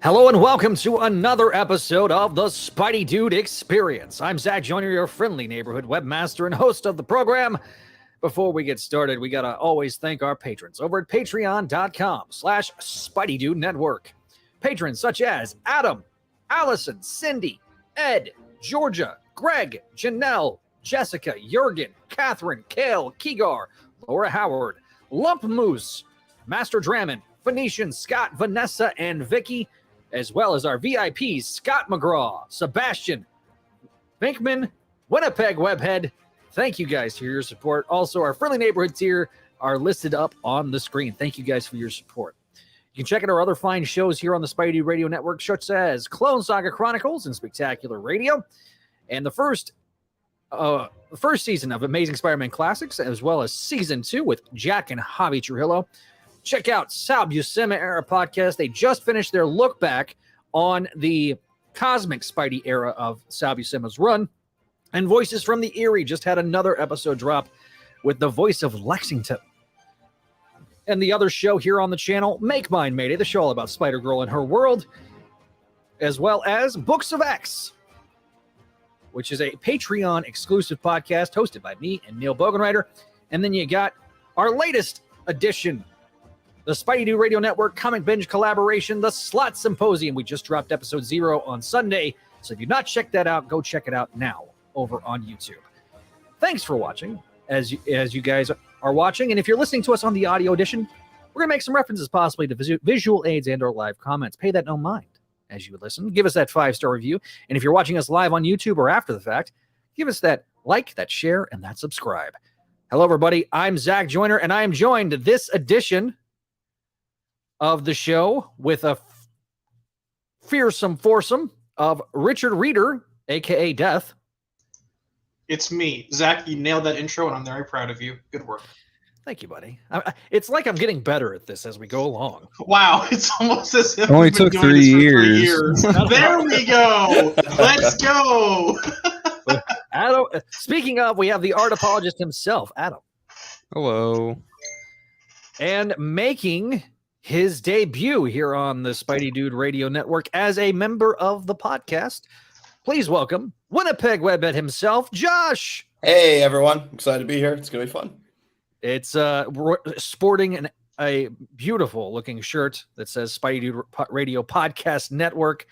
Hello and welcome to another episode of the Spideydude Experience. I'm Zach Joyner, your friendly neighborhood webmaster and host of the program. Before we get started, we gotta always thank our patrons over at patreon.com/Spideydude Network. Patrons such as Adam, Allison, Cindy, Ed, Georgia, Greg, Janelle, Jessica, Jurgen, Catherine, Kale, Keegar, Laura Howard, Lump Moose, Master Drammond, Phoenician, Scott, Vanessa, and Vicky, as well as our VIPs, Scott McGraw, Sebastian, Binkman, Winnipeg Webhead. Thank you guys for your support. Also, our friendly neighborhood tier are listed up on the screen. Thank you guys for your support. You can check out our other fine shows here on the Spideydude Radio Network, such as Clone Saga Chronicles and Spectacular Radio, and the first season of Amazing Spider-Man Classics, as well as Season 2 with Jack and Javi Trujillo. Check out Sal Buscema Era Podcast. They just finished their look back on the cosmic Spidey era of Sal Buscema's run. And Voices from the Eyrie just had another episode drop with the voice of Lexington. And the other show here on the channel, Make Mine Mayday, the show all about Spider-Girl and her world, as well as Books of X, which is a Patreon exclusive podcast hosted by me and Neil Bogenreiter. And then you got our latest edition, the Spideydude Radio Network Comic Binge collaboration, The Slot Symposium. We just dropped episode 0 on Sunday. So if you've not checked that out, go check it out now over on YouTube. Thanks for watching as you guys are watching. And if you're listening to us on the audio edition, we're going to make some references possibly to visual aids and or live comments. Pay that no mind as you listen. Give us that 5-star review. And if you're watching us live on YouTube or after the fact, give us that like, that share, and that subscribe. Hello, everybody. I'm Zach Joyner, and I am joined this edition of the show with a fearsome foursome of Richard Reeder, a.k.a. Death. It's me. Zach, you nailed that intro, and I'm very proud of you. Good work. Thank you, buddy. It's like I'm getting better at this as we go along. Wow, it's almost as if it only took 3 years. There we go. Let's go. Adam, speaking of, we have the art apologist himself, Adam. Hello. And making his debut here on the Spideydude Radio Network as a member of the podcast, please welcome Winnipeg Webhead himself, Josh. Hey, everyone. Excited to be here. It's going to be fun. It's sporting a beautiful looking shirt that says Spideydude Radio Podcast Network.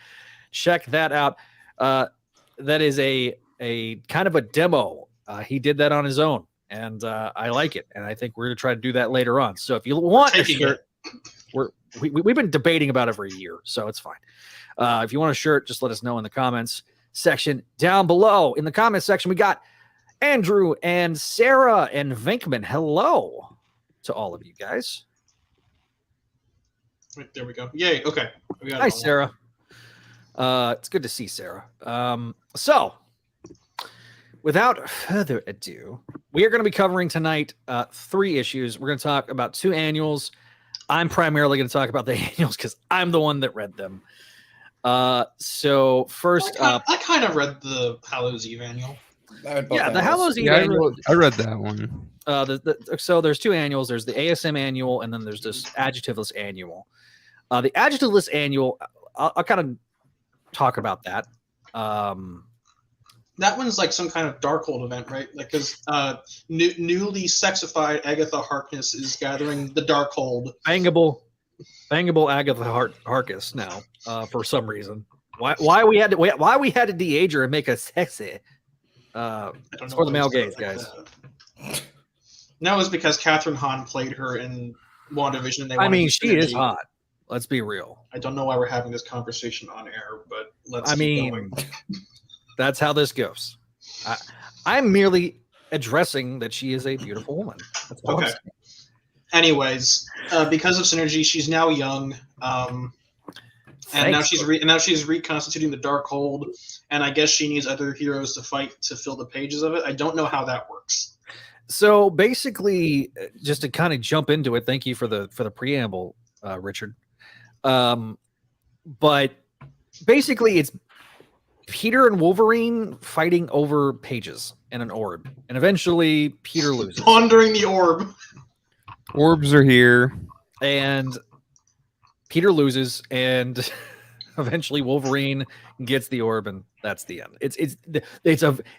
Check that out. That is a kind of a demo. He did that on his own, and I like it. And I think we're going to try to do that later on. So if you want a shirt, we've been debating about it for a year, so it's fine. If you want a shirt, just let us know in the comments section down below. In the comments section, we got Andrew and Sarah and Vinkman. Hello to all of you guys. Right, there we go. Yay. Okay. Hi, Sarah. It's good to see Sarah. So, without further ado, we are going to be covering tonight 3 issues. We're going to talk about 2 annuals. I'm primarily going to talk about the annuals because I'm the one that read them. So first up, I kind of read the Hallows Eve annual. Yeah, the Hallows Eve annual. I read that one. So there's 2 annuals. There's the ASM annual, and then there's this adjectiveless annual. The adjectiveless annual, I'll kind of talk about that. That one's like some kind of Darkhold event, right? Like, because newly sexified Agatha Harkness is gathering the Darkhold. Bangable Agatha Harkness now, for some reason. Why we had to de-age her and make her sexy? It's for the male gaze, guys. That was because Catherine Hahn played her in WandaVision. And I mean, she is hot. Let's be real. I don't know why we're having this conversation on air, but let's keep going. That's how this goes. I'm merely addressing that she is a beautiful woman. That's all okay. Anyways, because of synergy, she's now young, and now she's reconstituting the Darkhold, and I guess she needs other heroes to fight to fill the pages of it. I don't know how that works. So basically, just to kind of jump into it, thank you for the preamble, Richard. But basically, it's Peter and Wolverine fighting over pages and an orb, and eventually Peter loses. Pondering the orb. Orbs are here. And Peter loses, and Eventually, Wolverine gets the orb, and that's the end. It's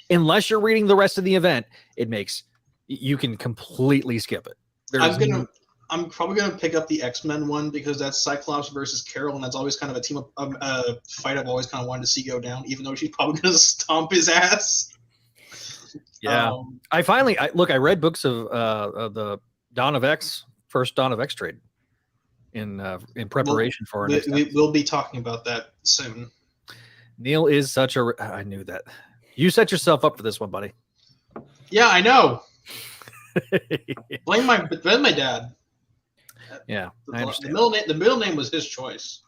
unless you're reading the rest of the event, you can completely skip it. I'm probably gonna pick up the X-Men one because that's Cyclops versus Carol, and that's always kind of a team of fight I've always kind of wanted to see go down, even though she's probably gonna stomp his ass. Yeah, I read books of the first Dawn of X trade in preparation for our next episode. We'll be talking about that soon. Neil is I knew that. You set yourself up for this one, buddy. Yeah, I know. Blame my dad. Yeah, I understand. The middle name was his choice.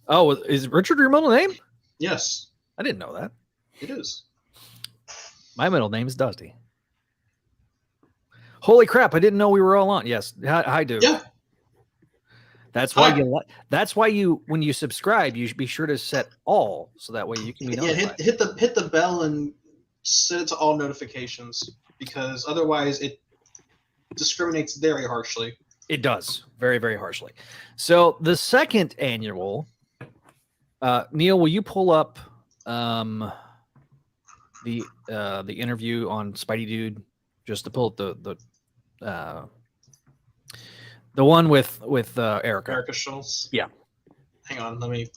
Oh, is Richard your middle name? Yes. I didn't know that. It is. My middle name is Dusty. Holy crap! I didn't know we were all on. Yes, I do. Yeah. That's why you when you subscribe, you should be sure to set all, so that way you can be notified. Yeah, hit the bell and set it to all notifications, because otherwise it discriminates very harshly. It does, very, very harshly. So the second annual, Neil, will you pull up the interview on Spideydude, just to pull up the one with Erica. Erica Schultz. Yeah. Hang on, let me.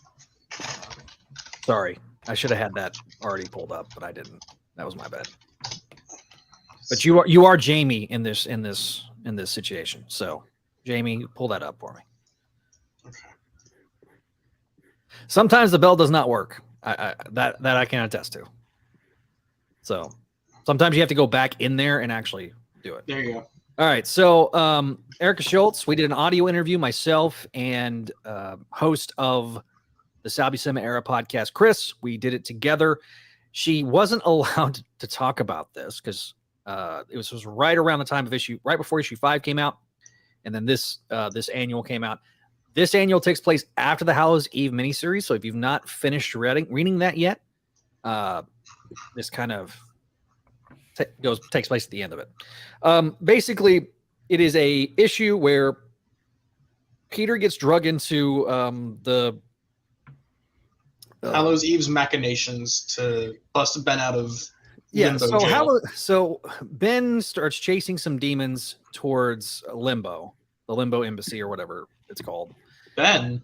Sorry, I should have had that already pulled up, but I didn't. That was my bad. But you are Jamie in this situation. So, Jamie, pull that up for me. Okay. Sometimes the bell does not work. That I can attest to. So, sometimes you have to go back in there and actually do it. There you go. All right. So, Erica Schultz, we did an audio interview, myself and host of the Salby Cinema Era podcast, Chris. We did it together. She wasn't allowed to talk about this because it was right around the time of right before issue 5 came out, and then this annual came out. This annual takes place after the Hallows Eve miniseries. So if you've not finished reading that yet, this kind of takes place at the end of it. Basically, it is a issue where Peter gets drug into the Hallows Eve's machinations to bust Ben out of Limbo jail. So Ben starts chasing some demons towards Limbo, the Limbo Embassy or whatever it's called. Ben,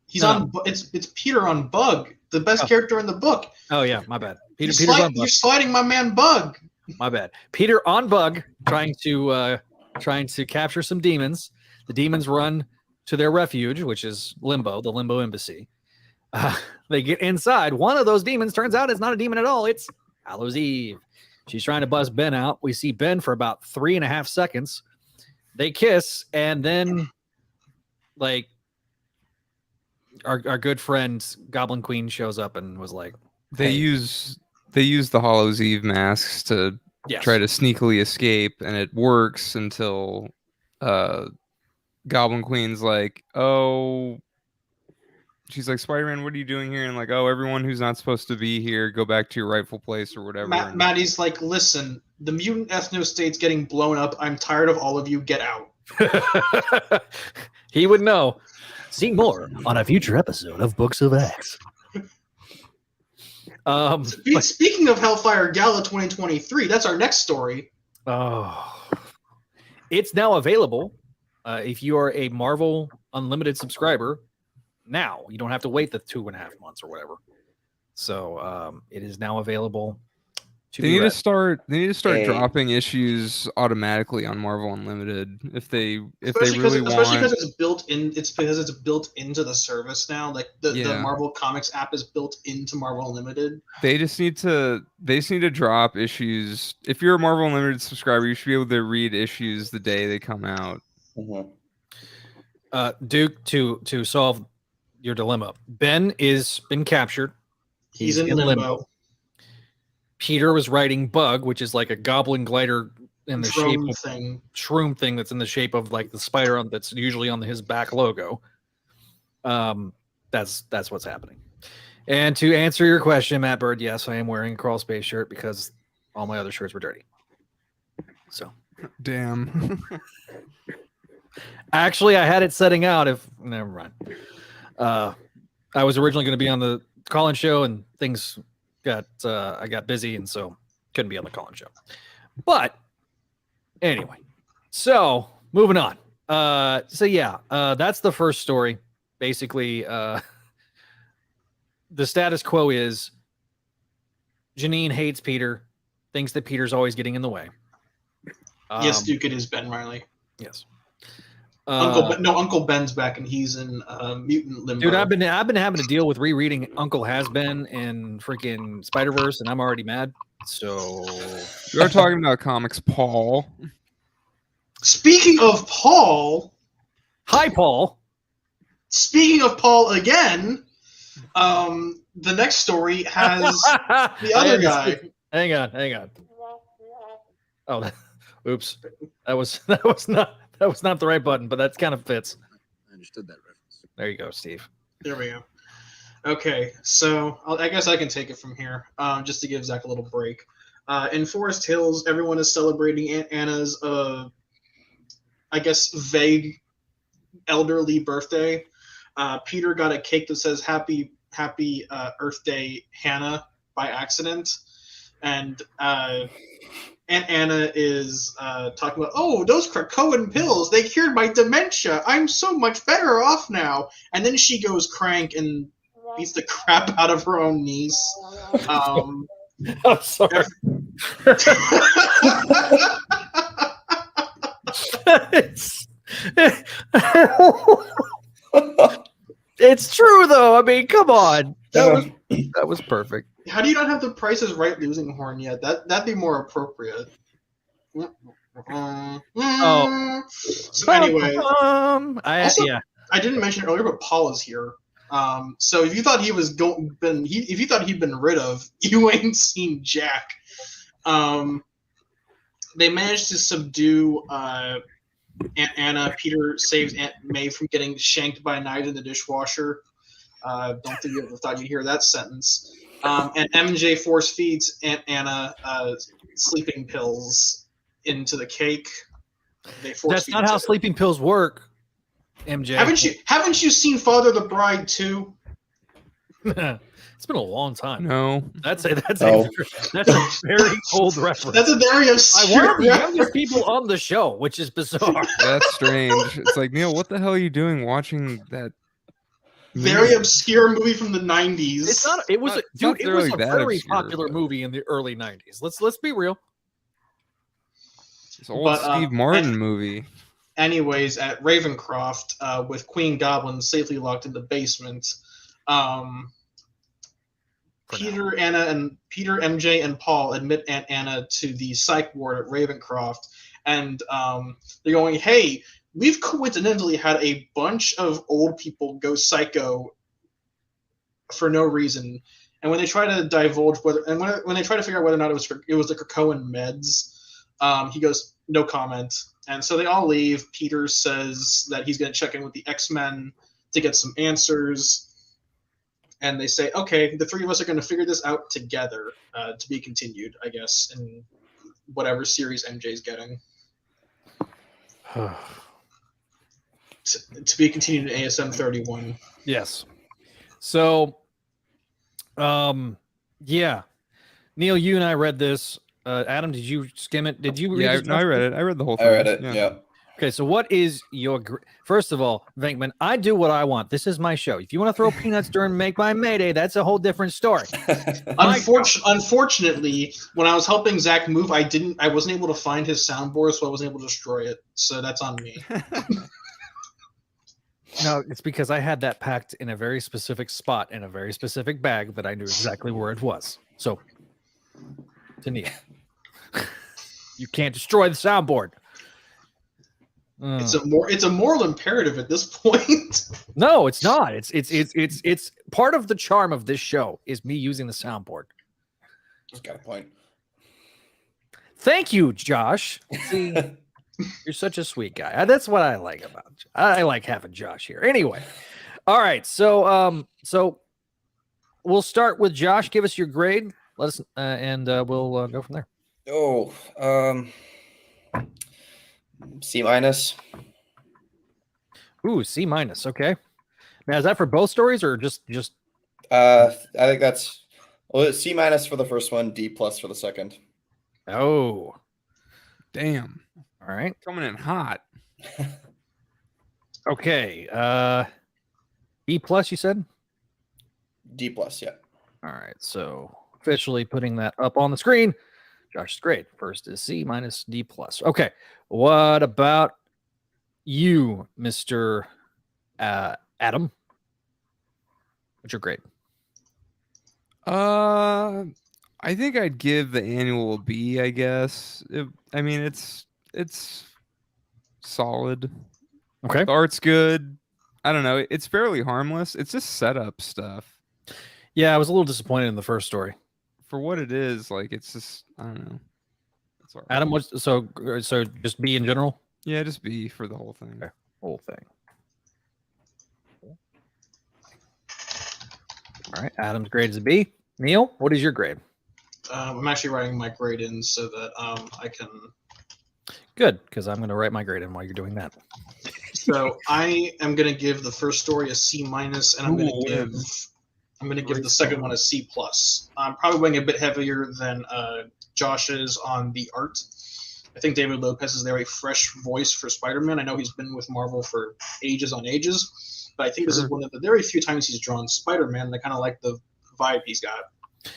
he's on. It's Peter on Bug, the best character in the book. Oh yeah, my bad. Peter's on Bug. You're sliding my man Bug. My bad. Peter on Bug, trying to capture some demons. The demons run to their refuge, which is Limbo, the Limbo Embassy. They get inside. One of those demons turns out it's not a demon at all. It's Hallows Eve. She's trying to bust Ben out. We see Ben for about 3.5 seconds. They kiss, and then, like, our good friend Goblin Queen shows up and was like, They use the Hallows Eve masks to try to sneakily escape, and it works until Goblin Queen's like, oh, she's like, Spider-Man, what are you doing here? And like, oh, everyone who's not supposed to be here, go back to your rightful place or whatever. Maddie's like, listen, the mutant ethno-state's getting blown up. I'm tired of all of you. Get out. He would know. See more on a future episode of Books of X. Speaking of Hellfire Gala 2023, that's our next story. Oh, it's now available. If you are a Marvel Unlimited subscriber, now you don't have to wait the 2.5 months or whatever. So it is now available. They need to start dropping issues automatically on Marvel Unlimited if they really want. Especially because it's built in. It's because it's built into the service now. Like the Marvel Comics app is built into Marvel Unlimited. They just need to drop issues. If you're a Marvel Unlimited subscriber, you should be able to read issues the day they come out. Mm-hmm. Duke, to solve your dilemma, Ben is been captured. He's in limbo. Peter was riding Bug, which is like a goblin glider in the shape of shroom thing that's in the shape of like the spider that's usually on his back logo. That's what's happening. And to answer your question, Matt Bird, yes, I am wearing a crawl space shirt because all my other shirts were dirty. So, damn. Actually, I had it setting out. Never mind. I was originally going to be on the call-in show, and things I got busy, and so couldn't be on the call-in show. But anyway, so moving on. That's the first story. Basically, the status quo is Janine hates Peter, thinks that Peter's always getting in the way. Yes, Duke, it is Ben Riley. Yes. Uncle Ben's back, and he's in mutant limbo. Dude, I've been having to deal with rereading Uncle Has Been and freaking Spider-Verse, and I'm already mad. So We are talking about comics, Paul. Speaking of Paul, hi, Paul. Speaking of Paul again, the next story has the other guy. Hang on. Oh, oops. That was not the right button, but that kind of fits. I understood that reference. There you go, Steve. There we go. Okay, so I guess I can take it from here, just to give Zach a little break. In Forest Hills, everyone is celebrating Aunt Anna's, I guess, vague elderly birthday. Peter got a cake that says Happy Earth Day, Hannah, by accident. And Aunt Anna is talking about, oh, those Krakoan pills, they cured my dementia. I'm so much better off now. And then she goes crank and beats the crap out of her own niece. I'm sorry. It's true, though. I mean, come on. That was perfect. How do you not have the Price is Right losing horn yet? That'd be more appropriate. So anyway, I didn't mention it earlier, but Paul is here. So if you thought if you thought he'd been rid of, you ain't seen Jack. They managed to subdue Aunt Anna. Peter saves Aunt May from getting shanked by a knife in the dishwasher. Don't think you ever thought you'd hear that sentence. And MJ force feeds Aunt Anna sleeping pills into the cake. That's not how sleeping pills work, MJ. Haven't you seen Father the Bride too? It's been a long time. No. That's a very old reference. That's a very obscure. I want the youngest people on the show, which is bizarre. That's strange. It's like, Neil, what the hell are you doing watching that very obscure movie from the 90s? It's not. It was not a really very obscure, popular movie in the early 90s. Let's be real. It's an old Steve Martin movie. Anyways, at Ravencroft, with Queen Goblin safely locked in the basement, Peter, MJ, and Paul admit Aunt Anna to the psych ward at Ravencroft, and they're going, "Hey, we've coincidentally had a bunch of old people go psycho for no reason." And when they try to divulge when they try to figure out whether or not it was the Krakoan meds, he goes, "No comment." And so they all leave. Peter says that he's going to check in with the X-Men to get some answers. And they say, okay, the three of us are going to figure this out together, to be continued, I guess, in whatever series MJ's getting. to be continued in ASM 31. Yes. So, yeah. Neil, you and I read this. Adam, did you skim it? Did you read it? I read it. I read the whole thing. I read it, yeah. Okay, so what is your... First of all, Venkman, I do what I want. This is my show. If you want to throw peanuts during Make My Mayday, that's a whole different story. Unfortunately, when I was helping Zach move, I wasn't able to find his soundboard, so I wasn't able to destroy it. So that's on me. No, it's because I had that packed in a very specific spot in a very specific bag that I knew exactly where it was. So, Tania, you can't destroy the soundboard. It's a moral imperative at this point. No, it's not. It's part of the charm of this show is me using the soundboard. He's got a point. Thank you, Josh. See, you're such a sweet guy. That's what I like about you. I like having Josh here. Anyway, all right. So we'll start with Josh. Give us your grade. Let us and we'll go from there. C-. Ooh, C-. Okay. Now, is that for both stories or just? I think that's C- for the first one, D+ for the second. Oh, Damn. all right. Coming in hot. Okay. B+, you said? D+, yeah. All right. So officially putting that up on the screen. Josh's grade. First is C- D+. Okay. What about you, Mr. Adam? What's your grade? I think I'd give the annual a B, I guess. It's solid. Okay. The art's good. I don't know. It's fairly harmless. It's just setup stuff. Yeah, I was a little disappointed in the first story. For what it is, like, it's just, I don't know. It's all right. Adam, so just B in general? Yeah, just B for the whole thing. Okay. Whole thing. All right. Adam's grade is a B. Neil, what is your grade? I'm actually writing my grade in so that I can. Good, because I'm going to write my grade in while you're doing that. So I am going to give the first story a C-, and I'm going to give the second one a C+. I'm probably weighing a bit heavier than Josh's on the art. I think David Lopez is there, a fresh voice for Spider-Man. I know he's been with Marvel for ages on ages, but I think this is one of the very few times he's drawn Spider-Man, and I kind of like the vibe he's got. It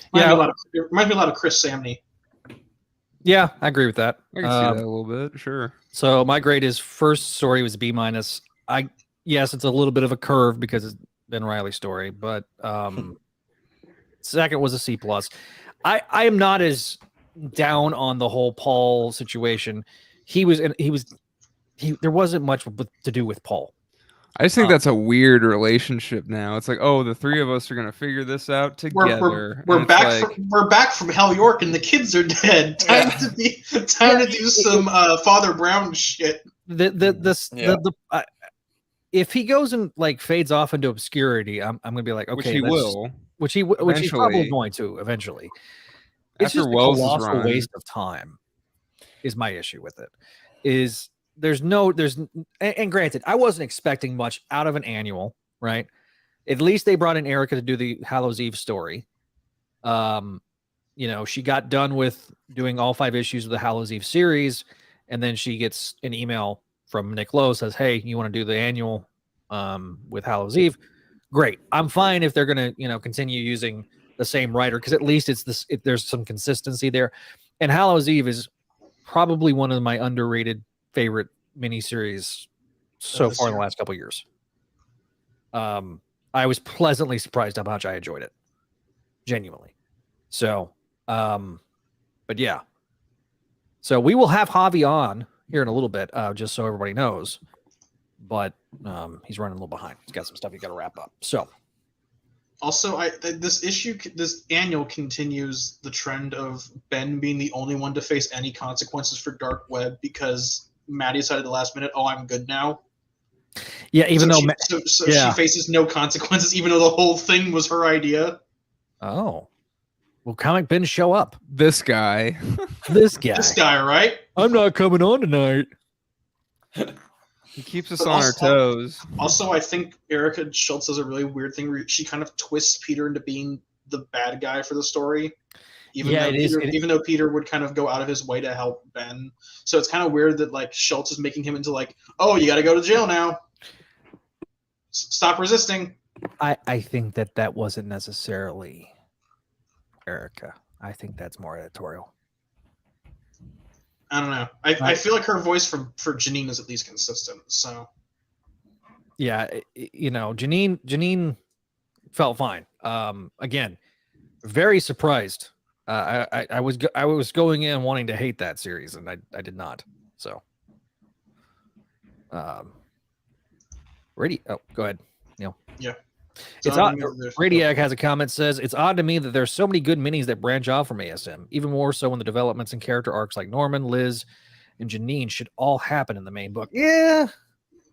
reminds me a lot of Chris Samney. Yeah, I agree with that. I can see that a little bit, sure. So my grade is first story was B-. Yes, it's a little bit of a curve because it's Ben Reilly's story, but second was a C+. I am not as down on the whole Paul situation. There wasn't much to do with Paul. I just think that's a weird relationship now. It's like, oh, the three of us are gonna figure this out together. We're back from Hell York, and the kids are dead. Time to do some Father Brown shit. If he goes and like fades off into obscurity, I'm gonna be like, okay, which he's probably going to eventually. It's just a colossal waste of time. Is my issue with it. And granted, I wasn't expecting much out of an annual, right? At least they brought in Erica to do the Hallows Eve story. She got done with doing all 5 issues of the Hallows Eve series, and then she gets an email from Nick Lowe says, "Hey, you want to do the annual with Hallows Eve?" Great. I'm fine if they're gonna, continue using the same writer because at least there's some consistency there. And Hallows Eve is probably one of my underrated favorite miniseries so far in the last couple of years. I was pleasantly surprised how much I enjoyed it, genuinely. So, but yeah. So we will have Javi on here in a little bit, just so everybody knows. But he's running a little behind. He's got some stuff he's got to wrap up. So. Also, this annual continues the trend of Ben being the only one to face any consequences for Dark Web because Maddie decided at the last minute, "Oh, I'm good now." Yeah, she faces no consequences, even though the whole thing was her idea. Oh, well, Comic Ben show up. This guy, right? I'm not coming on tonight. He keeps us on our toes. Also, I think Erica Schultz does a really weird thing where she kind of twists Peter into being the bad guy for the story. Even though Peter would kind of go out of his way to help Ben. So it's kind of weird that like Schultz is making him into like, "Oh, you got to go to jail now. Stop resisting." I think that wasn't necessarily Erica. I think that's more editorial. I don't know. I feel like her voice for Janine is at least consistent. So yeah, Janine felt fine. Again, very surprised. I was going in wanting to hate that series, and I did not. So, go ahead, Neil. Yeah. It's odd. Radiac has a comment, says, "It's odd to me that there's so many good minis that branch off from ASM, even more so when the developments and character arcs like Norman, Liz, and Janine should all happen in the main book." Yeah,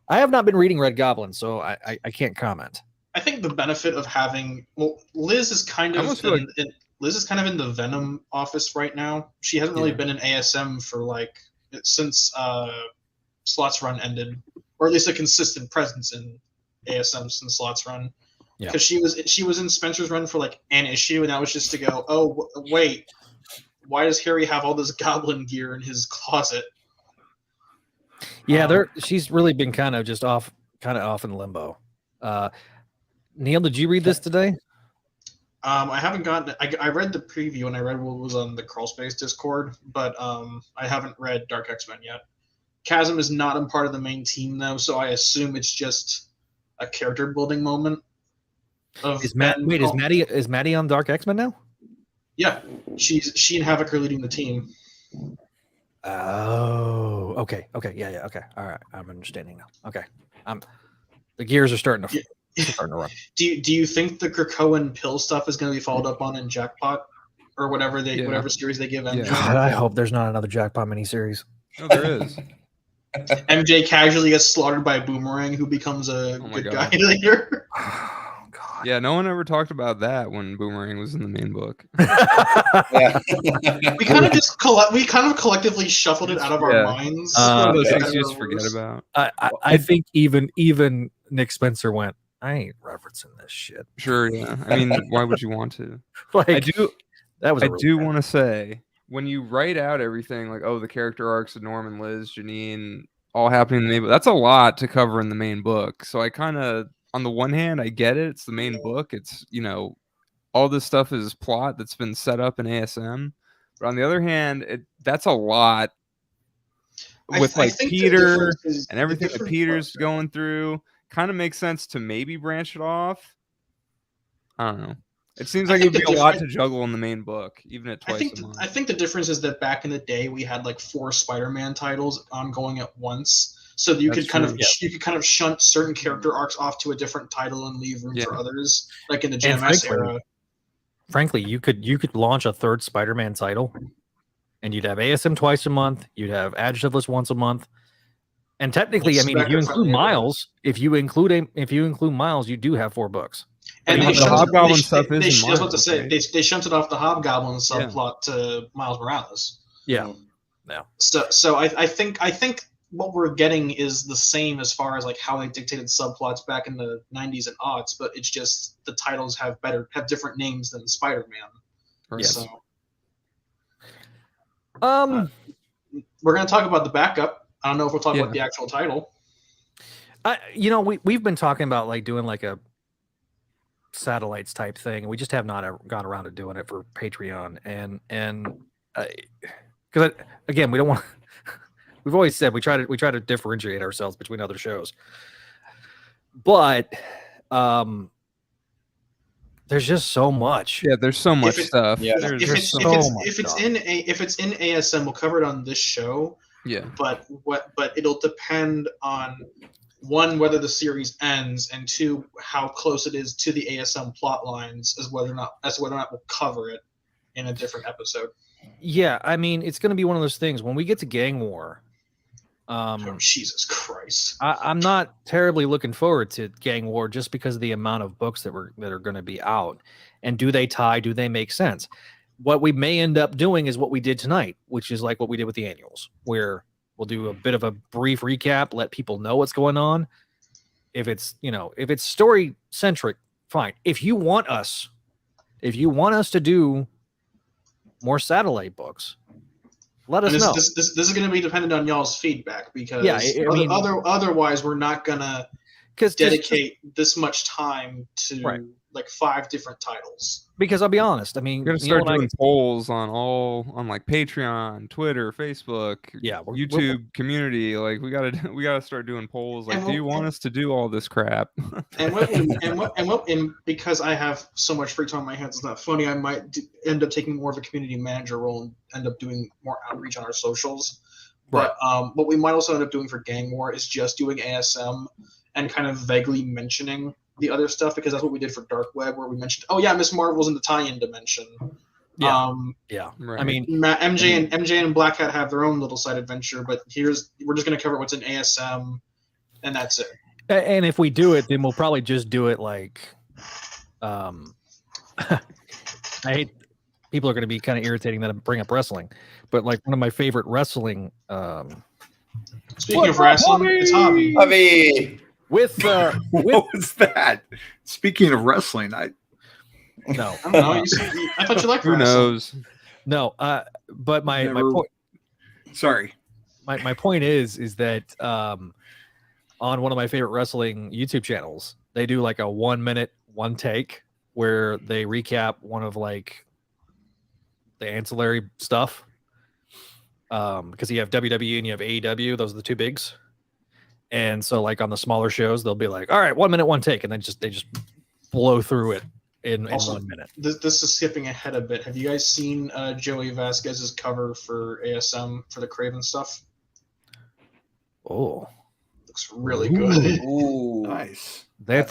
I have not been reading Red Goblin, so I can't comment. I think the benefit of having Liz is kind of in the Venom office right now. She hasn't really been in ASM for since Slot's run ended, or at least a consistent presence in ASM since Slot's run. Yeah. Because she was in Spencer's run for like an issue, and that was just to go, oh wait, why does Harry have all this goblin gear in his closet? Yeah, she's really been kind of off in limbo. Neil, did you read this today? I haven't gotten. I read the preview and I read what was on the Crawl Space Discord, but I haven't read Dark X-Men yet. Chasm is not a part of the main team though, so I assume it's just a character building moment. Is Maddie on Dark X-Men now? Yeah, she and Havoc are leading the team. Oh, okay, yeah, okay, all right, I'm understanding now. Okay, the gears are starting to run. Do you think the Krakoan pill stuff is going to be followed up on in Jackpot or whatever series they give MJ? God, I hope there's not another Jackpot miniseries. No, there is. MJ casually gets slaughtered by a Boomerang, who becomes a good guy later. Oh God. Yeah, no one ever talked about that when Boomerang was in the main book. Yeah. We kind of collectively shuffled it out of our minds. One of those things you just forget about. I think even Nick Spencer went, I ain't referencing this shit. Sure, yeah. I mean, why would you want to? Like, I do really want to say, when you write out everything, like, oh, the character arcs of Norman, Liz, Janine, all happening in the main book, that's a lot to cover in the main book. So I kind of, on the one hand, I get it. It's the main book. It's, all this stuff is plot that's been set up in ASM. But on the other hand, that's a lot with Peter and everything that Peter's going through. Kind of makes sense to maybe branch it off. I don't know. It seems like it would be a lot to juggle in the main book, even at twice a month. I think the difference is that back in the day, we had like 4 Spider-Man titles ongoing at once, so that you could kind of shunt certain character arcs off to a different title and leave room for others, like in the JMS era. Frankly, you could launch a 3rd Spider-Man title, and you'd have ASM twice a month. You'd have Adjectiveless once a month. And technically, I mean, if you include Miles, you do have 4 books. And the Hobgoblin stuff I was about to say, they shunted off the Hobgoblin subplot to Miles Morales. Yeah. So I think what we're getting is the same as far as like how they dictated subplots back in the 90s and aughts, but it's just the titles have different names than Spider-Man. Yes. So, we're gonna talk about the backup. I don't know if we'll talk about the actual title. We've been talking about like doing like a satellites type thing, and we just have not gone around to doing it for Patreon. And because again, we don't want. We've always said we try to differentiate ourselves between other shows, but there's just so much. Yeah, there's so much stuff. Yeah, if it's in ASM, we'll cover it on this show. Yeah, but it'll depend on 1, whether the series ends, and 2, how close it is to the ASM plot lines, as whether or not we'll cover it in a different episode. Yeah, I mean, it's going to be one of those things when we get to Gang War. Jesus Christ! I'm not terribly looking forward to Gang War just because of the amount of books that are going to be out, and do they tie? Do they make sense? What we may end up doing is what we did tonight, which is like what we did with the annuals, where we'll do a bit of a brief recap, let people know what's going on. If it's story centric, fine. If you want us to do more satellite books, let us know. This is going to be dependent on y'all's feedback, because otherwise we're not going to dedicate this much time to like 5 different titles. Because I'll be honest, I mean, we're gonna start doing polls on like Patreon, Twitter, Facebook, YouTube community. Like we gotta start doing polls. Like, do you want us to do all this crap? and because I have so much free time on my hands, it's not funny. I might end up taking more of a community manager role and end up doing more outreach on our socials. Right. But what we might also end up doing for Gang War is just doing ASM and kind of vaguely mentioning the other stuff, because that's what we did for Dark Web, where we mentioned, Miss Marvel's in the tie-in dimension. Right. I mean, MJ and Black Hat have their own little side adventure, but we're just going to cover what's in ASM, and that's it. And if we do it, then we'll probably just do it like, I hate people are going to be kind of irritating that I bring up wrestling, but like one of my favorite wrestling. Speaking of wrestling, it's Hobby. with What was that? Speaking of wrestling, no, I don't know. I thought you liked Who wrestling. knows? no. But my Never- point. sorry. My point is that on one of my favorite wrestling YouTube channels, they do like a 1 minute, one take where they recap one of like the ancillary stuff. Because you have WWE and you have AEW, those are the two bigs. And so like on the smaller shows, they'll be like, all right, 1 minute, one take, and then they just blow through it in Also, 1 minute. This is skipping ahead a bit. Have you guys seen Joey Vasquez's cover for ASM for the Craven stuff? Oh, Looks really good. Ooh. Nice. that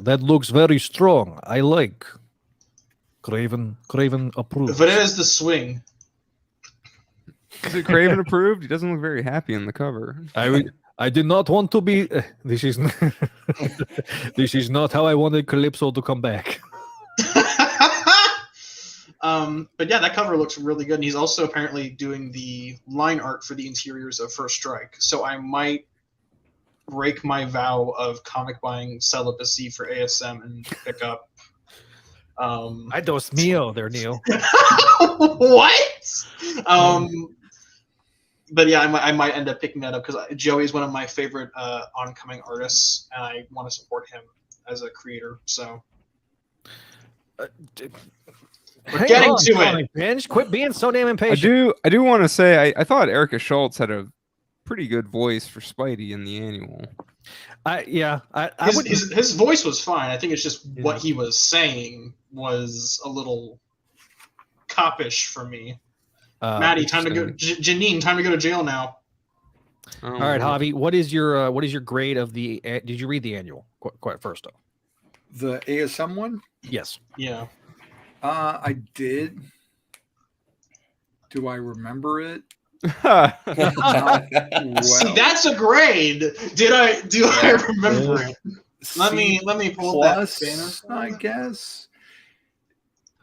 That's looks very strong. I like. Craven approved. But it is the swing. Is it Craven approved? He doesn't look very happy on the cover. I did not want to be. This is this is not how I wanted Calypso to come back. But yeah, that cover looks really good. And he's also apparently doing the line art for the interiors of First Strike. So I might break my vow of comic buying celibacy for ASM and pick up. I dos mio there, Neil. What? But yeah, I might end up picking that up because Joey is one of my favorite oncoming artists, and I want to support him as a creator. So we're getting to it. Binge, quit being so damn impatient. I do want to say I thought Erica Schultz had a pretty good voice for Spidey in the annual. His voice was fine. I think it's just what he was saying was a little coppish for me. Maddie, time to go. Janine, time to go to jail now. Oh, All right, Javi, what is your grade of the? Did you read the annual? Quite first off. The ASM one? Yes. Yeah. I did. Do I remember it? See, that's a grade. Do I remember it? Let me pull plus, that banner. I guess.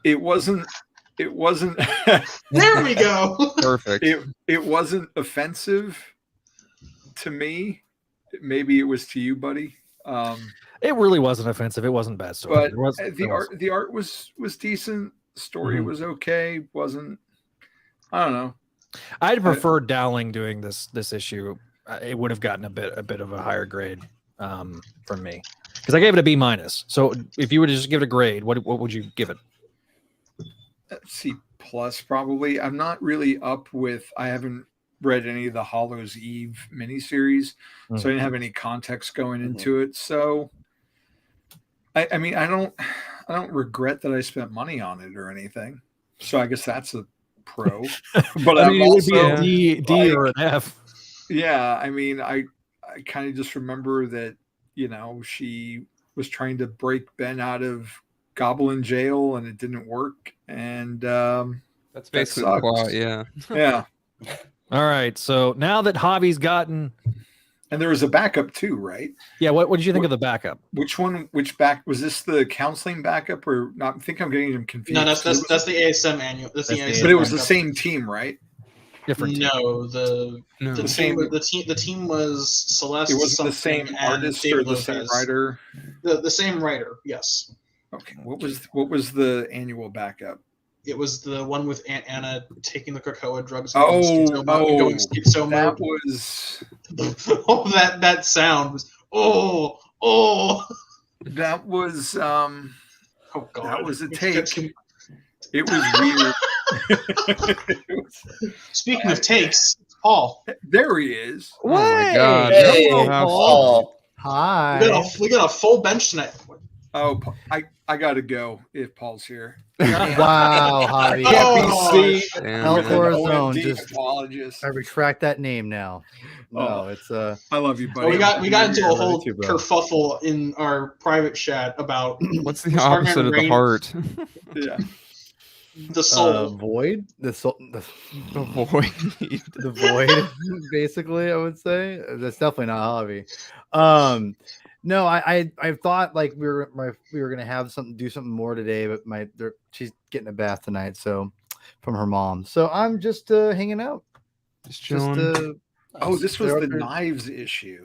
It wasn't. There we go. Perfect. It wasn't offensive to me. Maybe it was to you, buddy. It really wasn't offensive. It wasn't bad story. But the art was decent. Story was okay. Wasn't. I don't know. I'd prefer Dowling doing this issue. It would have gotten a bit of a higher grade from me because I gave it a B-. So if you were to just give it a grade, what would you give it? C+ probably. I'm not really up with. I haven't read any of the Hallows Eve miniseries, so I didn't have any context going into it. So, I mean, I don't regret that I spent money on it or anything. So I guess that's a pro. But I mean, I'm it would be also, a D or an F. Yeah, I mean, I kind of just remember that she was trying to break Ben out of Goblin jail and it didn't work, and That's basically the plot. Yeah. Yeah. All right. So now that Javi's gotten, and there was a backup too, right? yeah. What did you think of the backup? Which one? Which back was this? The counseling backup, or not? I think I'm getting them confused. No, that's the ASM annual. That's the ASM. But it was the backup. same team, right? Different. Team. No, The team was Celeste. It wasn't the something same and artist David or the same Lopez. writer. The same writer, yes. Okay. What was the annual backup? It was the one with Aunt Anna taking the cocoa drugs. Going schizo that mode. was. Oh, that sound was. That was. Oh God. That was a take. It was weird. Speaking of takes, Paul. There he is. Oh my God. Hey, Hello, Paul. Hi. We got a full bench tonight. Oh, I gotta go if Paul's here. Wow, Javi. Oh, Can't be seen. Damn, El man. Corazon, OMD just- apologist. I retract that name now. No, it's I love you, buddy. Well, we got into a whole too, bro. kerfuffle in our private chat about What's the opposite of the heart? Yeah. the soul. void. The soul. The void. The void. Basically, I would say that's definitely not Javi. No, I thought like we were gonna have do something more today, but she's getting a bath tonight, so from her mom. So I'm just hanging out. Just chilling. Oh, this was They're the up there. knives issue.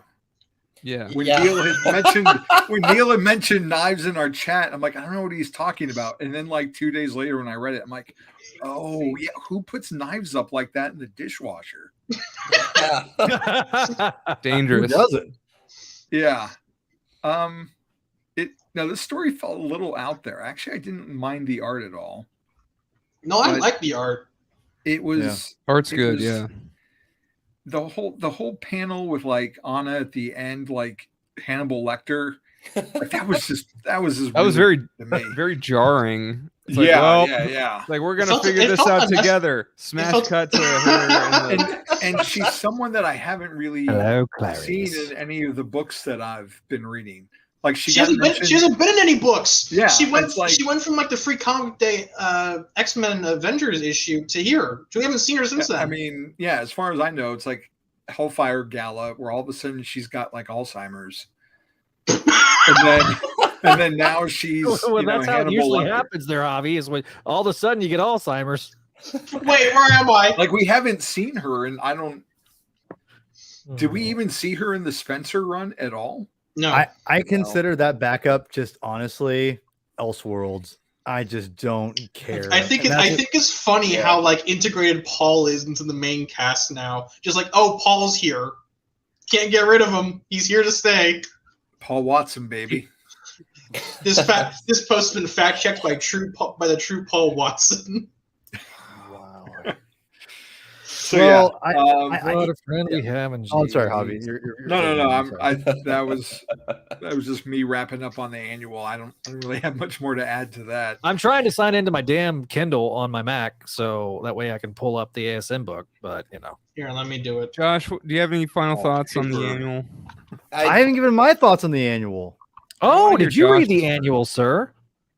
Yeah. When Yeah. Neil had mentioned knives in our chat, I'm like, I don't know what he's talking about. And then like 2 days later when I read it, I'm like, oh yeah, who puts knives up like that in the dishwasher? Yeah. Dangerous. Who does it? Yeah. Now this story felt a little out there. Actually, I didn't mind the art at all. No, I But- like the art. It was Art's it good, was- yeah. the whole panel with like Anna at the end, like Hannibal Lecter. Like, that was very to me. very jarring. It's Yeah, like, well, yeah. like we're It gonna felt- figure it this felt out unnecessary. together. Smash felt- cut to her. And she's someone that I haven't really Hello, seen Clarice. in any of the books that I've been reading. Like She hasn't been in any books. Yeah, she went it's like- she went from like the Free Comic Day X-Men Avengers issue to here. So we haven't seen her since then. I mean, yeah, as far as I know, it's like Hellfire Gala, where all of a sudden she's got like Alzheimer's, and then now she's Well, you know, that's how it Hannibal usually Lecter. happens there, Javi, is when all of a sudden you get Alzheimer's. Wait, where am I? Like we haven't seen her, and I don't. Did Hmm. we even see her in the Spencer run at all? No. I consider that backup just honestly Elseworlds. I just don't care. I think And that's it's funny how like integrated Paul is into the main cast now. Just like, oh, Paul's here. Can't get rid of him. He's here to stay. Paul Watson, baby. This post has been fact checked by the true Paul Watson. wow. So Well, yeah, What a friend we have in Oh, I'm sorry, Jesus. Javi. You're no. I'm sorry. That was just me wrapping up on the annual. I don't really have much more to add to that. I'm trying to sign into my damn Kindle on my Mac so that way I can pull up the ASM book, but you know. Here, let me do it. Josh, do you have any final thoughts on the paper. annual? I haven't given my thoughts on the annual. Oh, wanna did hear you read Josh's. the annual, sir?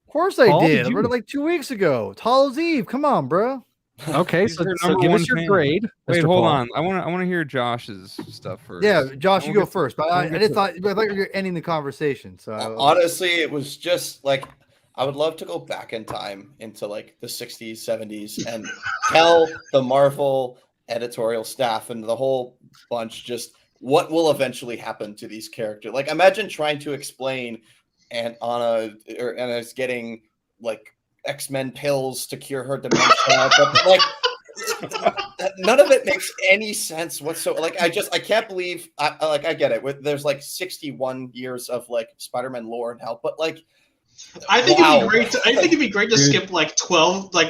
Of course I Paul, did. did I you- read it like 2 weeks ago. It's Hallows Eve. Come on, bro. Okay, He's so, your so number give one us your fan. grade. Wait, Mr. hold Paul. on. I want to hear Josh's stuff first. Yeah, Josh, you We'll go get to- first. But we'll I get just to- thought you were ending the conversation. So Honestly, it was just like I would love to go back in time into like the 60s, 70s and tell the Marvel editorial staff and the whole bunch just what will eventually happen to these characters. Like imagine trying to explain Anna's getting like X-Men pills to cure her dementia, but like none of it makes any sense whatsoever. Like I can't believe I get it. There's like 61 years of like Spider-Man lore now, but like I think Wow. it'd be great to Dude. skip like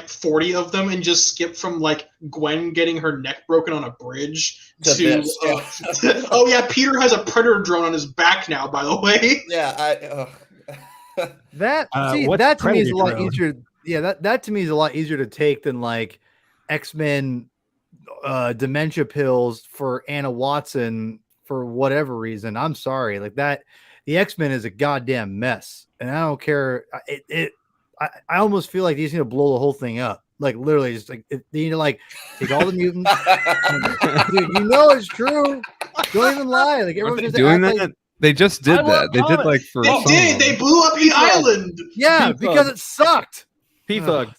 40 of them and just skip from like Gwen getting her neck broken on a bridge To to this, oh yeah, Peter has a predator drone on his back now, by the way. yeah, that what's that to me is a Predator lot drone? easier. Yeah, that to me is a lot easier to take than like X-Men dementia pills for Anna Watson for whatever reason. I'm sorry, like that. The X-Men is a goddamn mess, and I don't care. I almost feel like they just need to blow the whole thing up. Like literally, just like they need to like take all the mutants. Dude, you know it's true. Don't even lie. Like Aren't everyone's they just doing act that? like, They just did I love that. They did comics. like for They some did. of They them. blew up the island. yeah, P-Thug. because it sucked. P-Thug.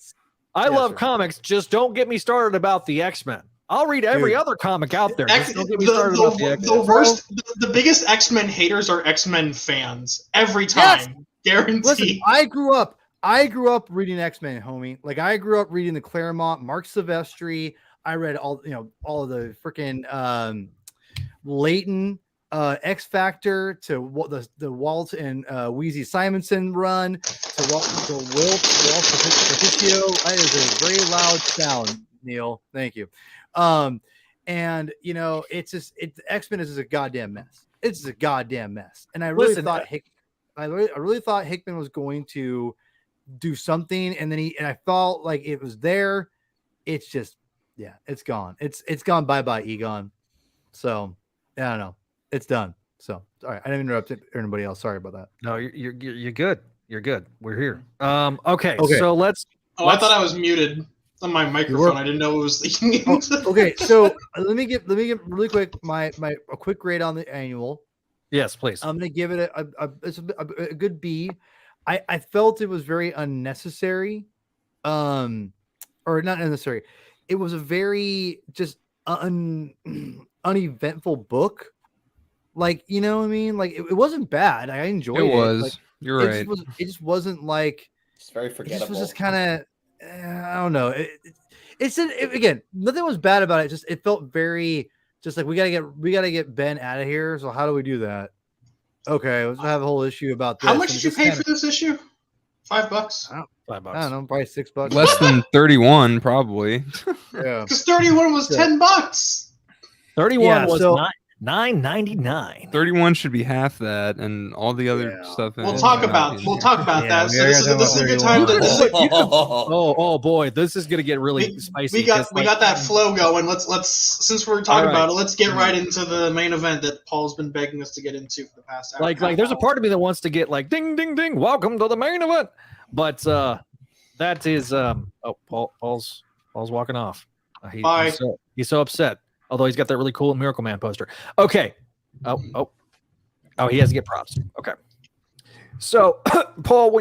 I Yes, love sir. comics. Just don't get me started about the X-Men. I'll read every Dude. other comic out there. X- Just don't get me started the, about the the, X-Men. the worst, the biggest X-Men haters are X-Men fans every time. Guaranteed. Listen, I grew up reading X-Men, homie. Like I grew up reading the Claremont, Mark Silvestri. I read all of the freaking Leighton X Factor to what the Walt and Wheezy Simonson run to Walt Patricio. That is a very loud sound, Neil. Thank you. And it's just X-Men is just a goddamn mess. It's just a goddamn mess. And I really Listen, thought I really thought Hickman was going to do something, and then I felt like it was there. It's just, yeah, it's gone. It's gone. Bye, Egon. So I don't know. It's done. So all right. I didn't interrupt anybody else. Sorry about that. No, you're good. You're good. We're here. Okay. Okay. So let's. I thought I was muted on my microphone. I didn't know it was leaking. Okay. So let me get really quick a quick grade on the annual. Yes, please. I'm gonna give it a good B. I felt it was very unnecessary, or not unnecessary. It was a very just uneventful book. Like, you know what I mean? Like, it wasn't bad. I enjoyed it. It was. Like, You're right. It just wasn't like. It's very It forgettable. just was just kind of. I don't know. Again, nothing was bad about it. Just it felt very just like we gotta get Ben out of here. So how do we do that? Okay, let's have a whole issue about this. How much did you pay for this issue? $5? $5. I don't know, probably $6. Less than 31, probably. Yeah. Because 31 was $10. 31 was so- $9.99. 31 should be half that, and all the other stuff. We'll talk about that. So yeah, this is a good time to. Oh boy, this is gonna get really spicy. We got that flow going. Let's since we're talking about it, let's get right into the main event that Paul's been begging us to get into for the past hour. Like there's a part of me that wants to get like ding ding ding, welcome to the main event. But that is Paul's walking off. Bye. He's so upset. Although he's got that really cool Miracle Man poster. Okay. Oh, he has to get props. Okay. So, Paul,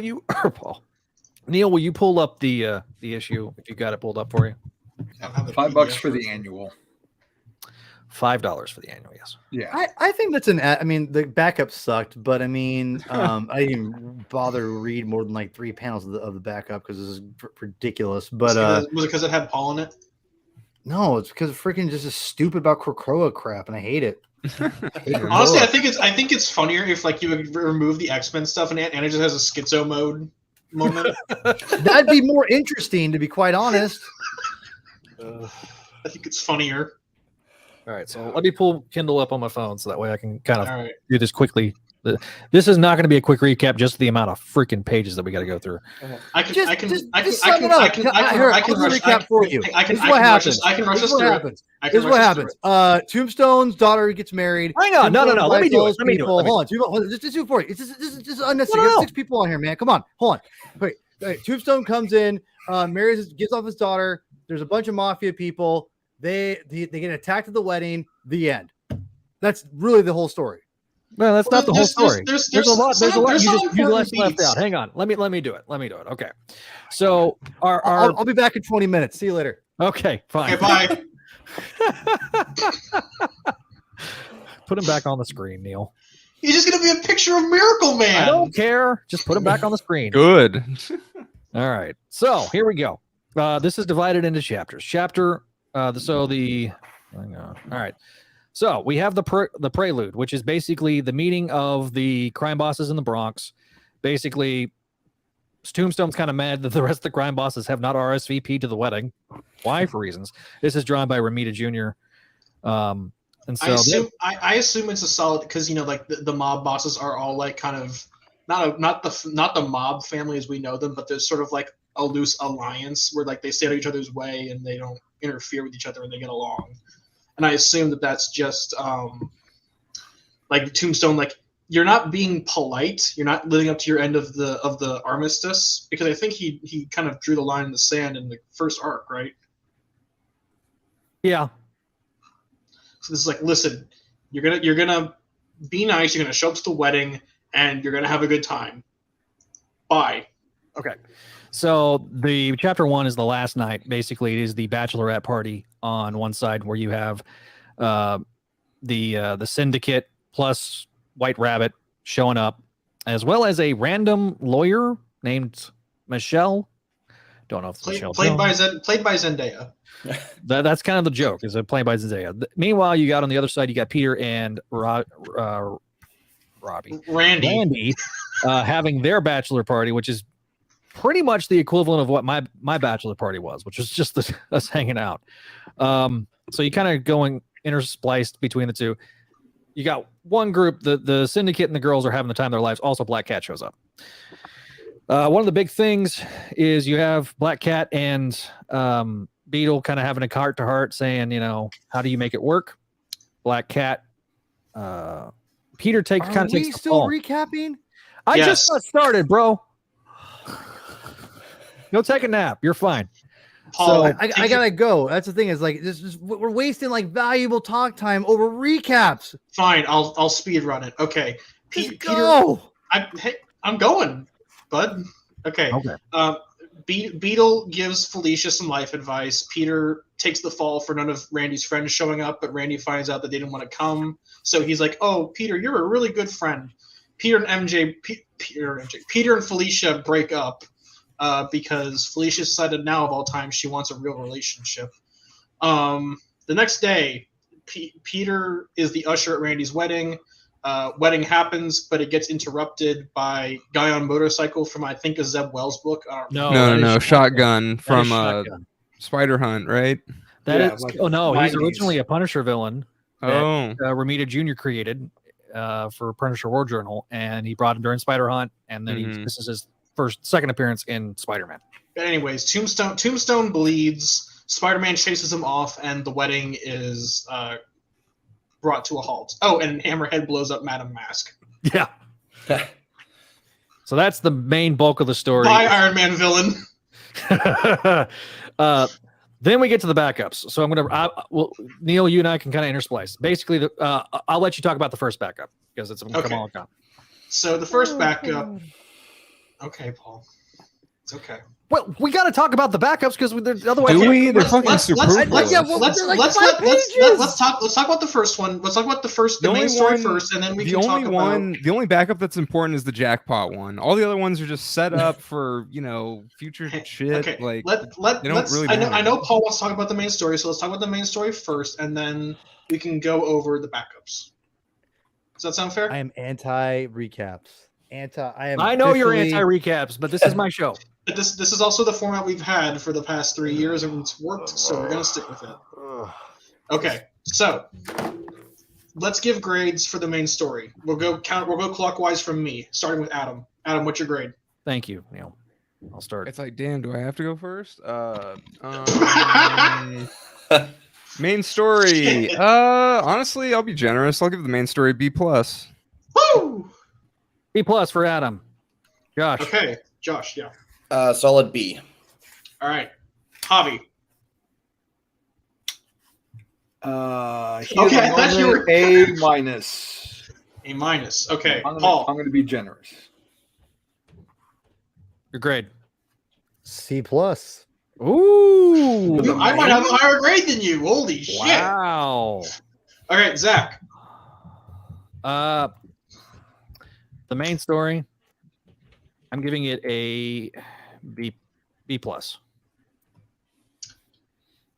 Neil, will you pull up the issue if you got it pulled up for you? $5 for the annual. $5 for the annual, yes. Yeah. I think that's I mean, the backup sucked, but I mean, I didn't even bother to read more than like 3 panels of the backup because this is ridiculous. But was it because it had Paul in it? No, it's because freaking just is stupid about Krakoa crap, and I hate it. Honestly, I think it's funnier if like you would remove the X-Men stuff and Anna just has a schizo mode moment. That'd be more interesting, to be quite honest. I think it's funnier. All right, so let me pull Kindle up on my phone so that way I can kind of All right. do this quickly. This is not going to be a quick recap, just the amount of freaking pages that we got to go through. I can recap for you. This is what happens. This is what happens. Tombstone's daughter gets married. Hang on, no. Let me do it. Hold on. Just do it for you. This is unnecessary. You have 6 people on here, man. Come on. Hold on. Wait. Tombstone comes in, marries, gets off his daughter. There's a bunch of mafia people. They get attacked at the wedding. The end. That's really the whole story. Well, that's not the whole story. There's a lot. You left out. Hang on. Let me do it. Okay. So I'll be back in 20 minutes. See you later. Okay, fine. Okay, bye. Put him back on the screen, Neil. He's just gonna be a picture of Miracle Man. I don't care. Just put him back on the screen. Good. All right. So here we go. This is divided into chapters. Hang on. All right. So we have the prelude, which is basically the meeting of the crime bosses in the Bronx. Basically, Tombstone's kind of mad that the rest of the crime bosses have not RSVP'd to the wedding. Why? For reasons. This is drawn by Ramita Jr. And so I assume it's a solid because like the mob bosses are all like kind of not the mob family as we know them, but there's sort of like a loose alliance where like they stay out of each other's way and they don't interfere with each other and they get along. And I assume that that's just like Tombstone, like you're not being polite, you're not living up to your end of the armistice, because I think he kind of drew the line in the sand in the first arc, right? Yeah. So this is like, listen, you're gonna be nice, you're gonna show up to the wedding, and you're gonna have a good time. Bye. Okay. So the chapter 1 is the last night. Basically, it is the Bachelorette party on one side where you have the syndicate plus White Rabbit showing up, as well as a random lawyer named Michelle. Don't know if it's Michelle. Played by Zendaya. That's kind of the joke, is it played by Zendaya. Meanwhile, you got on the other side, you got Peter and Randy having their bachelor party, which is pretty much the equivalent of what my bachelor party was, which was just us hanging out. So you kind of going interspliced between the two. You got one group, the syndicate and the girls are having the time of their lives. Also, Black Cat shows up. One of the big things is you have Black Cat and Beetle kind of having a heart-to-heart saying, how do you make it work? Black Cat, Peter takes the still fall. Recapping? I just got started, bro. Go take a nap. You're fine. Paul, so I gotta go. That's the thing, is like we're wasting like valuable talk time over recaps. Fine, I'll speed run it. Okay. Peter, go. I'm going, bud. Okay. Beetle gives Felicia some life advice. Peter takes the fall for none of Randy's friends showing up, but Randy finds out that they didn't want to come. So he's like, "Oh, Peter, you're a really good friend." Peter and Felicia break up because Felicia decided now of all time she wants a real relationship. The next day, Peter is the usher at Randy's wedding. Wedding happens, but it gets interrupted by Guy on Motorcycle from, I think, a Zeb Wells book. No, Shotgun from Spider Hunt, right? He's originally a Punisher villain that Romita Jr. created for Punisher War Journal, and he brought him during Spider Hunt, and then this is his second appearance in Spider-Man. But anyways, Tombstone bleeds, Spider-Man chases him off, and the wedding is brought to a halt. Oh, and Hammerhead blows up Madame Mask. Yeah. So that's the main bulk of the story. Bye, Iron Man villain. Then we get to the backups. So I'm gonna, Neil, you and I can kind of intersplice. Basically, I'll let you talk about the first backup because it's Kamala Khan. So the first backup. Okay, Paul. It's okay. Well, we got to talk about the backups because otherwise, do we? They're fucking super. Let's talk about the first one. Let's talk about the main story first, and then we can talk about the only backup that's important is the jackpot one. All the other ones are just set up for future shit. Okay. Like I know Paul wants to talk about the main story, so let's talk about the main story first, and then we can go over the backups. Does that sound fair? I am anti recaps. I know you're anti recaps, but this is my show. But this is also the format we've had for the past 3 years, and it's worked, so we're gonna stick with it. Okay, so let's give grades for the main story. We'll go clockwise from me, starting with Adam. Adam, what's your grade? Thank you, Neil. I'll start. It's like, damn, do I have to go first? Main story. Honestly, I'll be generous. I'll give the main story B+. Woo! B+ for Adam. Josh. Okay, Josh. Yeah. Solid B. All right, Javi. Okay, I thought you were A-. A-. Okay, Paul. I'm going to be generous. Your grade. C+. Ooh. I might have a higher grade than you. Holy shit. Wow. All right, Zach. The main story, I'm giving it a B+.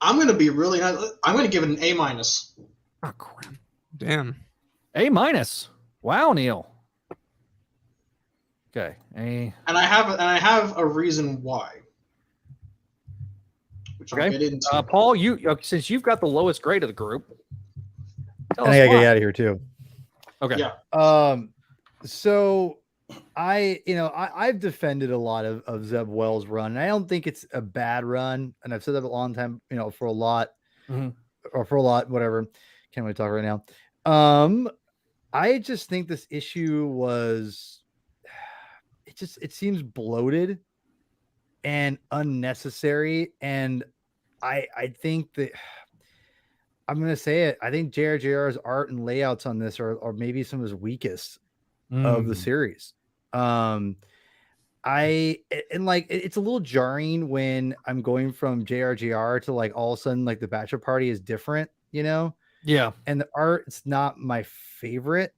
I'm going to be really I'm going to give it an A-. Oh, crap. Damn. A-. Wow, Neil. Okay. A. And I have a reason why. Which I'll get into. Paul, since you've got the lowest grade of the group, I gotta get out of here too. Okay. Yeah. So I've defended a lot of Zeb Wells' run, and I don't think it's a bad run. And I've said that a long time, for a lot, whatever. Can't really talk right now. I just think this issue was, it seems bloated and unnecessary. And I think that I'm going to say it. I think JRJR's art and layouts on this are maybe some of his weakest of the series. It's a little jarring when I'm going from JRJR to like all of a sudden like the Bachelor Party is different, Yeah. And the art, it's not my favorite.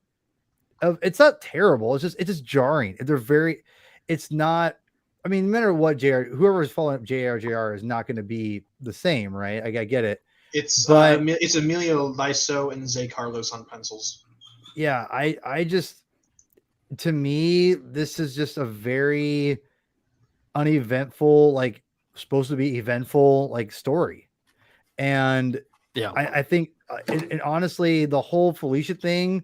It's not terrible. It's just jarring. It's not. I mean, no matter what, whoever is following up JRJR is not going to be the same, right? I get it. It's Emilio Liso and Zay Carlos on pencils. Yeah, I just, to me, this is just a very uneventful, like supposed to be eventful, like story. And yeah, I think, and honestly, the whole Felicia thing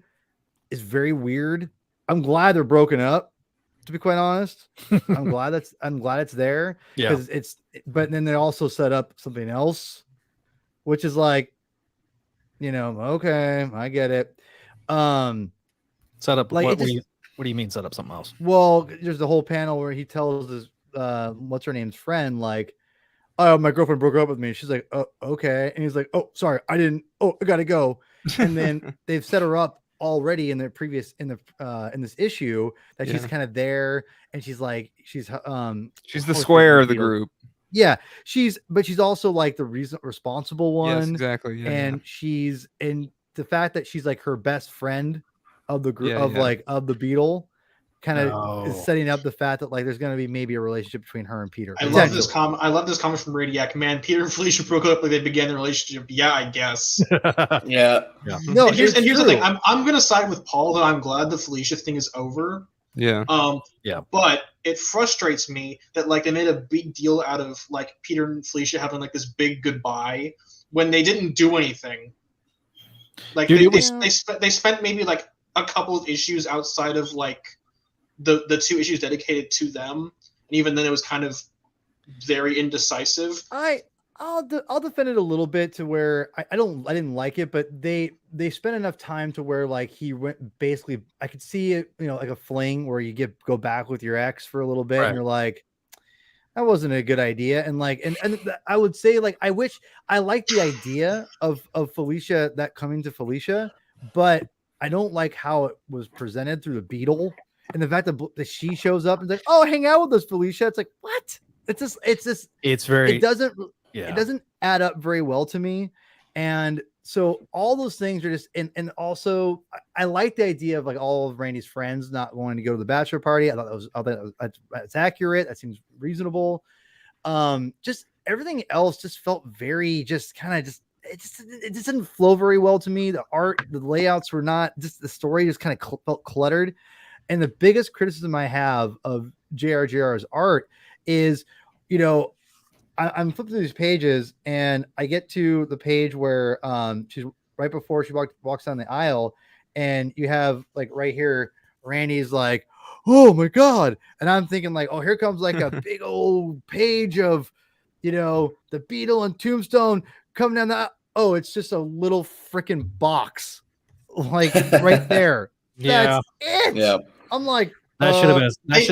is very weird. I'm glad they're broken up, to be quite honest. I'm glad it's there. Yeah. But then they also set up something else, which is like, okay, I get it. Set up, like, what do you mean set up something else? Well, there's the whole panel where he tells his what's her name's friend, like, oh, my girlfriend broke up with me. She's like, oh, okay. And he's like, oh, sorry, I gotta go. And then they've set her up already in this issue that she's kind of there, and she's the square of the group. Yeah, she's also like the responsible one. Yes, exactly. Yeah, and she's in the fact that she's like her best friend of the group of the Beetle. Kind of is setting up the fact that like there's going to be maybe a relationship between her and Peter. I love this comment from Radiac. Man, Peter and Felicia broke up like they began the relationship. Yeah, I guess. Yeah. No, and here's the thing. I'm going to side with Paul that I'm glad the Felicia thing is over. Yeah. But it frustrates me that like they made a big deal out of like Peter and Felicia having like this big goodbye when they didn't do anything. Like they spent maybe like a couple of issues outside of like the 2 issues dedicated to them, and even then it was kind of very indecisive. I'll defend it a little bit to where I didn't like it, but they spent enough time to where like he went basically. I could see it, like a fling where you go back with your ex for a little bit, and you're like, that wasn't a good idea. And like, and I would say like I wish I liked the idea of Felicia that coming to Felicia, but I don't like how it was presented through the Beetle. And the fact that she shows up and like, oh, hang out with us, Felicia. It's like, what? It doesn't add up very well to me. And so all those things are just, and also I like the idea of like all of Randy's friends not wanting to go to the bachelor party. I thought that's accurate. That seems reasonable. Just everything else just felt very, just kind of it just didn't flow very well to me. The art, the layouts were not, just the story just kind of felt cluttered. And the biggest criticism I have of JR's art is, I'm flipping through these pages and I get to the page where she's right before she walks down the aisle, and you have like right here, Randy's like, oh my God. And I'm thinking like, oh, here comes like a big old page of, the Beetle and Tombstone coming down the, oh, it's just a little freaking box like right there. Yeah. That's it. Yeah. I'm like, that should have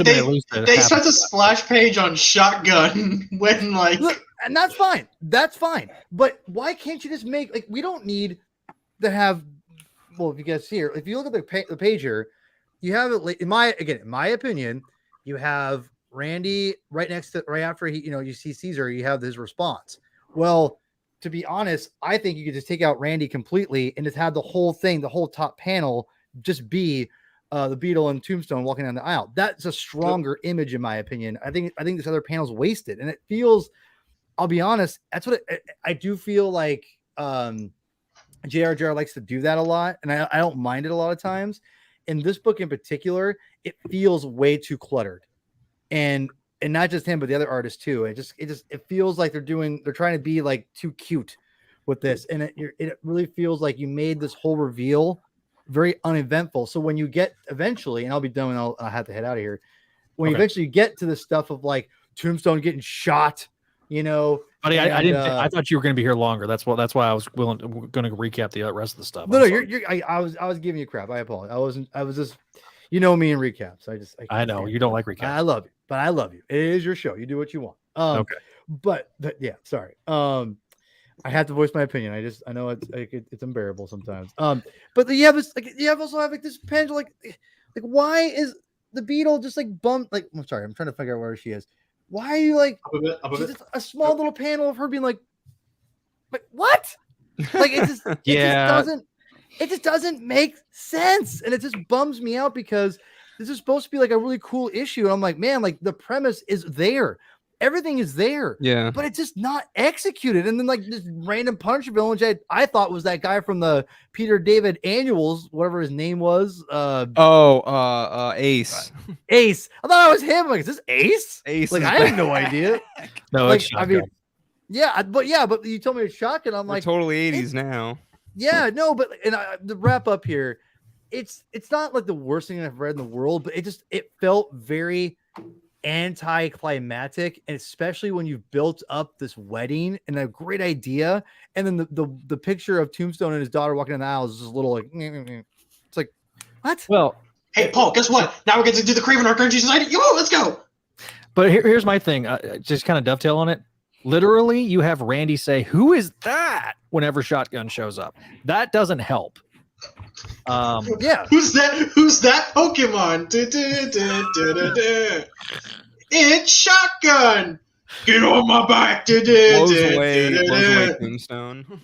been at least. They spent a splash page on Shotgun when like, look, and that's fine. That's fine. But why can't you just make like, we don't need to have. Well, if you guys see here, if you look at the page here, you have it. In my opinion, you have Randy right after he, you see Caesar, you have his response. Well, to be honest, I think you could just take out Randy completely and just have the whole thing, the whole top panel, just be the Beetle and Tombstone walking down the aisle. That's a stronger image, in my opinion. I think this other panel's wasted, and it feels. I'll be honest. That's what I do feel like. JR likes to do that a lot, and I don't mind it a lot of times. In this book in particular, it feels way too cluttered, and not just him, but the other artists too. It feels like they're trying to be like too cute with this, and it really feels like you made this whole reveal very uneventful. So when you get eventually, and I'll be done, and I'll have to head out of here. When you eventually get to the stuff of like Tombstone getting shot, Buddy, I didn't. I thought you were going to be here longer. That's why I was going to recap the rest of the stuff. No, I was giving you crap. I apologize. I was just, me and recaps. I know you don't like recaps. I love you, but I love you. It is your show. You do what you want. Okay. But yeah, sorry. I have to voice my opinion. I know it's unbearable sometimes. But you have this, also have like this pendulum, like why is the Beetle just like bummed? Like, I'm sorry, I'm trying to figure out where she is. Why are you like just a small little panel of her being like what? Like it just doesn't make sense, and it just bums me out because this is supposed to be like a really cool issue, and I'm like, man, like the premise is there. Everything is there, but it's just not executed. And then like this random punch villain, which I thought was that guy from the Peter David annuals, whatever his name was. Ace. Ace. I thought it was him. Like, is this Ace? Ace. Like, I had no idea. No, like, it's Shotgun. But you told me it's Shotgun. I'm like, we're totally 80s now. Yeah, no, but the wrap up here, it's not like the worst thing I've read in the world, but it felt very anticlimactic, and especially when you built up this wedding and a great idea, and then the picture of Tombstone and his daughter walking down the aisle is just a little like it's like what? Well, hey Paul, guess what? Now we're going to do the Craven Arc Energy Society. Yo, let's go. But here's my thing. Just kind of dovetail on it. Literally, you have Randy say, "Who is that?" whenever Shotgun shows up. That doesn't help. Yeah. Who's that Pokemon? It's Shotgun. Get on my back. Blows away Tombstone.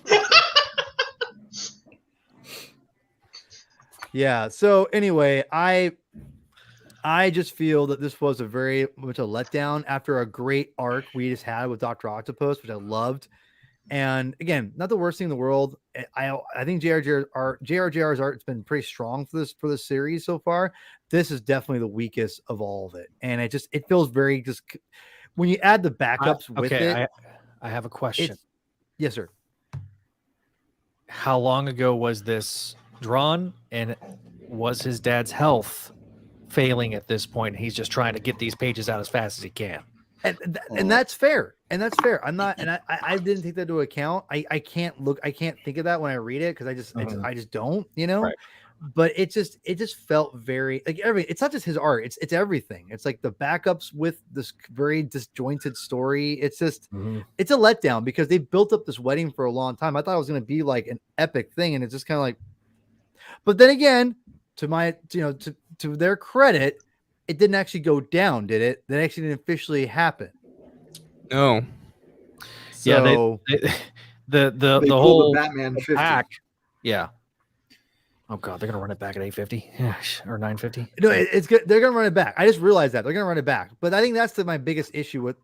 Yeah. So anyway, I just feel that this was a very much a letdown after a great arc we just had with Dr. Octopus, which I loved. And again, not the worst thing in the world. I think JRJR's art has been pretty strong for this series so far. This is definitely the weakest of all of it, and it feels very just when you add the backups with it. I have a question. Yes, sir. How long ago was this drawn, and was his dad's health failing at this point? He's just trying to get these pages out as fast as he can. And that's fair. I'm not, and I didn't take that into account. I can't think of that when I read it because I just don't, Right. But it just felt very like it's not just his art, it's everything. It's like the backups with this very disjointed story. It's just it's a letdown because they built up this wedding for a long time. I thought it was going to be like an epic thing, and it's just kind of like. But then again, to their credit, it didn't actually go down, did it? That actually didn't officially happen. No. So, yeah, the whole Batman 50. pack. Yeah. Oh god, they're gonna run it back at 850 or 950. No, it's good. They're gonna run it back. I just realized that they're gonna run it back. But I think that's my biggest issue with,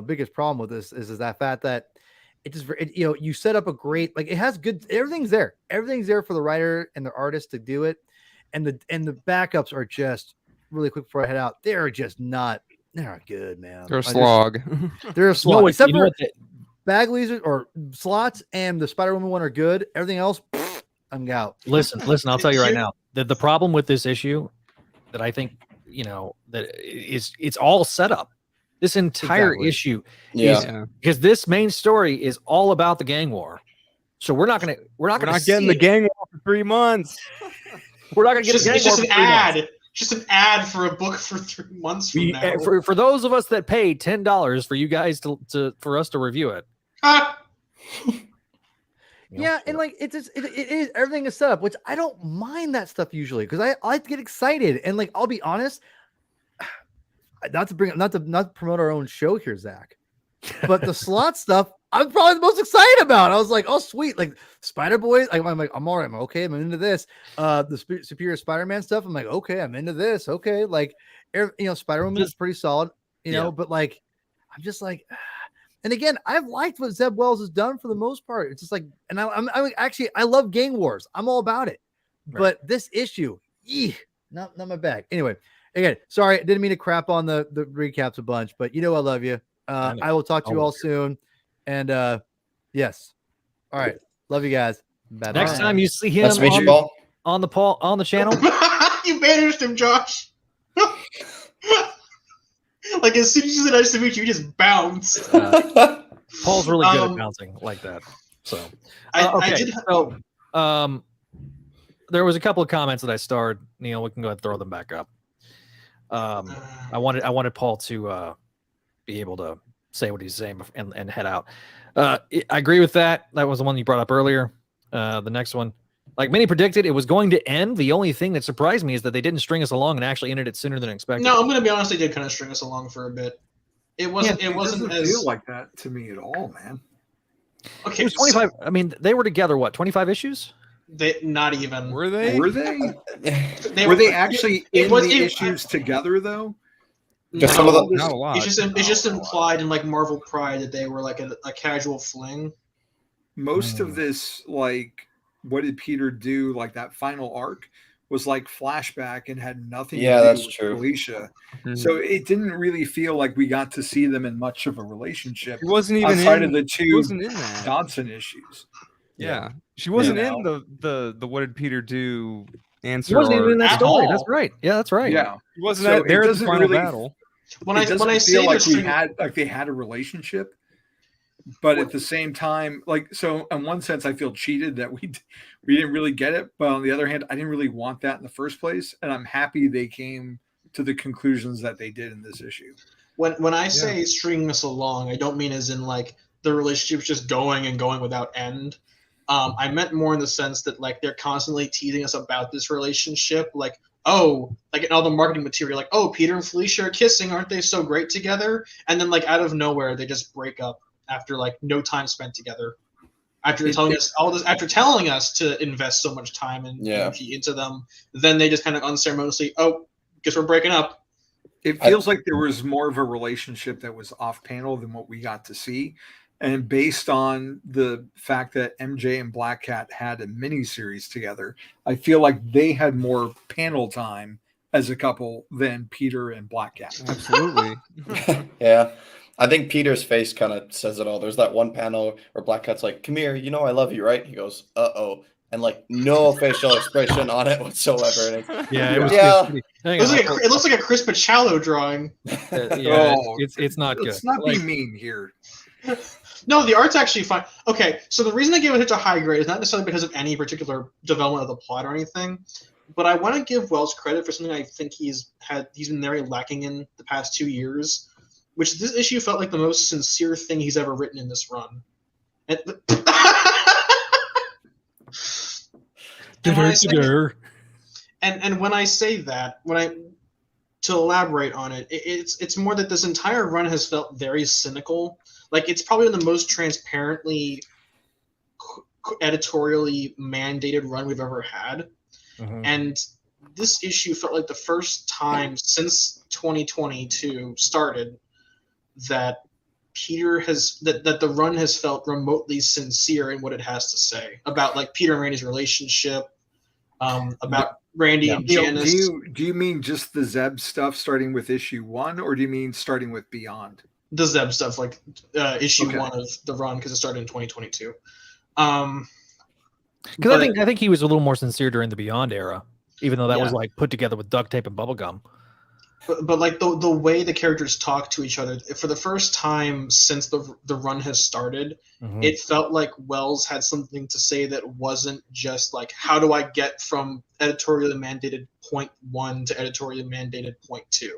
biggest problem with this is that fact that it just, you set up a great, like it has good, everything's there. Everything's there for the writer and the artist to do it, and the backups are just really quick before I head out. They're just not. They're not good, man. They're a slog. They're a slog. No, Except for Bagley's or Slots and the Spider-Woman one are good. Everything else, I'm out. Listen. I'll tell you right now. The problem with this issue that I think that is it's all set up. This entire issue is because this main story is all about the gang war. So we're not getting the gang war for 3 months. We're not gonna get it's just an ad. Just an ad for a book for 3 months from now. For those of us that pay $10 for you guys for us to review it. Yeah, and like it is everything is set up, which I don't mind that stuff usually because I like to get excited and like I'll be honest, not to promote our own show here, Zach, but the Slot stuff I'm probably the most excited about. I was like, oh sweet, like Spider Boys. I'm like, I'm all right. I'm okay. I'm into this. The Superior Spider-Man stuff. I'm like, okay, I'm into this. Okay, like Spider-Woman is pretty solid. But like, I'm just like. And again, I've liked what Zeb Wells has done for the most part. It's just like, and I'm actually, I love gang wars. I'm all about it. Right. But this issue, not my bag. Anyway, again, sorry, I didn't mean to crap on the recaps a bunch, but I love you. I will talk to you all soon. And yes, all right, love you guys. Bye-bye. Next time you see him on the channel, you banished him, Josh. Like as soon as you said nice to meet you, you just bounced. Paul's really good at bouncing like that. So there was a couple of comments that I starred. Neil, we can go ahead and throw them back up. I wanted Paul to be able to say what he's saying and head out. I agree with that. That was the one you brought up earlier. The next one. Like many predicted, it was going to end. The only thing that surprised me is that they didn't string us along and actually ended it sooner than expected. No, I'm going to be honest. They did kind of string us along for a bit. It wasn't. Yeah, it wasn't as feel like that to me at all, man. Okay, it was 25. I mean, they were together. What, 25 issues? They not even. Were they? Were they? Were they actually in the issues together though? Just some of them. Not a lot. It's just implied in like Marvel Pride that they were like a casual fling. Most of this, like. What did Peter do? Like that final arc was like flashback and had nothing. Yeah, to do that's with true. Alicia. So it didn't really feel like we got to see them in much of a relationship. He wasn't even outside of the two that. Dodson issues. Yeah, she wasn't in the what did Peter do answer. She wasn't even in that at story. all. That's right. Yeah, that's right. Yeah, He wasn't So there it at the final doesn't really- battle. When it I feel say like they're they had a relationship, but at the same time, like so, in one sense, I feel cheated that we didn't really get it. But on the other hand, I didn't really want that in the first place, and I'm happy they came to the conclusions that they did in this issue. When I say stringing us along, I don't mean as in like the relationship's just going and going without end. I meant more in the sense that like they're constantly teasing us about this relationship, like, oh, like in all the marketing material, like, oh, Peter and Felicia are kissing, aren't they so great together? And then like out of nowhere they just break up after like no time spent together. After telling us all this, after telling us to invest so much time and energy into them, then they just kind of unceremoniously, oh, guess we're breaking up. It feels like there was more of a relationship that was off panel than what we got to see. And based on the fact that MJ and Black Cat had a mini series together, I feel like they had more panel time as a couple than Peter and Black Cat. Absolutely. Yeah. I think Peter's face kind of says it all. There's that one panel where Black Cat's like, come here, you know I love you, right? He goes, uh-oh. And like no facial expression on it whatsoever. And it looks like a Chris Pachallo drawing. It's not good. Let's not be mean here. No, the art's actually fine. Okay, so the reason I gave it such a high grade is not necessarily because of any particular development of the plot or anything, but I want to give Wells credit for something I think he's been very lacking in the past 2 years, which this issue felt like the most sincere thing he's ever written in this run. And when I say that, to elaborate on it, it's more that this entire run has felt very cynical. Like it's probably the most transparently, editorially mandated run we've ever had, and this issue felt like the first time since 2022 started that that the run has felt remotely sincere in what it has to say about like Peter and Randy's relationship, about Randy and Janice. Do you mean just the Zeb stuff starting with issue 1, or do you mean starting with Beyond? The Zeb stuff, like issue 1 of the run, because it started in 2022. Because I think he was a little more sincere during the Beyond era, even though that was like put together with duct tape and bubblegum. But like the way the characters talk to each other, for the first time since the run has started, it felt like Wells had something to say that wasn't just like, how do I get from editorially mandated point 1 to editorially mandated point 2?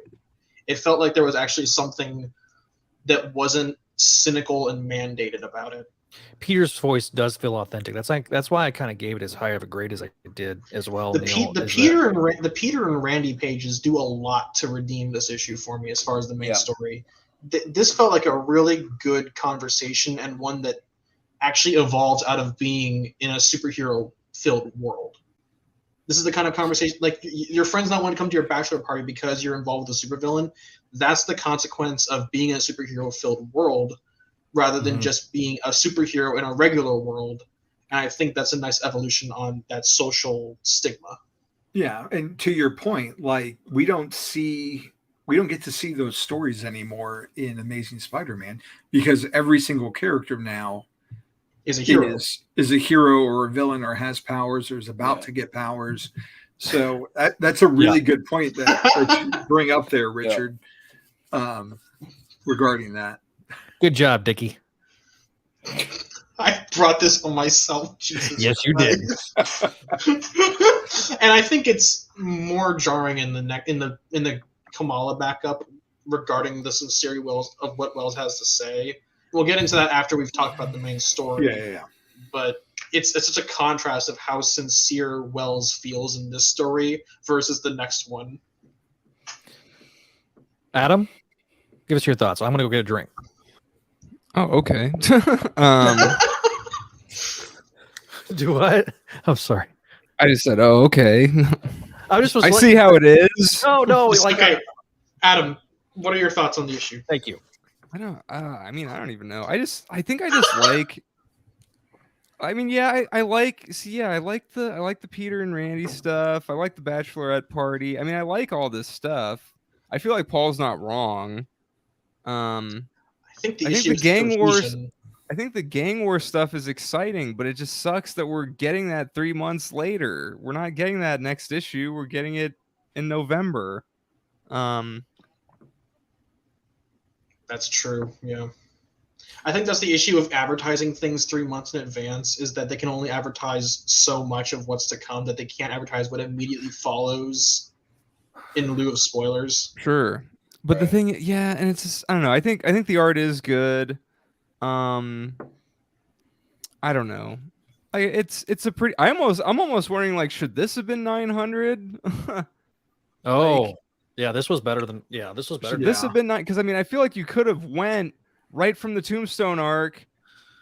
It felt like there was actually something that wasn't cynical and mandated about it. Peter's voice does feel authentic. That's why I kind of gave it as high of a grade as I did as well. The Peter and Randy pages do a lot to redeem this issue for me as far as the main story. This felt like a really good conversation, and one that actually evolved out of being in a superhero-filled world. This is the kind of conversation, like your friends not want to come to your bachelor party because you're involved with a supervillain. That's the consequence of being in a superhero-filled world, rather than just being a superhero in a regular world. And I think that's a nice evolution on that social stigma. Yeah, and to your point, like we don't get to see those stories anymore in Amazing Spider-Man, because every single character now is a hero. Is a hero or a villain, or has powers, or is about to get powers. So that's a really good point that you bring up there, Richard, regarding that. Good job, Dickie. I brought this on myself. Jesus yes, you did. And I think it's more jarring in the Kamala backup regarding the sincerity of what Wells has to say. We'll get into that after we've talked about the main story. Yeah. But it's such a contrast of how sincere Wells feels in this story versus the next one. Adam, give us your thoughts. I'm going to go get a drink. Oh, okay. Do what? I'm sorry. I just said, oh, okay. I see how it is. No. Okay, Adam, what are your thoughts on the issue? Thank you. I don't even know. I think I just like. I mean, yeah, I like the Peter and Randy stuff. I like the Bachelorette party. I mean, I like all this stuff. I feel like Paul's not wrong. I think the gang war stuff is exciting, but it just sucks that we're getting that 3 months later. We're not getting that next issue. We're getting it in November. That's true. Yeah. I think that's the issue of advertising things 3 months in advance, is that they can only advertise so much of what's to come, that they can't advertise what immediately follows in lieu of spoilers. Sure. But the thing, and it's just, I don't know. I think the art is good. I don't know. It's a pretty. I'm almost wondering, like, should this have been 900? Oh, yeah, this was better than. Yeah, this was better. Should this have been 9? Because I mean, I feel like you could have went right from the Tombstone arc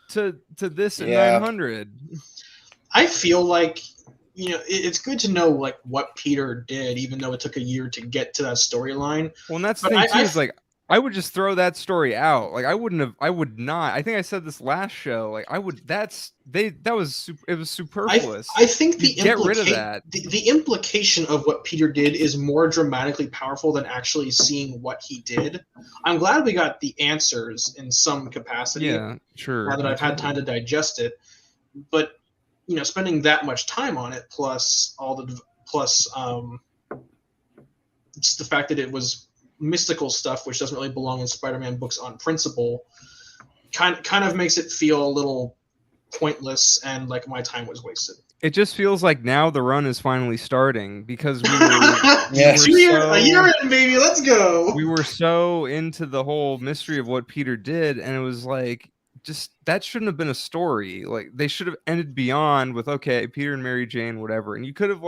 to this at 900. I feel like, you know, it's good to know like what Peter did, even though it took a year to get to that storyline. Well, and that's the thing too. Is like, I would just throw that story out. Like, I would not. I think I said this last show. Like, it was superfluous. I think get rid of that. The implication of what Peter did is more dramatically powerful than actually seeing what he did. I'm glad we got the answers in some capacity. Yeah, sure. Now that I've had time to digest it, but you know, spending that much time on it, plus just the fact that it was mystical stuff, which doesn't really belong in Spider-Man books on principle, kind of makes it feel a little pointless and like my time was wasted. It just feels like now the run is finally starting because we were, a year in, baby, let's go. We were so into the whole mystery of what Peter did, and it was like, just that shouldn't have been a story. Like, they should have ended beyond with, okay, Peter and Mary Jane, whatever, and you could have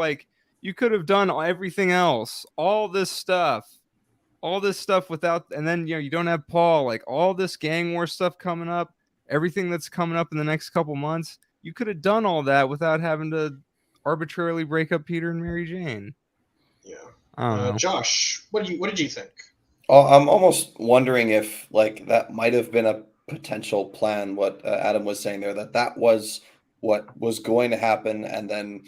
done everything else, all this stuff without, and then, you know, you don't have Paul, like all this gang war stuff coming up, everything that's coming up in the next couple months. You could have done all that without having to arbitrarily break up Peter and Mary Jane. Yeah. Josh, what did you think? Oh, I'm almost wondering if like that might have been a potential plan. What Adam was saying there, that was what was going to happen, and then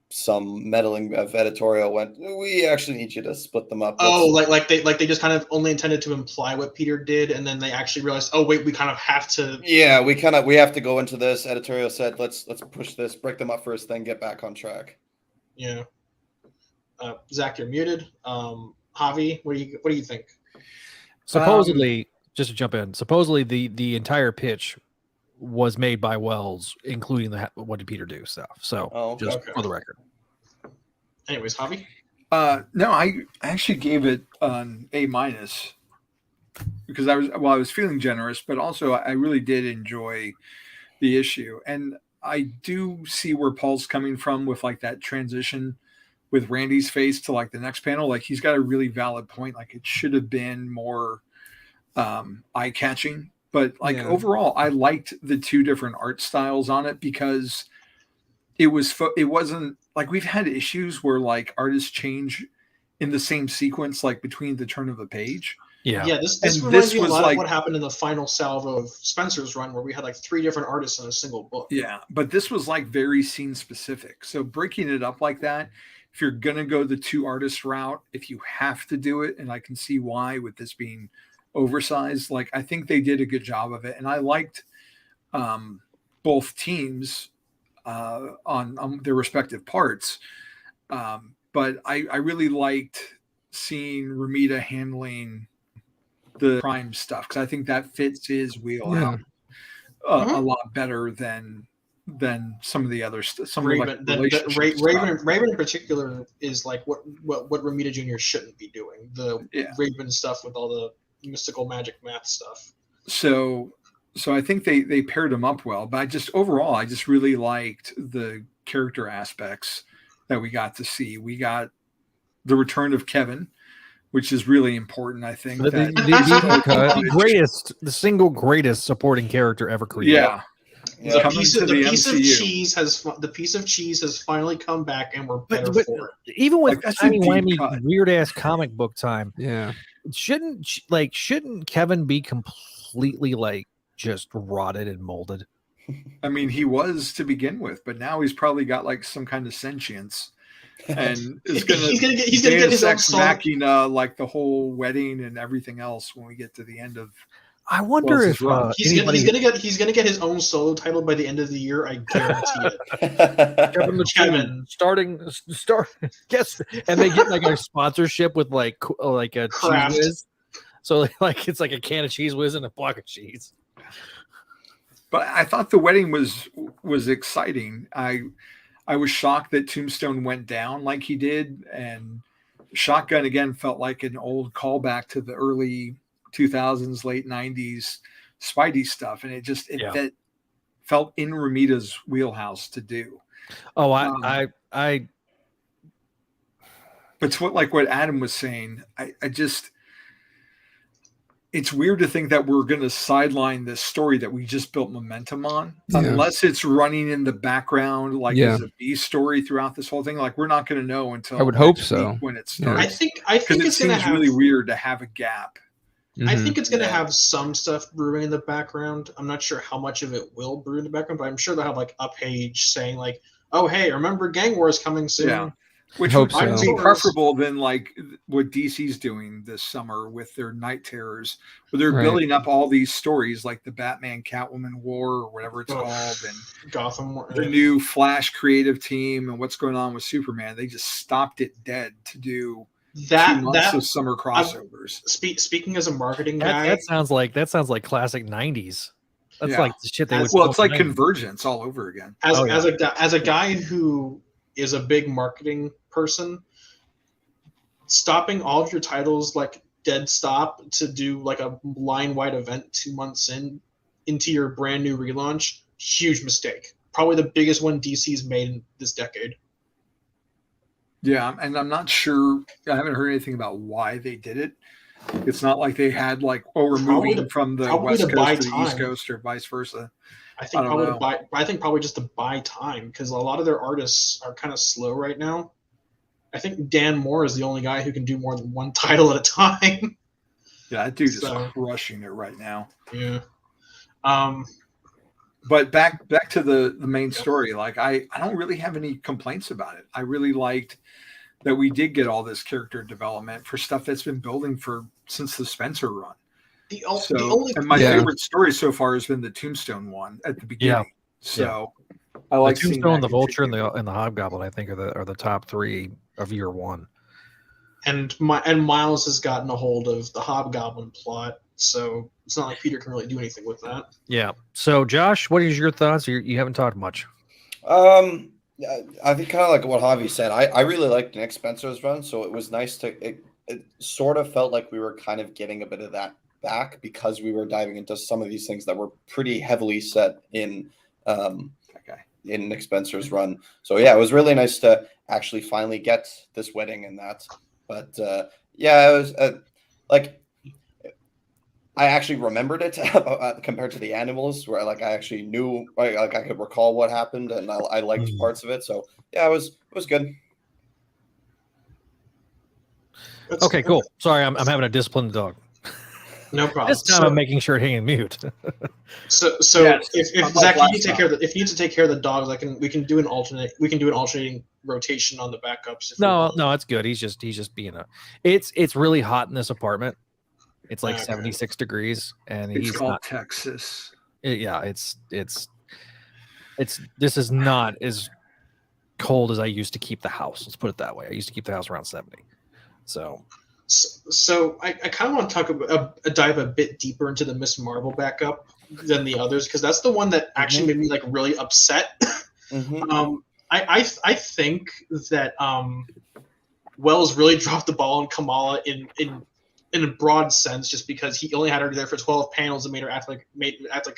some meddling of editorial went, we actually need you to split them up. Like they just kind of only intended to imply what Peter did, and then they actually realized, oh wait, we kind of have to. Yeah, we have to go into this. Editorial said, let's push this, break them up first, then get back on track. Yeah. Zach, you're muted. Javi, what do you think? Supposedly, just to jump in, the entire pitch was made by Wells, including the what did Peter do stuff. So just for the record. Anyways, Javi? No, I actually gave it an A- because I was feeling generous, but also I really did enjoy the issue, and I do see where Paul's coming from with like that transition with Randy's face to like the next panel. Like, he's got a really valid point. Like, it should have been more eye-catching. But like overall, I liked the two different art styles on it because it wasn't like we've had issues where like artists change in the same sequence, like between the turn of a page. Yeah. This reminds me a lot of what happened in the final salvo of Spencer's run, where we had like 3 different artists in a single book. Yeah, but this was like very scene specific. So breaking it up like that, if you're gonna go the 2 artist route, if you have to do it, and I can see why with this being oversized, like I think they did a good job of it, and I liked both teams on their respective parts, but I really liked seeing Romita handling the crime stuff because I think that fits his wheelhouse a lot better than some of the other stuff. Raven in particular is like what Romita Jr. shouldn't be doing. Raven stuff with all the mystical magic math stuff. So I think they paired them up well, but I just really liked the character aspects that we got to see. We got the return of Kevin, which is really important. I think the single greatest supporting character ever created. Yeah. The piece of cheese has finally come back, and we're better for it. Even with timey-wimey weird ass comic book time, shouldn't Kevin be completely like just rotted and molded? I mean, he was to begin with, but now he's probably got like some kind of sentience, and he's gonna get his own machina, like the whole wedding and everything else when we get to the end of. I wonder if he's gonna get his own solo title by the end of the year. I guarantee it. Kevin guess, and they get like a sponsorship with like a Kraft. cheese whiz. So like it's like a can of cheese whiz and a block of cheese. But I thought the wedding was exciting. I was shocked that Tombstone went down like he did, and Shotgun again felt like an old callback to the early 2000s, late 90s Spidey stuff, and it felt in Ramita's wheelhouse to do. Oh, I But it's what Adam was saying. I just, it's weird to think that we're going to sideline this story that we just built momentum on, unless it's running in the background, as a B story throughout this whole thing. Like, we're not going to know until I would hope so when it starts. I think it's going to seems really weird to have a gap. I think it's going to have some stuff brewing in the background. I'm not sure how much of it will brew in the background, but I'm sure they'll have like a page saying like, "Oh, hey, remember Gang Wars coming soon." Yeah. Which Hope would so. be preferable than like what DC's doing this summer with their Night Terrors, where they're building up all these stories like the Batman Catwoman War or whatever it's called, and Gotham War, the new Flash creative team, and what's going on with Superman. They just stopped it dead to do 2 months of summer crossovers. Speaking as a marketing guy, that sounds like classic '90s. That's like the shit they would. Well, it's like Convergence all over again. As a guy who is a big marketing person, stopping all of your titles like dead stop to do like a line-wide event 2 months into your brand new relaunch, huge mistake. Probably the biggest one DC's made in this decade. Yeah, and I'm not sure. I haven't heard anything about why they did it. It's not like they had like, we're moving from the West Coast to the East Coast or vice versa. I think probably just to buy time, because a lot of their artists are kind of slow right now. I think Dan Moore is the only guy who can do more than one title at a time. Yeah, that dude is crushing it right now. Yeah. But back to the main story. Like I don't really have any complaints about it. I really liked that we did get all this character development for stuff that's been building since the Spencer run. And my favorite story so far has been the Tombstone one at the beginning. Yeah. So I like the Tombstone, the Vulture, and the Hobgoblin. I think are the top 3 of year 1. And Miles has gotten a hold of the Hobgoblin plot, so it's not like Peter can really do anything with that. Yeah. So Josh, what is your thoughts? You haven't talked much. I think kind of like what Javi said. I really liked Nick Spencer's run, so it was nice to. It sort of felt like we were kind of getting a bit of that back because we were diving into some of these things that were pretty heavily set in Nick Spencer's run. So yeah, it was really nice to actually finally get this wedding and that. But yeah, it was like I actually remembered it compared to the animals, where like I actually knew, like I could recall what happened, and I liked parts of it. So yeah, it was good. Okay, cool. Sorry, I'm having a disciplined dog. No problem. This time I'm making sure it hang in mute. So if Zach, you need to take care of the dogs, we can do an alternating rotation on the backups. No, it's good. He's just being it's really hot in this apartment. It's like 76 degrees, and it's called Texas. This is not as cold as I used to keep the house. Let's put it that way. I used to keep the house around 70. So I kind of want to talk about dive a bit deeper into the Miss Marvel backup than the others, because that's the one that actually made me like really upset. I think that Wells really dropped the ball on Kamala in a broad sense, just because he only had her there for 12 panels and made her act like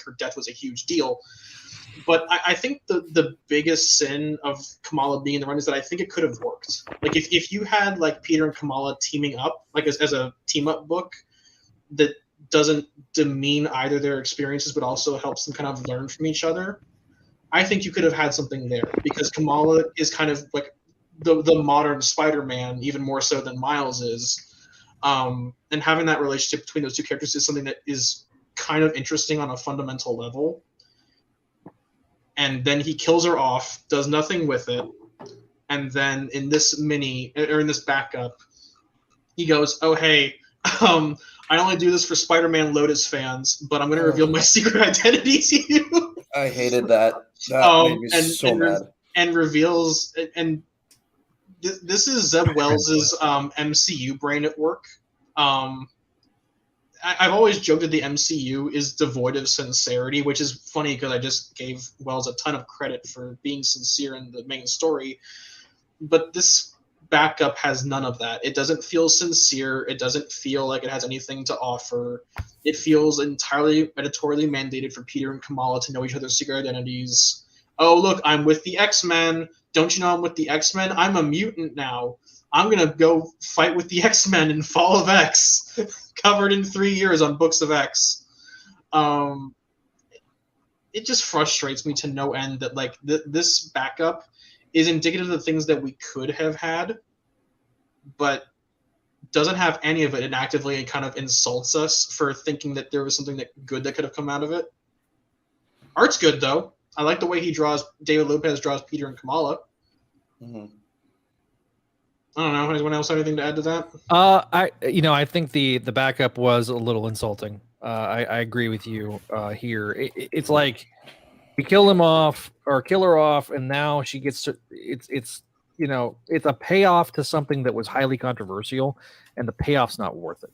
her death was a huge deal. But I think the biggest sin of Kamala being in the run is that I think it could have worked. Like if you had like Peter and Kamala teaming up, like as a team up book that doesn't demean either their experiences but also helps them kind of learn from each other, I think you could have had something there, because Kamala is kind of like the modern Spider-Man, even more so than Miles is. And having that relationship between those two characters is something that is kind of interesting on a fundamental level. And then he kills her off, does nothing with it, and then in this backup, he goes, "Oh hey, I only do this for Spider-Man Lotus fans, but I'm going to reveal my secret identity to you." I hated that. That made me so mad. And reveals, and this is Zeb Wells' MCU brain at work. I've always joked that the MCU is devoid of sincerity, which is funny because I just gave Wells a ton of credit for being sincere in the main story. But this backup has none of that. It doesn't feel sincere. It doesn't feel like it has anything to offer. It feels entirely editorially mandated for Peter and Kamala to know each other's secret identities. Oh, look, I'm with the X-Men. Don't you know I'm with the X-Men? I'm a mutant now. I'm going to go fight with the X-Men in Fall of X, covered in 3 years on Books of X. It just frustrates me to no end that like this backup is indicative of the things that we could have had, but doesn't have any of it, and actively kind of insults us for thinking that there was something that good that could have come out of it. Art's good though. I like the way David Lopez draws Peter and Kamala. Mm-hmm. I don't know. Anyone else have anything to add to that? I think the backup was a little insulting. I agree with you here. It's like we kill him off or kill her off, and now she gets to. It's a payoff to something that was highly controversial, and the payoff's not worth it.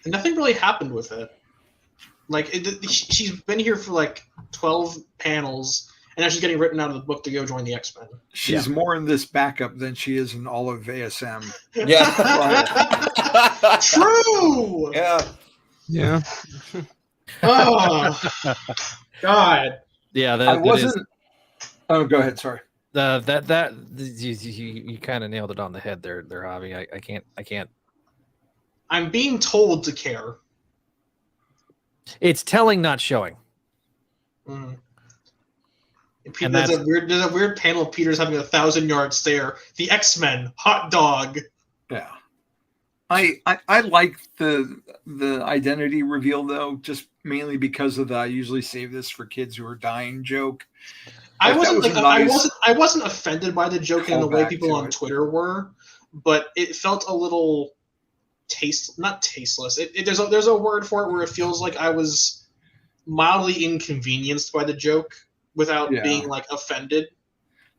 And nothing really happened with it. Like she's been here for like 12 panels. And now she's getting written out of the book to go join the X-Men. She's more in this backup than she is in all of ASM. Yeah. True. Yeah. Oh, God. Yeah, I wasn't. Oh, go ahead. Sorry. You kind of nailed it on the head there, Javi. I can't. I'm being told to care. It's telling, not showing. Mm. There's a weird panel of Peter's having a 1,000-yard stare. The X-Men, hot dog. Yeah, I like the identity reveal though, just mainly because of the I usually save this for kids who are dying joke. I wasn't offended by the joke in the way people on Twitter were, but it felt a little not tasteless. There's a word for it where it feels like I was mildly inconvenienced by the joke. Without being like offended.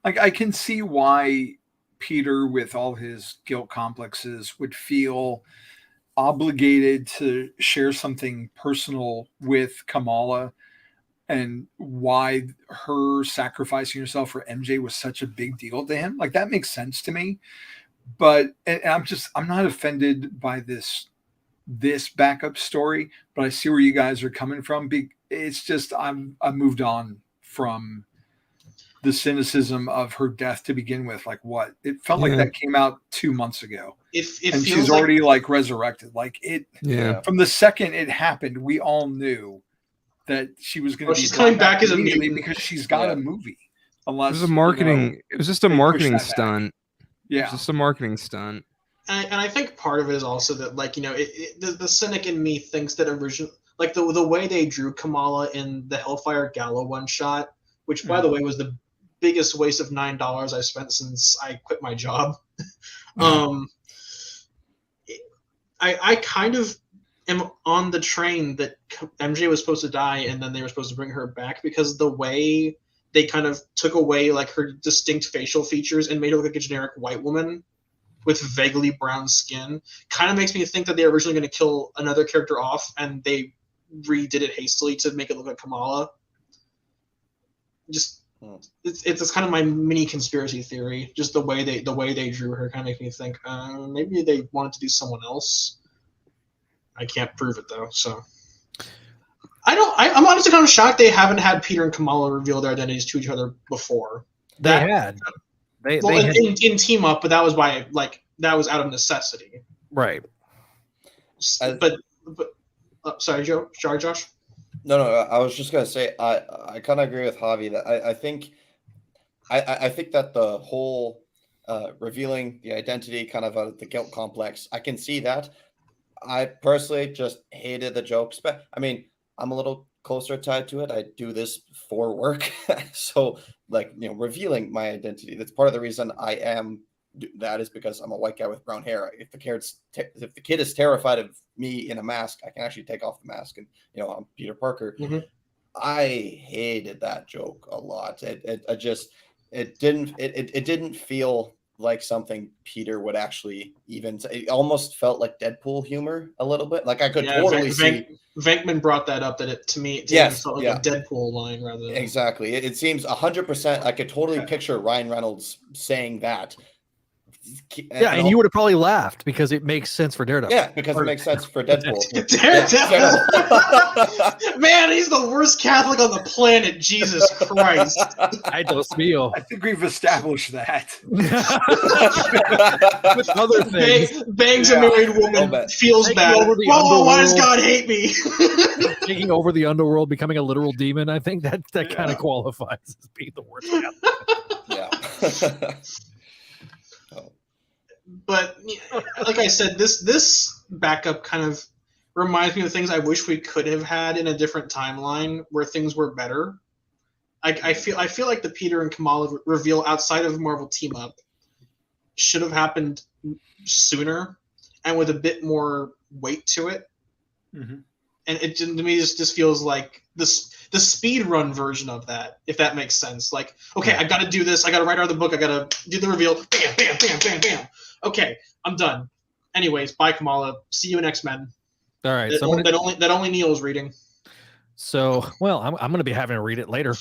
Like I can see why Peter, with all his guilt complexes, would feel obligated to share something personal with Kamala, and why her sacrificing herself for MJ was such a big deal to him. Like that makes sense to me. But I'm not offended by this backup story, but I see where you guys are coming from. It's just I've moved on from the cynicism of her death to begin with. Like what? It felt like that came out 2 months ago. And she's already like resurrected. Like it from the second it happened, we all knew that she was going to be she's coming back as a mutant because she's got a movie. Unless it was it was just a marketing stunt. Yeah. It was just a marketing stunt. And I think part of it is also that like, the cynic in me thinks that like the way they drew Kamala in the Hellfire Gala one shot, which by the way was the biggest waste of $9 I spent since I quit my job. I kind of am on the train that MJ was supposed to die and then they were supposed to bring her back, because the way they kind of took away like her distinct facial features and made her look like a generic white woman with vaguely brown skin kind of makes me think that they were originally going to kill another character off and they redid it hastily to make it look like Kamala. Just it's kind of my mini conspiracy theory. Just the way they drew her kind of makes me think maybe they wanted to do someone else. I can't prove it though, so I'm honestly kind of shocked they haven't had Peter and Kamala reveal their identities to each other before. They had in Team Up, but that was that was out of necessity, right? But sorry, Josh. No, I was just gonna say I kind of agree with Javi that I think that the whole revealing the identity kind of out of the guilt complex, I can see that. I personally just hated the jokes, but I mean, I'm a little closer tied to it. I do this for work, so revealing my identity. That's part of the reason I am that is because I'm a white guy with brown hair. If the kid is terrified of me in a mask, I can actually take off the mask and I'm Peter Parker. Mm-hmm. I hated that joke a lot. It didn't feel like something Peter would actually even say. It almost felt like Deadpool humor a little bit. Like I could totally see. Venkman brought that up, that it felt like a Deadpool line rather than... Exactly. It seems 100%. I could totally picture Ryan Reynolds saying that Yeah, and you would have probably laughed because it makes sense for Daredevil. Yeah, because it makes sense for Deadpool. Daredevil. Man, he's the worst Catholic on the planet. Jesus Christ. Ay, Dios mío. I think we've established that. With other things. Bangs a married woman, feels Taking bad. over the Whoa, why does underworld. God hate me? Taking over the underworld, becoming a literal demon. I think that kind of qualifies as being the worst Catholic. Yeah. But like I said, this backup kind of reminds me of things I wish we could have had in a different timeline where things were better. I feel like the Peter and Kamala reveal outside of Marvel team up should have happened sooner and with a bit more weight to it. Mm-hmm. And it to me just feels like the speed run version of that, if that makes sense. Like, okay, I got to do this. I got to write out the book. I got to do the reveal. Bam, bam, bam, bam, bam. Okay, I'm done. Anyways, bye, Kamala. See you in X-Men. All right. That only Neil's reading. So, well, I'm going to be having to read it later.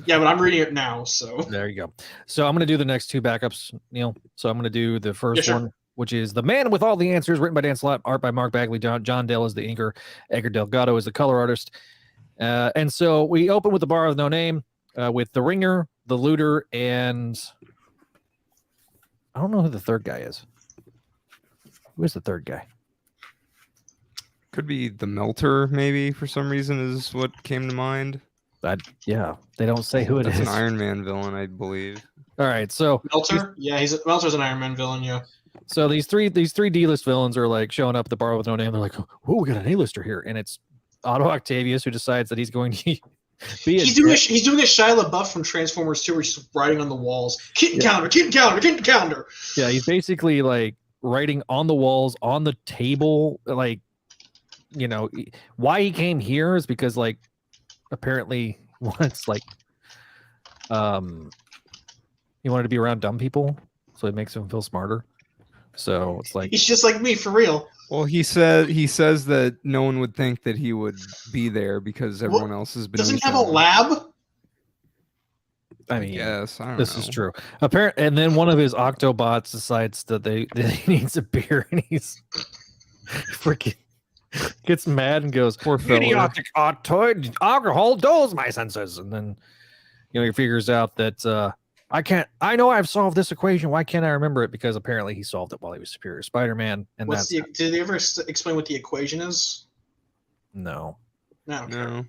Yeah, but I'm reading it now, so. There you go. So I'm going to do the next two backups, Neil. So I'm going to do the first one, which is The Man with All the Answers, written by Dan Slott, art by Mark Bagley. John Dale is the inker. Edgar Delgado is the color artist. And so we open with The Bar with No Name, with The Ringer, The Looter, and I don't know who the third guy is. Who is the third guy? Could be the Melter, maybe, for some reason, is what came to mind. Yeah, they don't say who it is. That's an Iron Man villain, I believe. All right, so Melter? Yeah, Melter's an Iron Man villain, yeah. So these three D-list villains are like showing up at the bar with no name. They're like, "Oh, we got an A-lister here," and it's Otto Octavius who decides that he's going to be. He's doing a Shia LaBeouf from Transformers 2, where he's just writing on the walls. Kitten calendar. Yeah, he's basically like writing on the walls, on the table, like, you know, why he came here is because like apparently once like he wanted to be around dumb people, so it makes him feel smarter. So it's like he's just like me for real. Well, he says that no one would think that he would be there because everyone else has been. Doesn't he have a lab? I mean, yes, this is true. Apparently, and then one of his Octobots decides that he needs a beer, and he's freaking gets mad and goes, "Poor fella. Idiotic Octoid, alcohol dulls my senses." And then, you know, he figures out that I know I've solved this equation. Why can't I remember it? Because apparently he solved it while he was Superior Spider-Man. And did they ever explain what the equation is? No. No.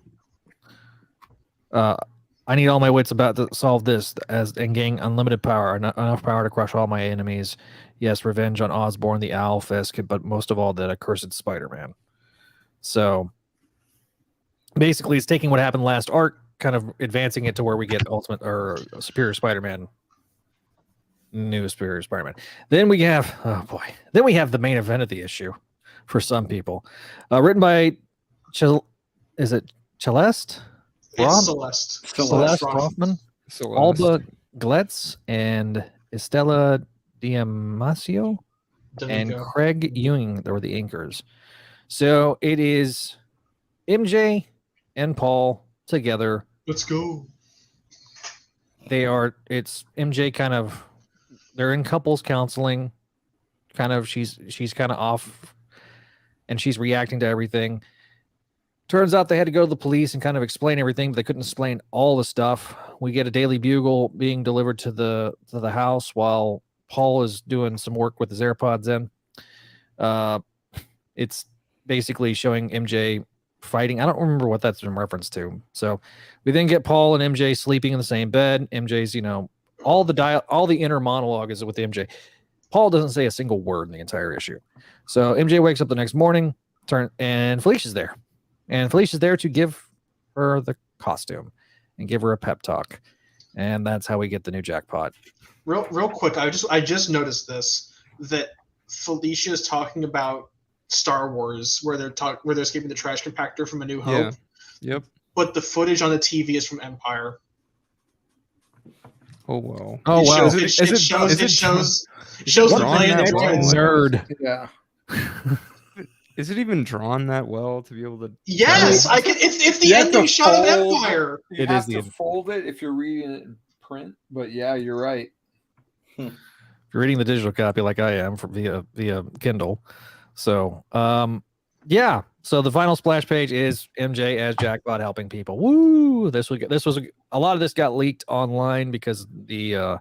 I need all my wits about to solve this and gain unlimited power, enough power to crush all my enemies. Yes, revenge on Osborn, the Owl Fisk, but most of all, that accursed Spider-Man. So basically, it's taking what happened last arc, kind of advancing it to where we get Ultimate or Superior Spider-Man, new Superior Spider-Man. Then we have, the main event of the issue for some people, written by is it Celeste? It's Celeste Rothman, Alba Gletz, and Estella Diamasio, and Craig Ewing. They were the inkers. So it is MJ and Paul together. Let's go. It's MJ kind of, they're in couples counseling. Kind of, she's kind of off and she's reacting to everything. Turns out they had to go to the police and kind of explain everything, but they couldn't explain all the stuff. We get a Daily Bugle being delivered to the house while Paul is doing some work with his AirPods in. It's basically showing MJ fighting. I don't remember what that's in reference to. So we then get Paul and MJ sleeping in the same bed. MJ's, all the inner monologue is with MJ. Paul doesn't say a single word in the entire issue. So MJ wakes up the next morning, and Felicia's there. And Felicia's there to give her the costume and give her a pep talk. And that's how we get the new jackpot. Real quick, I just noticed this, that Felicia is talking about Star Wars, where they're escaping the trash compactor from A New Hope. Yeah. Yep. But the footage on the TV is from Empire. Oh well. Oh wow. It shows the plane. Nerd. Yeah. Is it even drawn that well to be able to? Yes, I can. It's the ending shot of Empire. You have to fold it if you're reading it in print. But yeah, you're right. you're reading the digital copy like I am via Kindle. So yeah. So the final splash page is MJ as Jackpot helping people. Woo! This was a lot of this got leaked online because there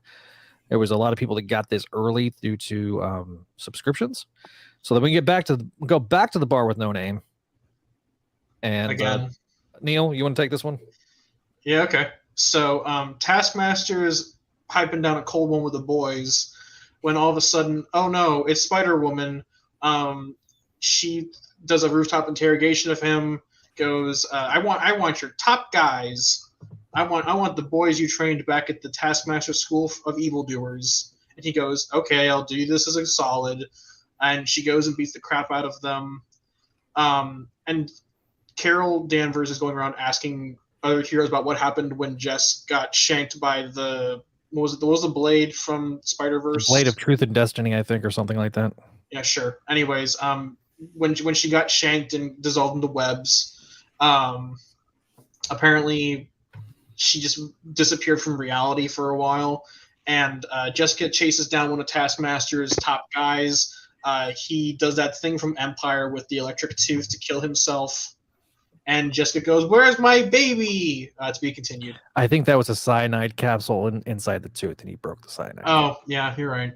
was a lot of people that got this early due to subscriptions. So then we go back to the bar with no name. And Again, Neil, you want to take this one? yeah, okay. So Taskmaster is piping down a cold one with the boys when all of a sudden, oh no, it's Spider-Woman. She does a rooftop interrogation of him, goes, I want your top guys. I want the boys you trained back at the Taskmaster School of Evildoers. And he goes, okay, I'll do this as a solid. And she goes and beats the crap out of them. And Carol Danvers is going around asking other heroes about what happened when Jess got shanked by what was the blade from Spider-Verse? Blade of Truth and Destiny, I think, or something like that. Yeah, sure. Anyways, when she got shanked and dissolved into webs, apparently she just disappeared from reality for a while, and Jessica chases down one of Taskmaster's top guys. He does that thing from Empire with the electric tooth to kill himself, and Jessica goes, "Where's my baby?" To be continued. I think that was a cyanide capsule inside the tooth, and he broke the cyanide. Oh, yeah, you're right.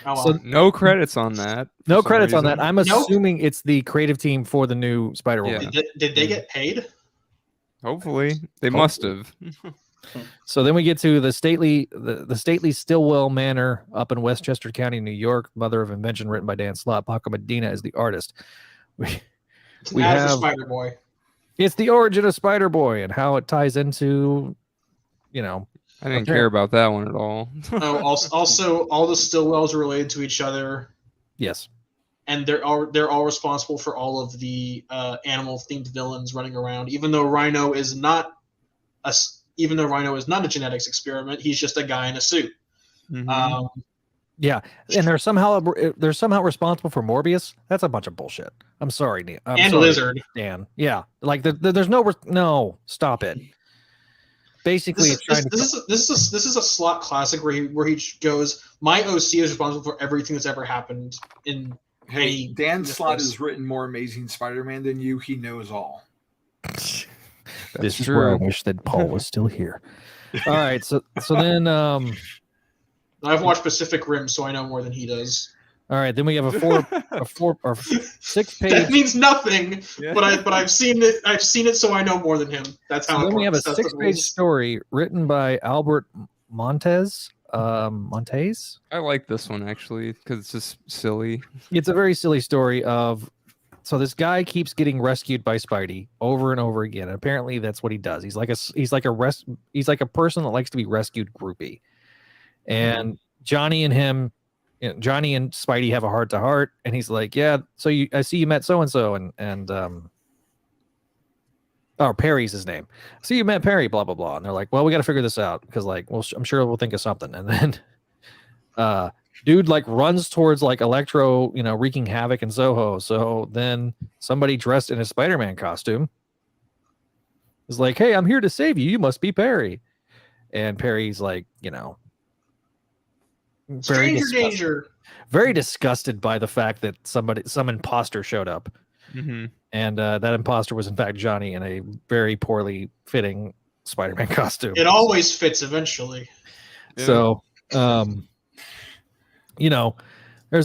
Oh, well. So no credits on that. No for some credits on reason. that. I'm assuming it's the creative team for the new Spider-Woman. Yeah. Did they get paid? Hopefully, they must have. So then we get to the stately Stillwell Manor up in Westchester County, New York. Mother of Invention, written by Dan Slott. Paco Medina is the artist. We As have a Spider-Boy. It's the origin of Spider-Boy and how it ties into, I didn't care about that one at all. Oh, also, all the Stillwells are related to each other, Yes. and they're all responsible for all of the animal-themed villains running around. Even though Rhino is not a genetics experiment, he's just a guy in a suit. Mhm. Yeah, and they're somehow responsible for Morbius. That's a bunch of bullshit. I'm sorry, Neil. I'm And sorry, Lizard. Dan. Yeah, like there's no stop it. Basically, This is a slot classic where he goes, "My OC is responsible for everything that's ever happened in." Hey, any Dan this Slott place." has written more Amazing Spider-Man than you. He knows all. This That's is where I true. wish that Paul was still here. All right, so then I've watched Pacific Rim, so I know more than he does. all right, then we have a 6-page. That means nothing, Yeah. but I've seen it. I've seen it, so I know more than him. That's how. So it then we have a works. That's the 6-page rules. story written by Albert Montez. Montes. I like this one actually because it's just silly. It's a very silly story of. So this guy keeps getting rescued by Spidey over and over again. And apparently, that's what he does. He's like a person that likes to be rescued groupie. And Johnny and Spidey have a heart to heart, and he's like, "Yeah, so I see you met so and so, and oh, Perry's his name. I see you met Perry, blah blah blah." And they're like, "Well, we got to figure this out because, like, well, I'm sure we'll think of something." And then, dude, like, runs towards like Electro, wreaking havoc in Soho. So then somebody dressed in a Spider-Man costume is like, "Hey, I'm here to save you. You must be Perry." And Perry's like, Danger. very disgusted by the fact that some imposter showed up, Mm-hmm. and that imposter was in fact Johnny in a very poorly fitting Spider-Man costume. It always fits eventually. So, there's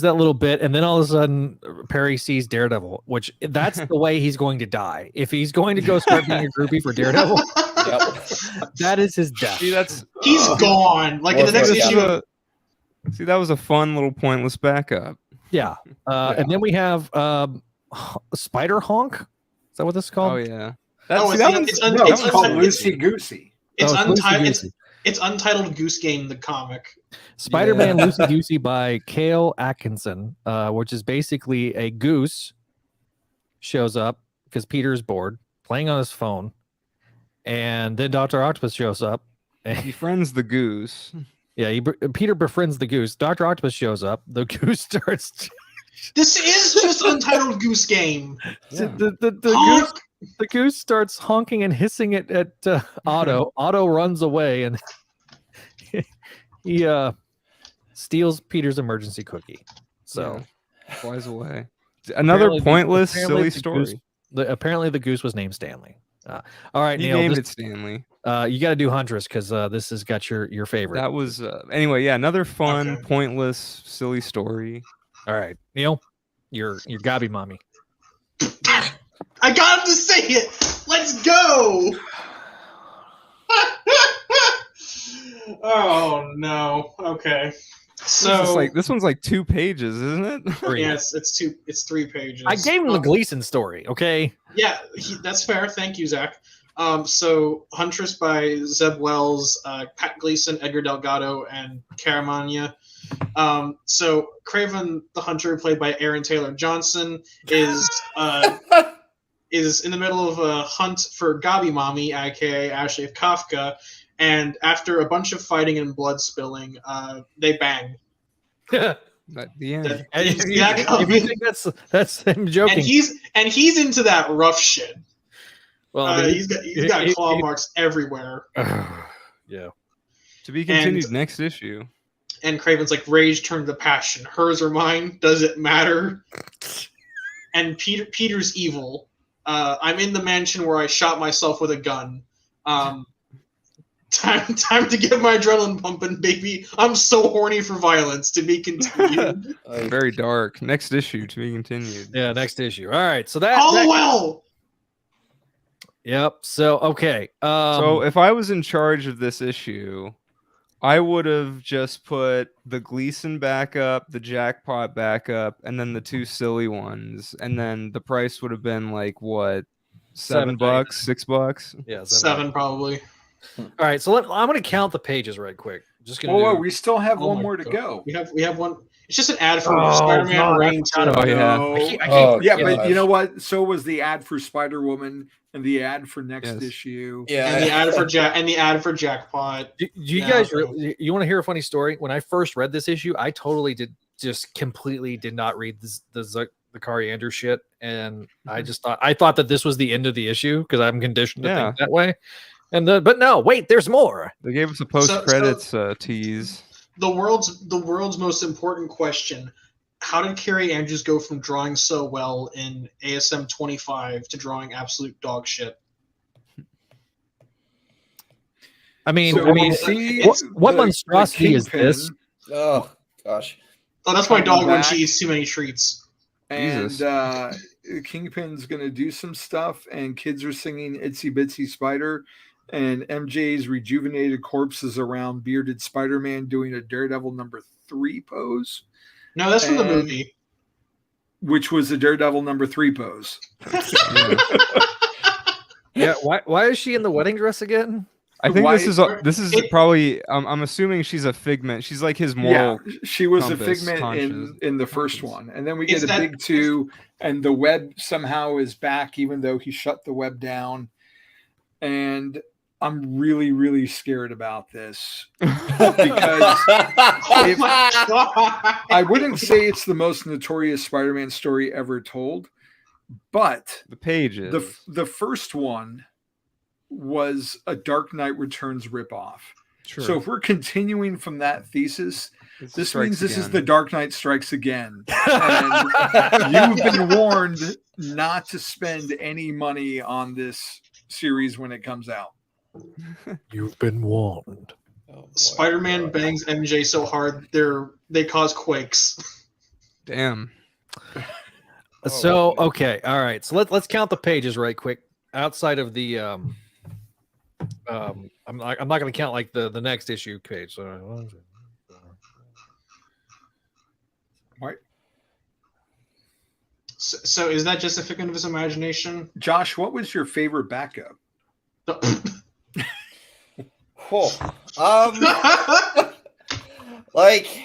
that little bit, and then all of a sudden Perry sees Daredevil, which that's the way he's going to die. If he's going to go start being a groupie for Daredevil, that is his death. See, He's gone. Like in the next issue. See, that was a fun little pointless backup. Yeah. And then we have Spider Honk. Is that what this is called? Oh yeah. It's called Lucy Goosey. It's Oh, it's untitled. Loosey-Goosey. It's Untitled Goose Game, the comic. Spider-Man Yeah. Lucy Goosey by Cale Atkinson, which is basically a goose shows up because Peter's bored, playing on his phone, and then Dr. Octopus shows up. He friends the goose. Yeah, Peter befriends the goose. Dr. Octopus shows up. The goose starts. This is just Untitled Goose Game. The goose starts honking and hissing at Otto. Otto runs away, and he steals Peter's emergency cookie. So flies away. Another pointless, silly story. Apparently, the goose was named Stanley. All right, He Neil. named it Stanley. You got to do Huntress because this has got your favorite. That was anyway. Yeah, another fun, pointless, silly story. All right, Neil, your Gabi mommy. I got him to say it. Let's go. Oh no. Okay. So this one's like 2 pages, isn't it? Yes, it's 3 pages. I gave him the Gleason story. Okay. Yeah, that's fair. Thank you, Zach. So Huntress by Zeb Wells, Pat Gleason, Edgar Delgado, and Caramagna. So Craven the Hunter, played by Aaron Taylor Johnson, is in the middle of a hunt for Gabi Mommy, aka Ashley of Kafka, and after a bunch of fighting and blood spilling, they bang. At the end. If you think that's him joking, and he's into that rough shit. Well, he's got claw marks everywhere. Yeah. To be continued next issue. And Craven's like, rage turned to passion. Hers or mine? Does it matter? And Peter's evil. I'm in the mansion where I shot myself with a gun. Time to get my adrenaline pumping, baby. I'm so horny for violence. To be continued. Very dark. Next issue to be continued. Yeah, next issue. All right. So that. Hollowell. Yep. So okay. So if I was in charge of this issue, I would have just put the Gleason backup, the Jackpot backup, and then the 2 silly ones, and then the price would have been like what, $7, $6? Yeah, 7 probably. All right, so I'm going to count the pages right quick. Just gonna we still have one more to go. We have one. It's just an ad for Spider-Man Reign 2. But you know what? So was the ad for Spider-Woman and the ad for next issue. Yeah, and the ad for Jackpot. Do you guys you want to hear a funny story? When I first read this issue, I totally completely did not read the Kari Andrews shit, and I thought that this was the end of the issue because I'm conditioned to think that way. But no, wait, there's more. They gave us a post-credits tease. The world's most important question: how did Kari Andrews go from drawing so well in ASM 25 to drawing absolute dog shit? I mean, what monstrosity is this? Oh gosh! Oh, that's my dog when she eats too many treats. And Kingpin's gonna do some stuff, and kids are singing "Itsy Bitsy Spider." And MJ's rejuvenated corpse is around bearded Spider-Man doing a Daredevil #3 pose. No, that's from the movie. Which was the Daredevil #3 pose. Yeah, why is she in the wedding dress again? I think this is probably I'm assuming she's a figment. She's like his moral. Yeah, she was a figment in the first one. And then we get a big 2, and the web somehow is back even though he shut the web down. And I'm really, really scared about this because I wouldn't say it's the most notorious Spider-Man story ever told, but the pages. The first one was a Dark Knight Returns ripoff. Sure. So if we're continuing from that thesis, this means this is the Dark Knight Strikes Again. And you've been warned not to spend any money on this series when it comes out. You've been warned. Spider-Man bangs MJ so hard they cause quakes. Damn. So okay, all right. So let's count the pages right quick. Outside of the I'm not going to count like the next issue page. So right. So is that just a figment of his imagination? Josh, what was your favorite backup? Like,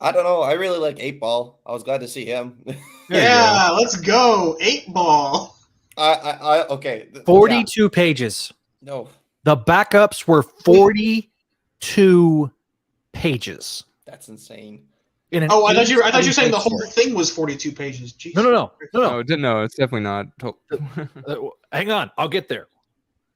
I don't know. I really like 8-Ball. I was glad to see him. Yeah, let's go. 8-Ball. Okay. 42 pages. No. The backups were 42 pages. That's insane. I thought you were saying the whole thing was 42 pages. Jeez. No. No, it's definitely not. Hang on, I'll get there.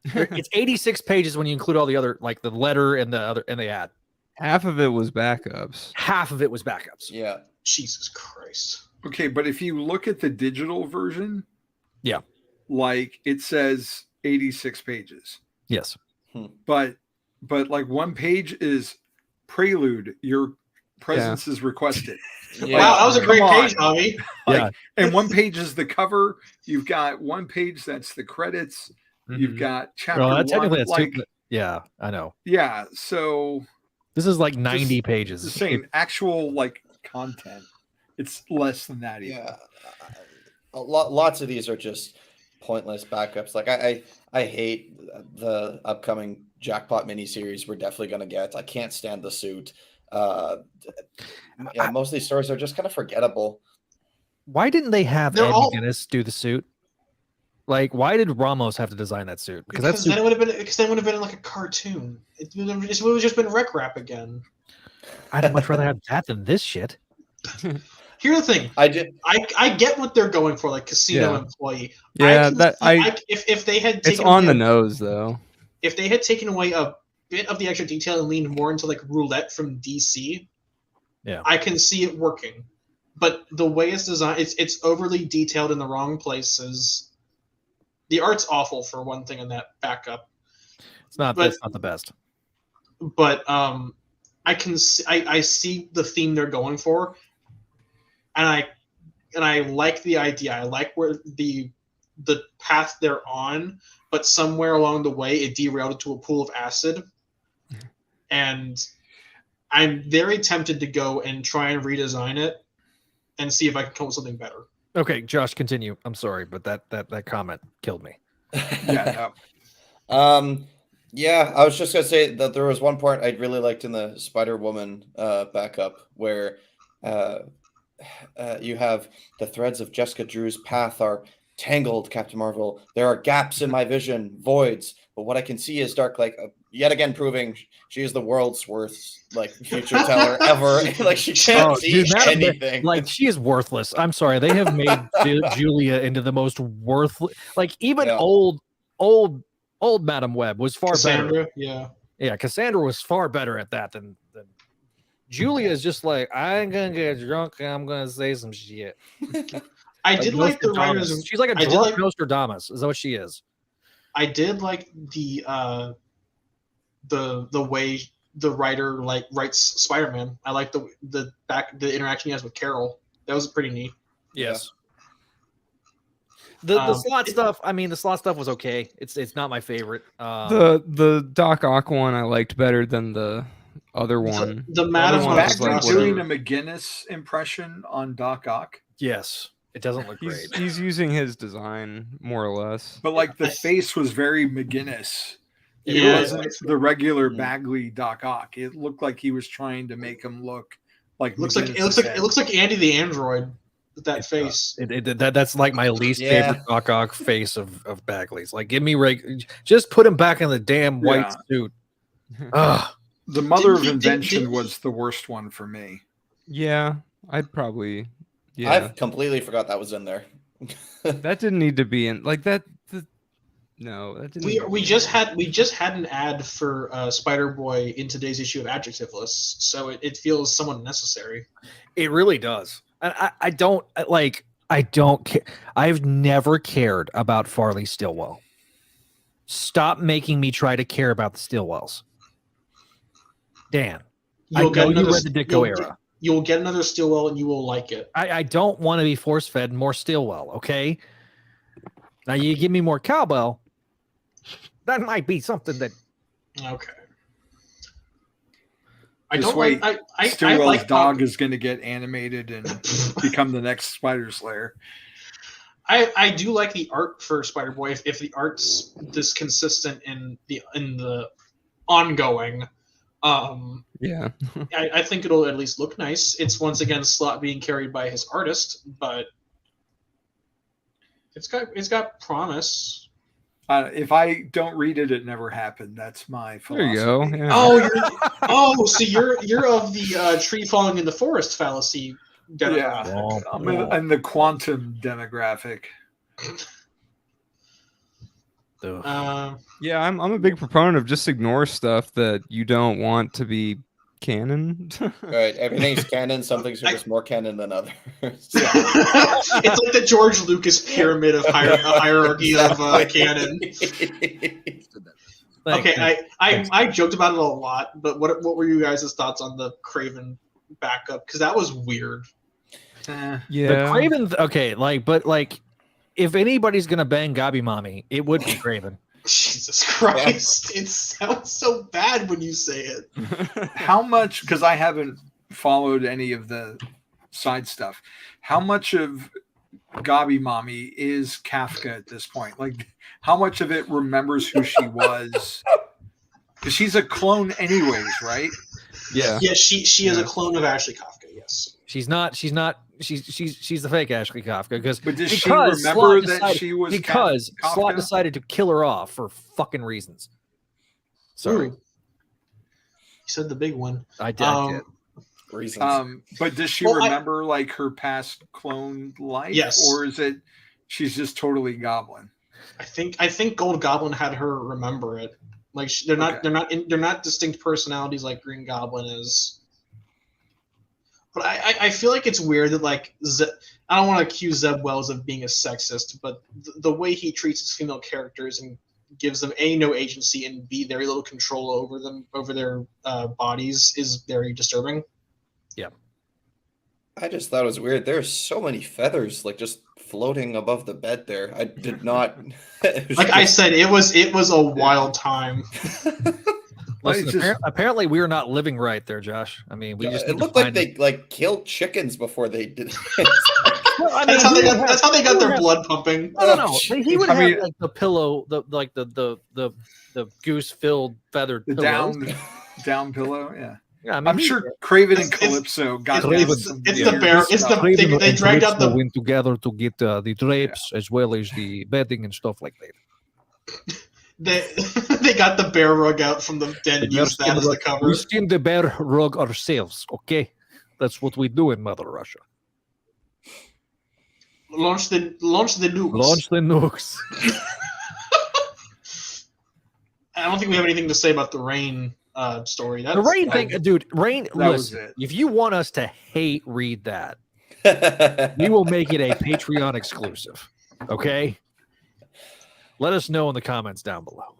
It's 86 pages when you include all the other, like the letter and the ad. Half of it was backups. Half of it was backups. Yeah. Jesus Christ. Okay, but if you look at the digital version, Yeah. like it says 86 pages. Yes. But like one page is prelude, your presence is requested. Yeah. Wow, that was a great Come on. page, Javi. Yeah. And one page is the cover. You've got one page that's the credits. You've got chapter Well, one. technically that's Like, yeah, I know. yeah, so This is like 90 Just pages. the same actual like content. It's less than that even. Yeah. Lots of these are just pointless backups. Like I hate the upcoming Jackpot miniseries we're definitely going to get. I can't stand the suit. Yeah, most of these stories are just kind of forgettable. Why didn't they have They're Ed all- McGuinness do the suit? Like, why did Ramos have to design that suit? Because Because that's then it would have been like a cartoon. It would have just been Rec Rap again. I'd much rather have that than this shit. Here's the thing. I did. I get what they're going for, like casino Yeah. employee. Yeah, If they had It's taken on away the nose though. if they had taken away a bit of the extra detail and leaned more into like roulette from DC, Yeah. I can see it working. But the way it's designed, it's overly detailed in the wrong places. The art's awful for one thing in that backup. It's not. But- That's not the best. But I can see, I see the theme they're going for, and I like the idea. I like where the path they're on, but somewhere along the way it derailed into a pool of acid, and I'm very tempted to go and try and redesign it and see if I can come up with something better. Okay, Josh, continue. I'm sorry, but that comment killed me. Yeah, Yeah, I was just gonna say that there was one part I really liked in the Spider-Woman backup where you have the threads of Jessica Drew's path are tangled, Captain Marvel. There are gaps in my vision, voids, but what I can see is dark. Like yet again, proving she is the world's worst like future teller ever. Like she can't see dude, that- anything. Like, she is worthless. I'm sorry. They have made Julia into the most worthless. Like, even Yeah. old Madam Web was far better. Cassandra, yeah. Yeah, Cassandra was far better at that than Julia is just like, I ain't gonna get drunk and I'm gonna say some shit. I did like the Nostradamus. writers. She's like a I did drunk like- Nostradamus. Is that what she is? I did like the way the writer like writes Spider-Man. I like the interaction he has with Carol. That was pretty neat. Yes. The Um, slot stuff. I mean, the slot stuff was okay. It's not my favorite. The Doc Ock one I liked better than the other one. The Madam Other one back was to like doing whatever. a McGinnis impression on Doc Ock, yes, it doesn't look He's great. he's using his design more or less. but like the face was very McGinnis. It Yeah, wasn't the regular Bagley Doc Ock. It looked like he was trying to make him look like It looks like McGinnis' it looks like Andy the android with that It face. That's like my least Yeah. favorite Doc Ock face of Bagley's. Like, give me just put him back in the damn white Yeah. suit. Ugh. The Mother of Didn't he- Invention didn't- was the worst one for me. Yeah, I'd probably. Yeah, I've completely forgot that was in there. that didn't need to be in like that. No, that didn't. need to We be just in there. had an ad for Spider-Boy in today's issue of Adjectiveless, so it feels somewhat necessary. It really does. And I don't like. I don't care. I've never cared about Farley Stillwell. Stop making me try to care about the Stillwells. Dan, I know you read the Ditko era. You'll get another Stillwell and you will like it. I don't want to be force fed more Stillwell. Okay. Now you give me more Cowbell. That might be something that. Okay. I Just don't wait. like. I Stillwell's like dog is going to get animated and become the next Spider Slayer. I do like the art for Spider-Boy if the art's this consistent in the ongoing. Yeah. I think it'll at least look nice. It's once again Slott being carried by his artist, but it's got promise. If I don't read it, it never happened. That's my There you philosophy. go. Yeah. So you're of the tree falling in the forest fallacy demographic. Yeah, I'm in the quantum demographic. Um, Yeah, I'm a big proponent of just ignore stuff that you don't want to be canon. Right, everything's canon. Some things are just more canon than others. It's like the George Lucas pyramid of hierarchy of canon. Okay, I joked about it a lot, but what were you guys' thoughts on the Craven backup? Because that was weird. Yeah, The Craven. Okay, but if anybody's gonna bang Gabi Mommy, it would be Craven. Jesus Christ! It sounds so bad when you say it. How much? Because I haven't followed any of the side stuff. How much of Gabi Mommy is Kafka at this point? Like, how much of it remembers who she was? Because she's a clone, anyways, right? Yeah. Yeah, she is a clone of Ashley Kafka. Yes. She's not. She's the fake Ashley Kafka But does she remember that she was because Kafka? Slott decided to kill her off for fucking reasons. Sorry, Ooh. You said the big one. I did. Reasons. But does she remember like her past clone life? Yes. Or is it she's just totally Goblin? I think Gold Goblin had her remember it. Like they're not distinct personalities like Green Goblin is. But I feel like it's weird that I don't want to accuse Zeb Wells of being a sexist, but the way he treats his female characters and gives them A, no agency, and B, very little control over their bodies is very disturbing. Yeah. I just thought it was weird. There's so many feathers like just floating above the bed there. I did not. I said, it was a wild time. Listen, apparently we are not living right there, Josh. I mean, we just it looked like they killed chickens before they did. Well, I mean, that's how they got their blood pumping. No. He would have like the pillow, the goose-filled feathered the pillows. down pillow. Yeah. Yeah, I mean, I'm sure Craven and Calypso got the bear. It's the they dragged out the went together to get the drapes as well as the bedding and stuff like that. They got the bear rug out from the den and used that as the cover. We skinned the bear rug ourselves, okay? That's what we do in Mother Russia. Launch the nukes. Launch the nukes. I don't think we have anything to say about the Rain story. The Rain thing, dude. Rain. Listen, it. if you want us to hate read that, we will make it a Patreon exclusive. Okay. Let us know in the comments down below.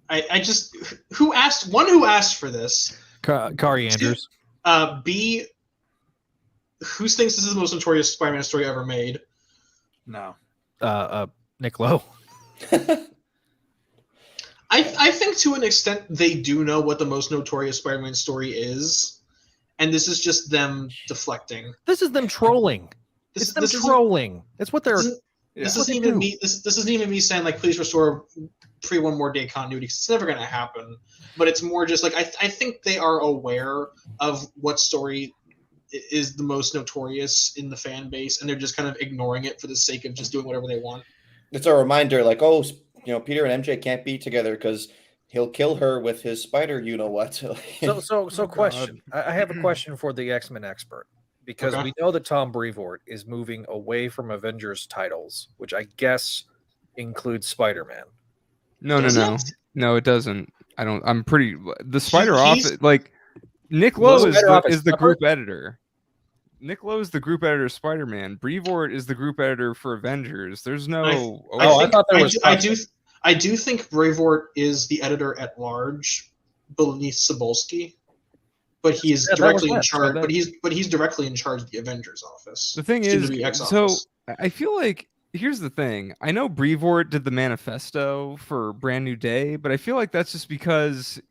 I just who asked for this? Kari Andrews. B, who thinks this is the most notorious Spider-Man story ever made? No. Nick Lowe. I think to an extent they do know what the most notorious Spider-Man story is, and this is just them deflecting. This is them trolling. It's them trolling. That's what they're. This isn't even me. This isn't even me saying like, please restore pre-one more day continuity. It's never going to happen. But it's more just like I think they are aware of what story is the most notorious in the fan base, and they're just kind of ignoring it for the sake of just doing whatever they want. It's a reminder, like, oh, Peter and MJ can't be together because he'll kill her with his spider. You know what? So question. I have a question for the X-Men expert. Because we know that Tom Brevoort is moving away from Avengers titles, which I guess includes Spider-Man. No, it doesn't. I'm pretty. The Spider Office, like Nick Lowe is the group editor. Nick Lowe is the group editor of Spider-Man. Brevoort is the group editor for Avengers. There's no. I do think Brevoort is the editor at large beneath Cebulski. But he is directly in charge. But he's directly in charge of the Avengers office. The thing is, so I feel like here's the thing. I know Brevoort did the manifesto for Brand New Day, but I feel like that's just because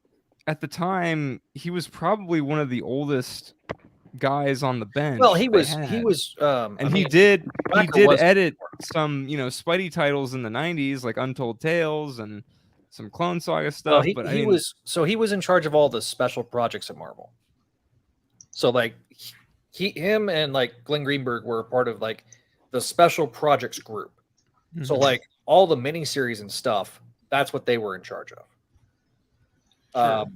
at the time he was probably one of the oldest guys on the bench. Well, he was, he did edit some, Spidey titles in the '90s, like Untold Tales and some Clone Saga stuff. Well, he was in charge of all the special projects at Marvel. So like him and like Glenn Greenberg were part of like the special projects group. Mm-hmm. So like all the miniseries and stuff, that's what they were in charge of.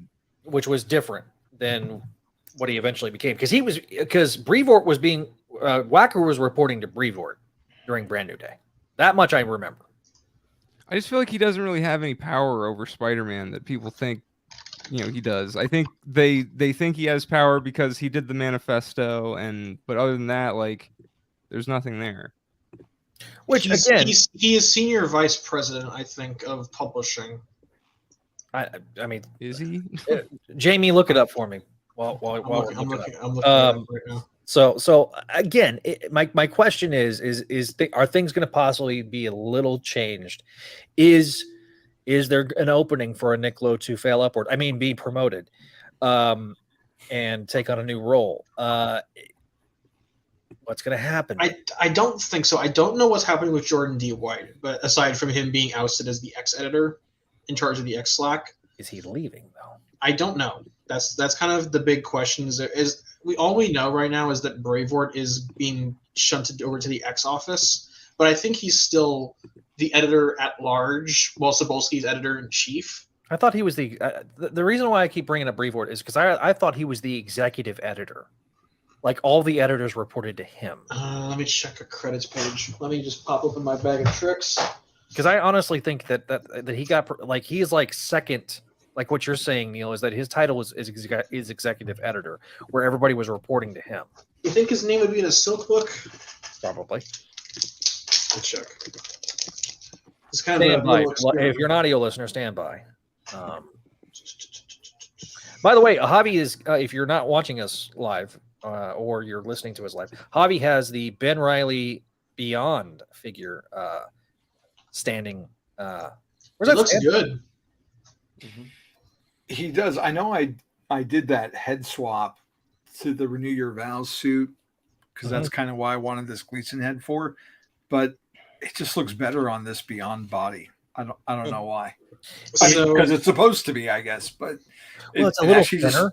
Which was different than what he eventually became. Because Brevoort was being Wacker was reporting to Brevoort during Brand New Day. That much I remember. I just feel like he doesn't really have any power over Spider-Man that people think he does. I think they think he has power because he did the manifesto, but other than that, like, there's nothing there. Which he is senior vice president, I think, of publishing. I mean, is he? Jamie, look it up for me. I'm looking it up right now. So again, my question is are things going to possibly be a little changed? Is there an opening for a Nick Lowe to fail upward? I mean, be promoted, and take on a new role? What's going to happen? I don't think so. I don't know what's happening with Jordan D. White, but aside from him being ousted as the X-editor in charge of the X-Slack. Is he leaving, though? I don't know. That's kind of the big question. All we know right now is that Bravort is being shunted over to the X office, but I think he's still the editor at large, while Cebulski's editor in chief. I thought he was the reason why I keep bringing up Bravort is because I thought he was the executive editor. Like, all the editors reported to him. Let me check a credits page. Let me just pop open my bag of tricks. Because I honestly think that he got, like, he is like second, like what you're saying, Neil, is that his title is executive editor, where everybody was reporting to him. You think his name would be in a Silk book? Probably. Let's check. It's kind Stand of by. If you're an audio listener, stand by. By the way, Javi is, if you're not watching us live, or you're listening to us live, Javi has the Ben Reilly Beyond figure standing. Where's that? Looks good. Mm-hmm. He does. I know I did that head swap to the Renew Your Vows suit because that's kind of why I wanted this Gleason head for, but it just looks better on this Beyond body. I don't know why. Because it's supposed to be, I guess, but it's a little thinner.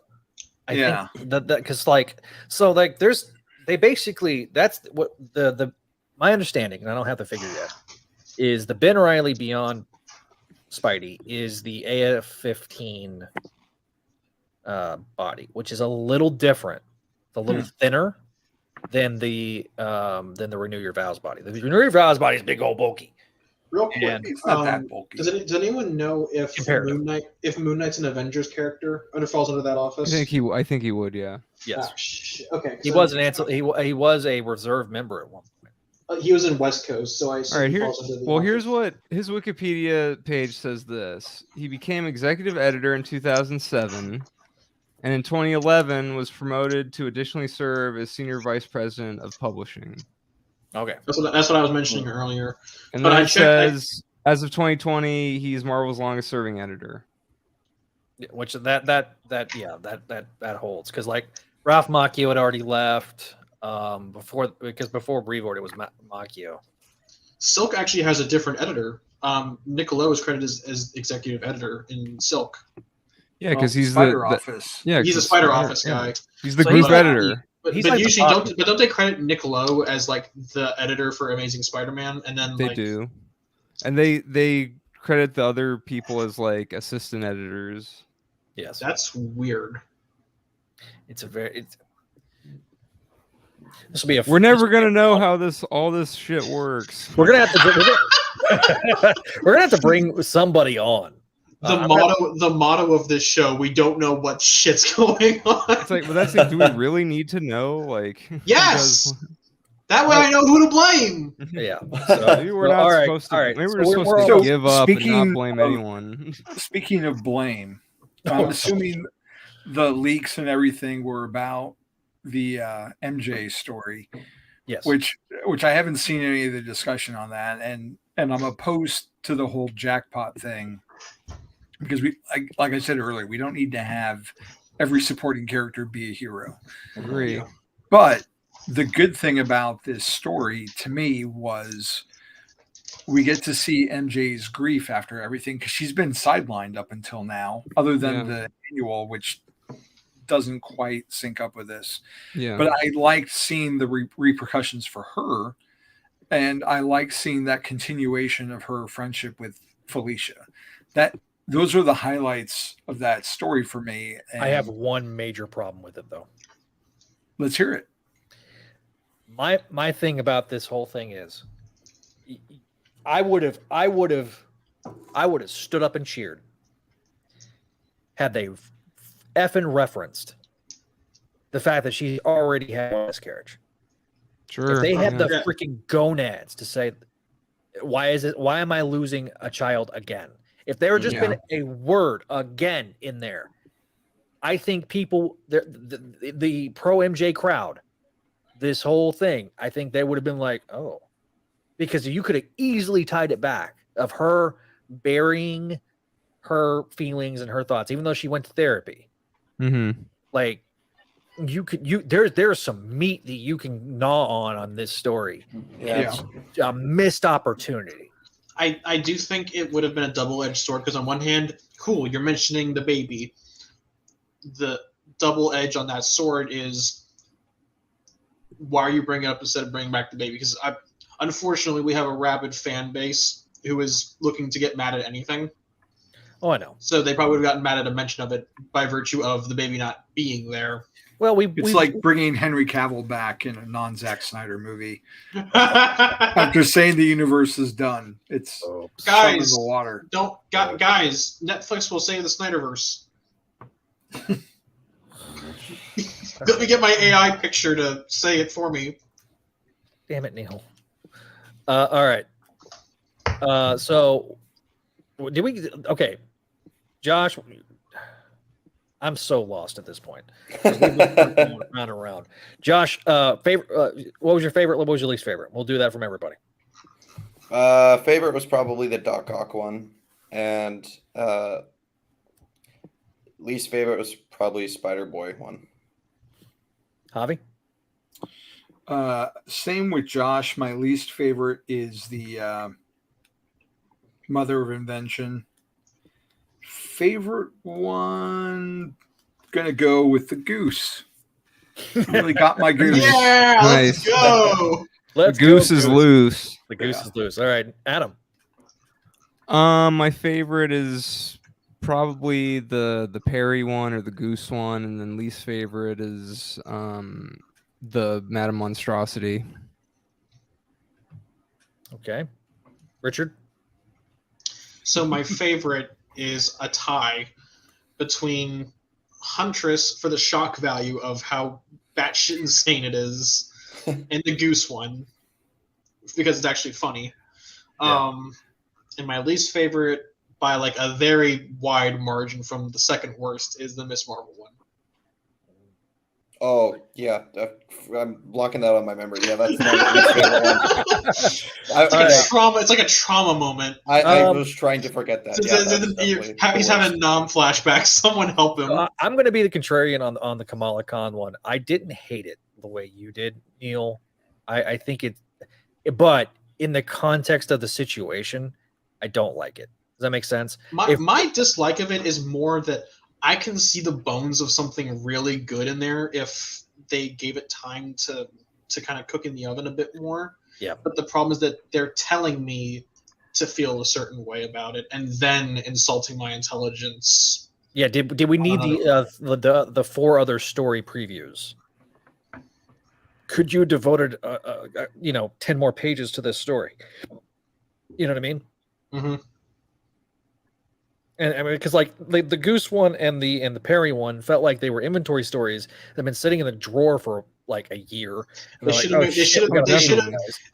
I think that because they basically, that's what my understanding, and I don't have the figure yet, is the Ben Reilly Beyond Spidey is the AF-15 body, which is a little different, a little thinner than the Renew Your Vows body. The Renew Your Vows body is big old bulky. Real quick, it's not that bulky. Does anyone know if Moon Knight's an Avengers character or falls under that office? I think he would, yeah. Yes. Okay. He was he was a reserve member at one point. He was in West Coast, so I assume he falls under the office. Here's what his Wikipedia page says. This: he became executive editor in 2007, and in 2011 was promoted to additionally serve as senior vice president of publishing. Okay, that's what I was mentioning earlier. And then it says, as of 2020, he's Marvel's longest serving editor. Which that holds, because like Ralph Macchio had already left before Brevoort it was Macchio. Silk actually has a different editor. Nick Lowe is credited as executive editor in Silk. Yeah, because he's Spider Office. Yeah, he's a Spider Office guy. He's the group editor. But usually don't they credit Nick Lowe as like the editor for Amazing Spider-Man, and then they do, and they credit the other people as like assistant editors. Yes, that's weird. This will be We're never gonna know how all this shit works. We're gonna have to bring somebody on. The motto of this show: we don't know what shit's going on. It's like, well, that's like, do we really need to know? Like, yes, that way I know who to blame. Yeah, maybe we're not supposed to. Maybe we're supposed to give up and not blame anyone. Speaking of blame, I'm assuming the leaks and everything were about the MJ story. Yes, which I haven't seen any of the discussion on that, and I'm opposed to the whole jackpot thing. Because like I said earlier, we don't need to have every supporting character be a hero. Agree. But the good thing about this story to me was we get to see MJ's grief after everything, because she's been sidelined up until now, other than the annual, which doesn't quite sync up with this. Yeah. But I liked seeing the repercussions for her, and I like seeing that continuation of her friendship with Felicia. Those are the highlights of that story for me. And I have one major problem with it, though. Let's hear it. My thing about this whole thing is, I would have stood up and cheered had they effing referenced the fact that she already had a miscarriage. Sure. If they had the freaking gonads to say, why am I losing a child again? If there had just been a word again in there, I think people, the pro MJ crowd, this whole thing, I think they would have been like, oh, because you could have easily tied it back of her burying her feelings and her thoughts, even though she went to therapy. Mm-hmm. Like, there's some meat that you can gnaw on this story. Yeah. It's a missed opportunity. I do think it would have been a double-edged sword, because on one hand, cool, you're mentioning the baby. The double edge on that sword is, why are you bringing it up instead of bringing back the baby? Because unfortunately, we have a rabid fan base who is looking to get mad at anything. Oh, I know. So they probably would have gotten mad at a mention of it by virtue of the baby not being there. Well, it's like bringing Henry Cavill back in a non-Zack Snyder movie after saying the universe is done. It's guys, in the water. Guys, Netflix will save the Snyderverse. Let me get my AI picture to say it for me. Damn it, Neil. All right. So did we? Okay, Josh. I'm so lost at this point. We've been going round and around. Josh, favorite? What was your favorite? What was your least favorite? We'll do that from everybody. Favorite was probably the Doc Ock one, and least favorite was probably Spider Boy one. Javi? Same with Josh. My least favorite is the Mother of Invention. Favorite one, gonna go with the goose. Really got my goose. Yeah, Nice. let's go. The goose is loose. The goose is loose. All right, Adam. My favorite is probably the Perry one or the goose one, and then least favorite is the Madame Monstrosity. Okay, Richard. So my favorite is a tie between Huntress for the shock value of how batshit insane it is, and the goose one because it's actually funny. And my least favorite, by like a very wide margin from the second worst, is the Miss Marvel one. Oh yeah, I'm blocking that on my memory. Yeah, that's my least favorite one. It's like a trauma moment. I was trying to forget that. He's having flashbacks. Someone help him. I'm going to be the contrarian on the Kamala Khan one. I didn't hate it the way you did, Neil. I think but in the context of the situation, I don't like it. Does that make sense? My dislike of it is more that I can see the bones of something really good in there if they gave it time to kind of cook in the oven a bit more. Yeah. But the problem is that they're telling me to feel a certain way about it and then insulting my intelligence. Yeah. Did we need the 4 other story previews? Could you have devoted 10 more pages to this story? You know what I mean? Mm-hmm. And I mean, because like the Goose one and the Perry one felt like they were inventory stories that have been sitting in the drawer for like a year. They should have.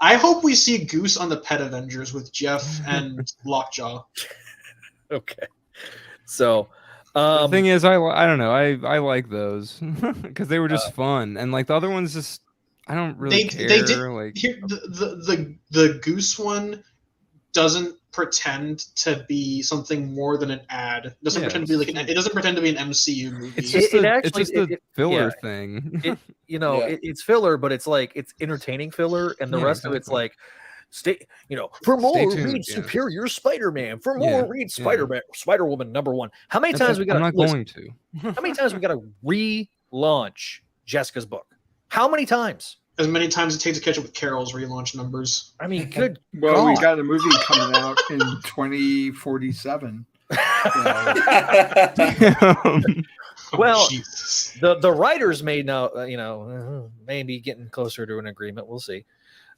I hope we see Goose on the Pet Avengers with Jeff and Lockjaw. Okay, so the thing is, I don't know. I like those because they were just fun, and like the other ones, just I don't really care. They did, like the Goose one doesn't pretend to be something more than an ad. It doesn't pretend to be it doesn't pretend to be an MCU movie. It's just a filler thing. It's filler, but it's like it's entertaining filler, and the rest of it's like for more read Superior Spider-Man. For more read Spider-Man, Spider-Woman #1. How many times we got? I'm not going to. How many times we got to relaunch Jessica's book? How many times? As many times it takes to catch up with Carol's relaunch numbers. I mean, good. Well, God. we got a movie coming out in 2047. Well, the writers may now, maybe getting closer to an agreement. We'll see.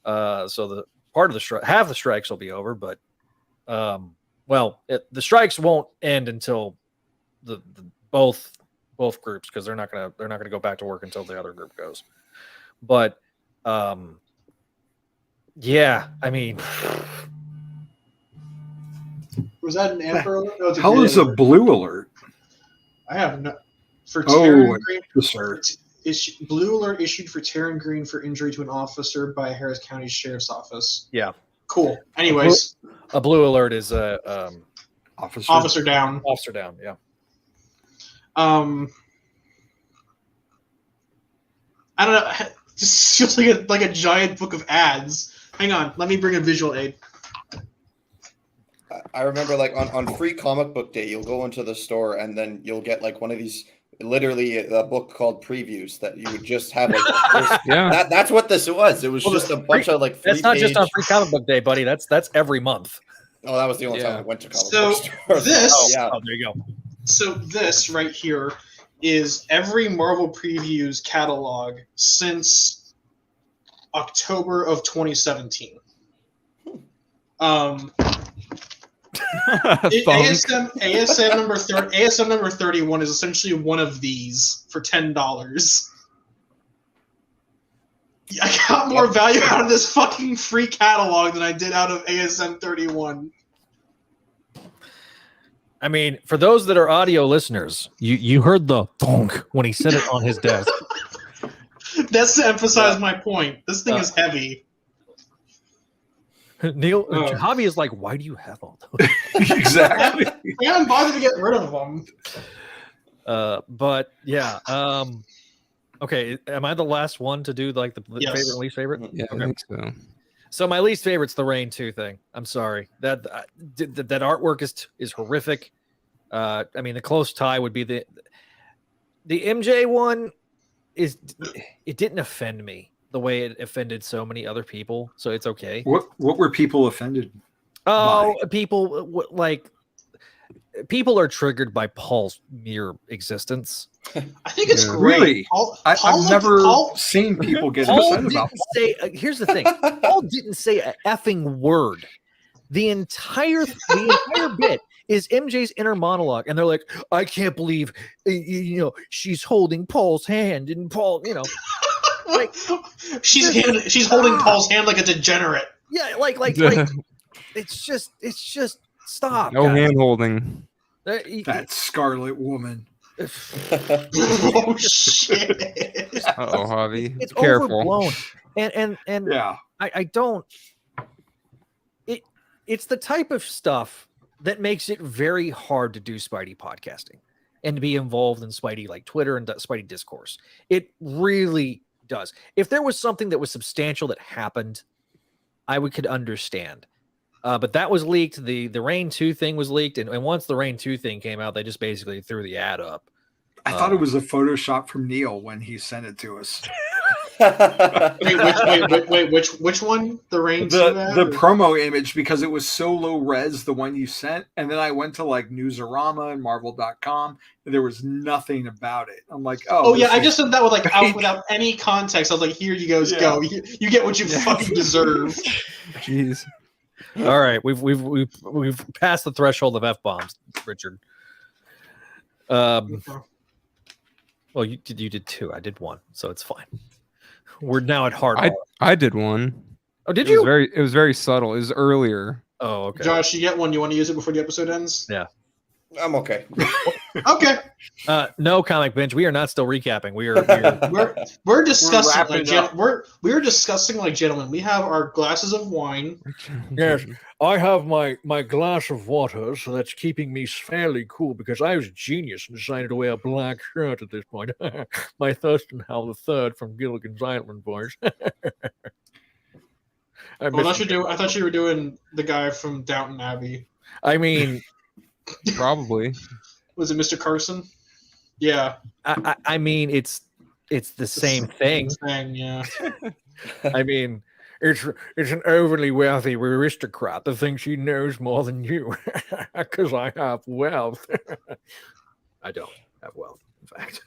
So the part of the strike, half the strikes will be over, but the strikes won't end until the both groups because they're not gonna go back to work until the other group goes. But yeah, I mean, Was that an amber alert? No, it's a How green is a alert. blue alert? I have no. For Oh, Taryn Green, sir. blue alert issued for Taryn Green for injury to an officer by Harris County Sheriff's Office. yeah, Cool. Anyways, a blue alert is a officer down. officer down. Yeah. I don't know. It just feels like a giant book of ads. Hang on, let me bring a visual aid. I remember like on free comic book day, you'll go into the store and then you'll get like one of these, literally a book called previews that you would just have. Like, Yeah. that's what this was. It was just a bunch of like. That's not just on three-page- Free Comic Book Day, buddy. That's every month. Oh, that was the only Yeah. time I went to comic So, book stores. this- Oh, yeah. Oh, there you go. So this right here is every Marvel Previews catalog since October of 2017. ASM number 31 is essentially one of these for $10. I got more value out of this fucking free catalog than I did out of ASM 31. I mean, for those that are audio listeners, you heard the thunk when he said it on his desk. That's to emphasize my point. This thing is heavy. Neil, Oh. Javi is like, why do you have all those? Exactly. I haven't bothered to get rid of them. But yeah. Okay, am I the last one to do like the Yes. favorite and least favorite? Yeah, I Okay. think so. So my least favorite's the Rain 2 thing. I'm sorry. That artwork is horrific. I mean, the close tie would be the MJ one. It didn't offend me the way it offended so many other people, so it's okay. What were people offended? Oh, people are triggered by Paul's mere existence. I think it's Yeah. great. Really? I've never seen people get Paul upset about didn't say. Here's the thing. Paul didn't say a effing word. The entire bit is MJ's inner monologue, and they're like, "I can't believe, she's holding Paul's hand, and Paul, like she's holding Paul's hand like a degenerate. yeah, like it's just stop. No guys. hand holding. that Scarlet Woman. Oh shit! Oh, Javi. It's Careful. overblown, and Yeah. I don't. It's the type of stuff that makes it very hard to do Spidey podcasting and to be involved in Spidey like Twitter and Spidey discourse. It really does. If there was something that was substantial that happened, I could understand. But that was leaked. The Rain 2 thing was leaked, and once the Rain 2 thing came out, they just basically threw the ad up. I thought it was a Photoshop from Neil when he sent it to us. Wait, which one? The Rain The promo image, because it was so low res, the one you sent, and then I went to like Newsarama and Marvel.com, and there was nothing about it. I'm like, Oh yeah, this I is just sent that with like out fake. without any context. I was like, here you guys Yeah. go. You get what you fucking deserve. Jeez. All right, we've passed the threshold of F-bombs, Richard. Well, you did 2. I did 1, so it's fine. We're now at hard. I did one. Oh, did It you? was very subtle. It was earlier. Oh, okay. Josh, you get one. You want to use it before the episode ends? Yeah. I'm okay. Okay. No, Comic Bench. We are not still recapping. We're discussing wrapping like up. we're discussing like gentlemen. We have our glasses of wine. Yes. I have my glass of water, so that's keeping me fairly cool because I was a genius and decided to wear a black shirt at this point. My Thurston Howell the Third from Gilligan's Island voice. I thought you were doing the guy from Downton Abbey. I mean, Probably. Was it Mr. Carson? Yeah. I mean, it's the same thing. Yeah. I mean, it's an overly wealthy aristocrat that thinks he knows more than you because I have wealth. I don't have wealth, in fact.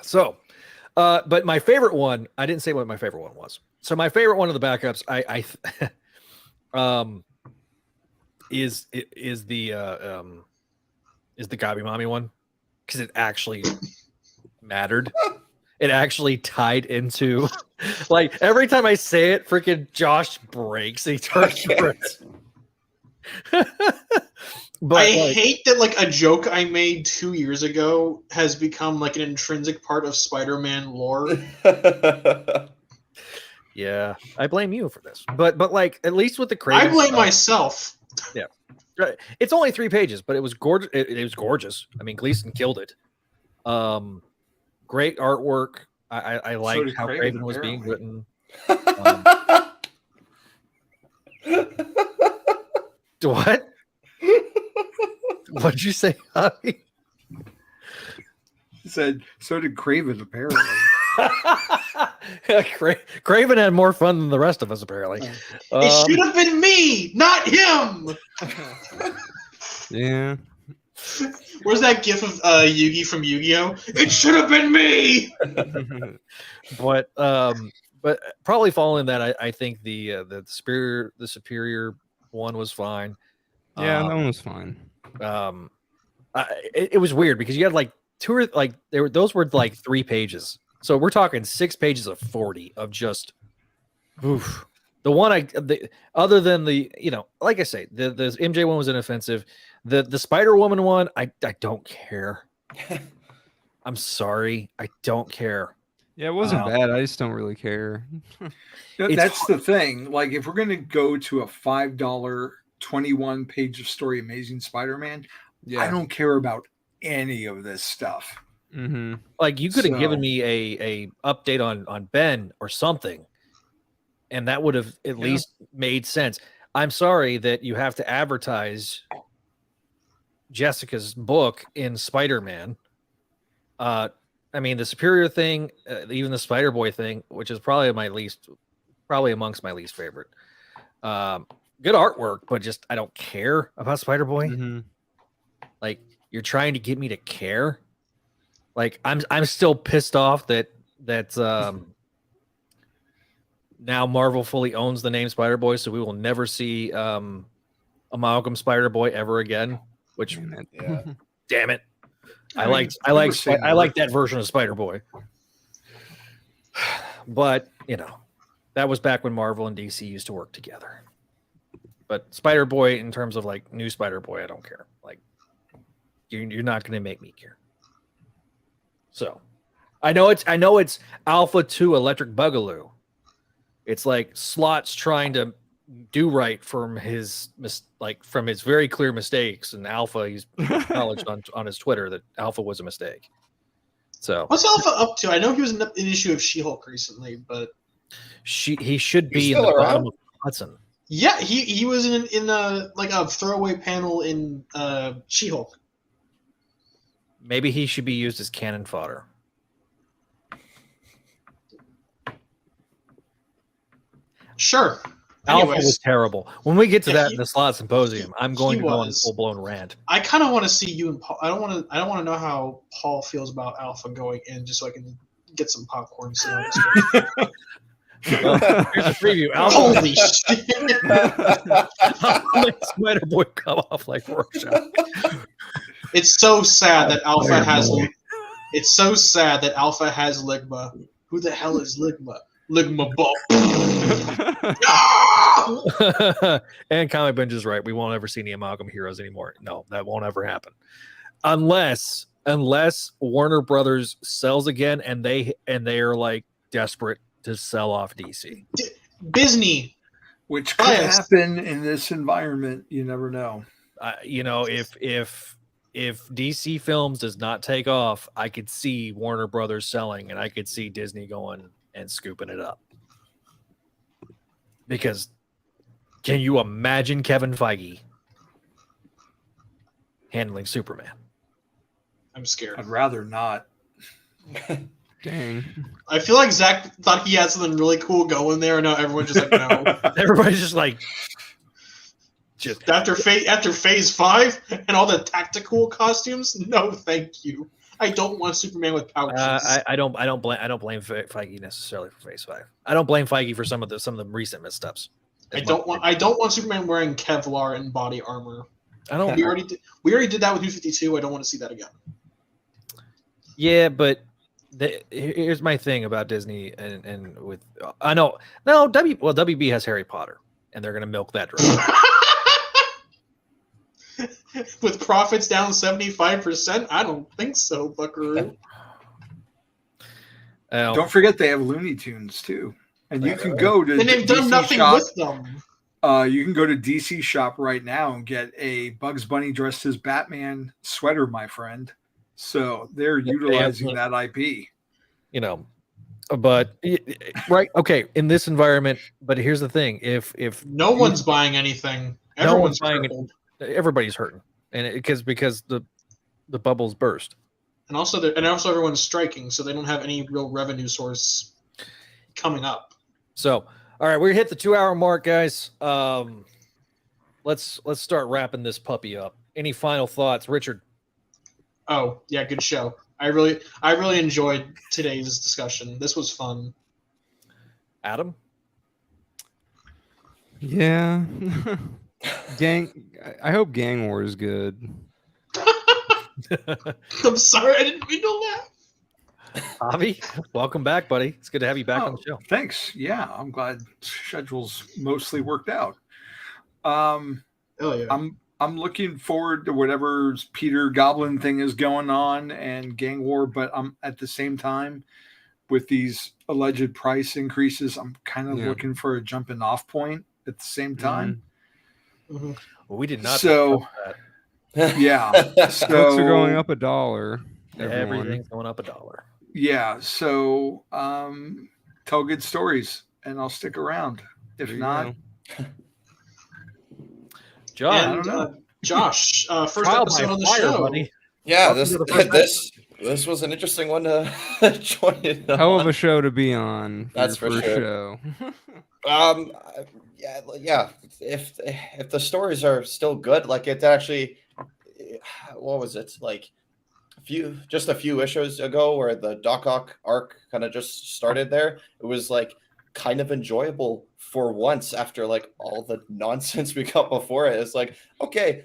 So, but my favorite one, I didn't say what my favorite one was. So my favorite one of the backups, is the is the Gabi Mommy one because it actually mattered. It actually tied into, like, every time I say it, freaking Josh breaks. He turns breaks. But I hate that like a joke I made 2 years ago has become like an intrinsic part of Spider-Man lore. Yeah, I blame you for this. But like at least with the Craven, I blame myself. Yeah, it's only 3 pages, but it was gorgeous. It was gorgeous. I mean, Gleason killed it. Great artwork. I liked how Craven was being written. What? What'd you say, Javi? He said, so did Craven, apparently. Craven had more fun than the rest of us, apparently. It should have been me, not him. Yeah. Where's that gif of Yugi from Yu-Gi-Oh? It should have been me. But probably following that, I think the superior one was fine. Yeah, that one was fine. It was weird because you had like those were like 3 pages. So we're talking 6 pages of 40 of just oof. The one other than the, like I say, the MJ one was inoffensive. The Spider-Woman one, I don't care. I'm sorry. I don't care. Yeah, it wasn't bad. I just don't really care. That's the thing. Like, if we're going to go to a $5 21-page of story Amazing Spider-Man, I don't care about any of this stuff. Mm-hmm. Like, you could have given me a update on Ben or something, and that would have at least made sense. I'm sorry that you have to advertise Jessica's book in Spider-Man. I mean, the Superior thing, even the Spider-Boy thing, which is probably amongst my least favorite. Good artwork, but just I don't care about Spider-Boy. Mm-hmm. Like, you're trying to get me to care. Like, I'm still pissed off that now Marvel fully owns the name Spider-Boy, so we will never see Amalgam Spider-Boy ever again. Which, damn it, I like that version of Spider-Boy. But that was back when Marvel and DC used to work together. But Spider-Boy, in terms of like new Spider-Boy, I don't care. Like, you're not going to make me care. So, I know it's Alpha 2 Electric Boogaloo. It's like Slot's trying to do right from his very clear mistakes, and Alpha, he's acknowledged on his Twitter that Alpha was a mistake. So what's Alpha up to? I know he was in an issue of She-Hulk recently, but he should be in the bottom of Hudson. Yeah, he was in a throwaway panel in She-Hulk. Maybe he should be used as cannon fodder. Sure. Alpha was terrible. When we get to that in the Slot Symposium, I'm going to go on a full blown rant. I kind of want to see you and Paul. I don't want to know how Paul feels about Alpha going in, just so I can get some popcorn. Here's a preview. Alpha, holy shit! I'll make Spider-Boy come off like Rorschach. It's so sad that Alpha has. It's so sad that Alpha has Ligma. Who the hell is Ligma? Ligma Ball. And Comic Bench is right. We won't ever see any Amalgam heroes anymore. No, that won't ever happen. Unless Warner Brothers sells again and they are like desperate to sell off DC. Disney. Which could happen in this environment. You never know. If DC Films does not take off, I could see Warner Brothers selling, and I could see Disney going and scooping it up. Because can you imagine Kevin Feige handling Superman? I'm scared. I'd rather not. Dang. I feel like Zach thought he had something really cool going there, and now everyone's just like, no. Everybody's just like, after phase 5 and all the tactical costumes. No, thank you. I don't want Superman with pouches. I don't blame Feige necessarily for phase 5. I don't blame Feige for some of the recent missteps. I don't want Superman wearing Kevlar and body armor. I don't. We already did that with New 52. I don't want to see that again. Yeah, but here's my thing about Disney and with I know no WB has Harry Potter and they're gonna milk that dry. With profits down 75%, I don't think so, Buckaroo. Don't forget they have Looney Tunes too, and you can go to. And they've done nothing with them. You can go to DC Shop right now and get a Bugs Bunny dressed as Batman sweater, my friend. So they're utilizing that IP. You know, but right, okay, in this environment. But here's the thing: if no one's buying anything, everyone's buying it. Everybody's hurting, and because the bubbles burst, and also everyone's striking, so they don't have any real revenue source coming up. So, all right, we hit the 2-hour mark, guys. Let's start wrapping this puppy up. Any final thoughts, Richard? Oh yeah, good show. I really enjoyed today's discussion. This was fun. Adam? Yeah. I hope Gang War is good. I'm sorry, I didn't mean to laugh. Avi, welcome back, buddy. It's good to have you back on the show. Thanks. Yeah, I'm glad schedule's mostly worked out. Oh yeah. I'm looking forward to whatever Peter Goblin thing is going on and Gang War, but I'm at the same time with these alleged price increases, I'm kind of looking for a jumping off point at the same time. Mm-hmm. Well, we did not. So, yeah. So books are going up $1. Everything's going up $1. Yeah. So tell good stories and I'll stick around. If not, John, and, I don't know. Josh, first Trial episode by on the fire, show. buddy. Yeah, Welcome this was an interesting one to join in Hell on. of a show to be on. That's for your sure. show. Yeah. If the stories are still good, like it actually, what was it like? Just a few issues ago, where the Doc Ock arc kind of just started there. It was like kind of enjoyable for once after like all the nonsense we got before it. It's like, okay,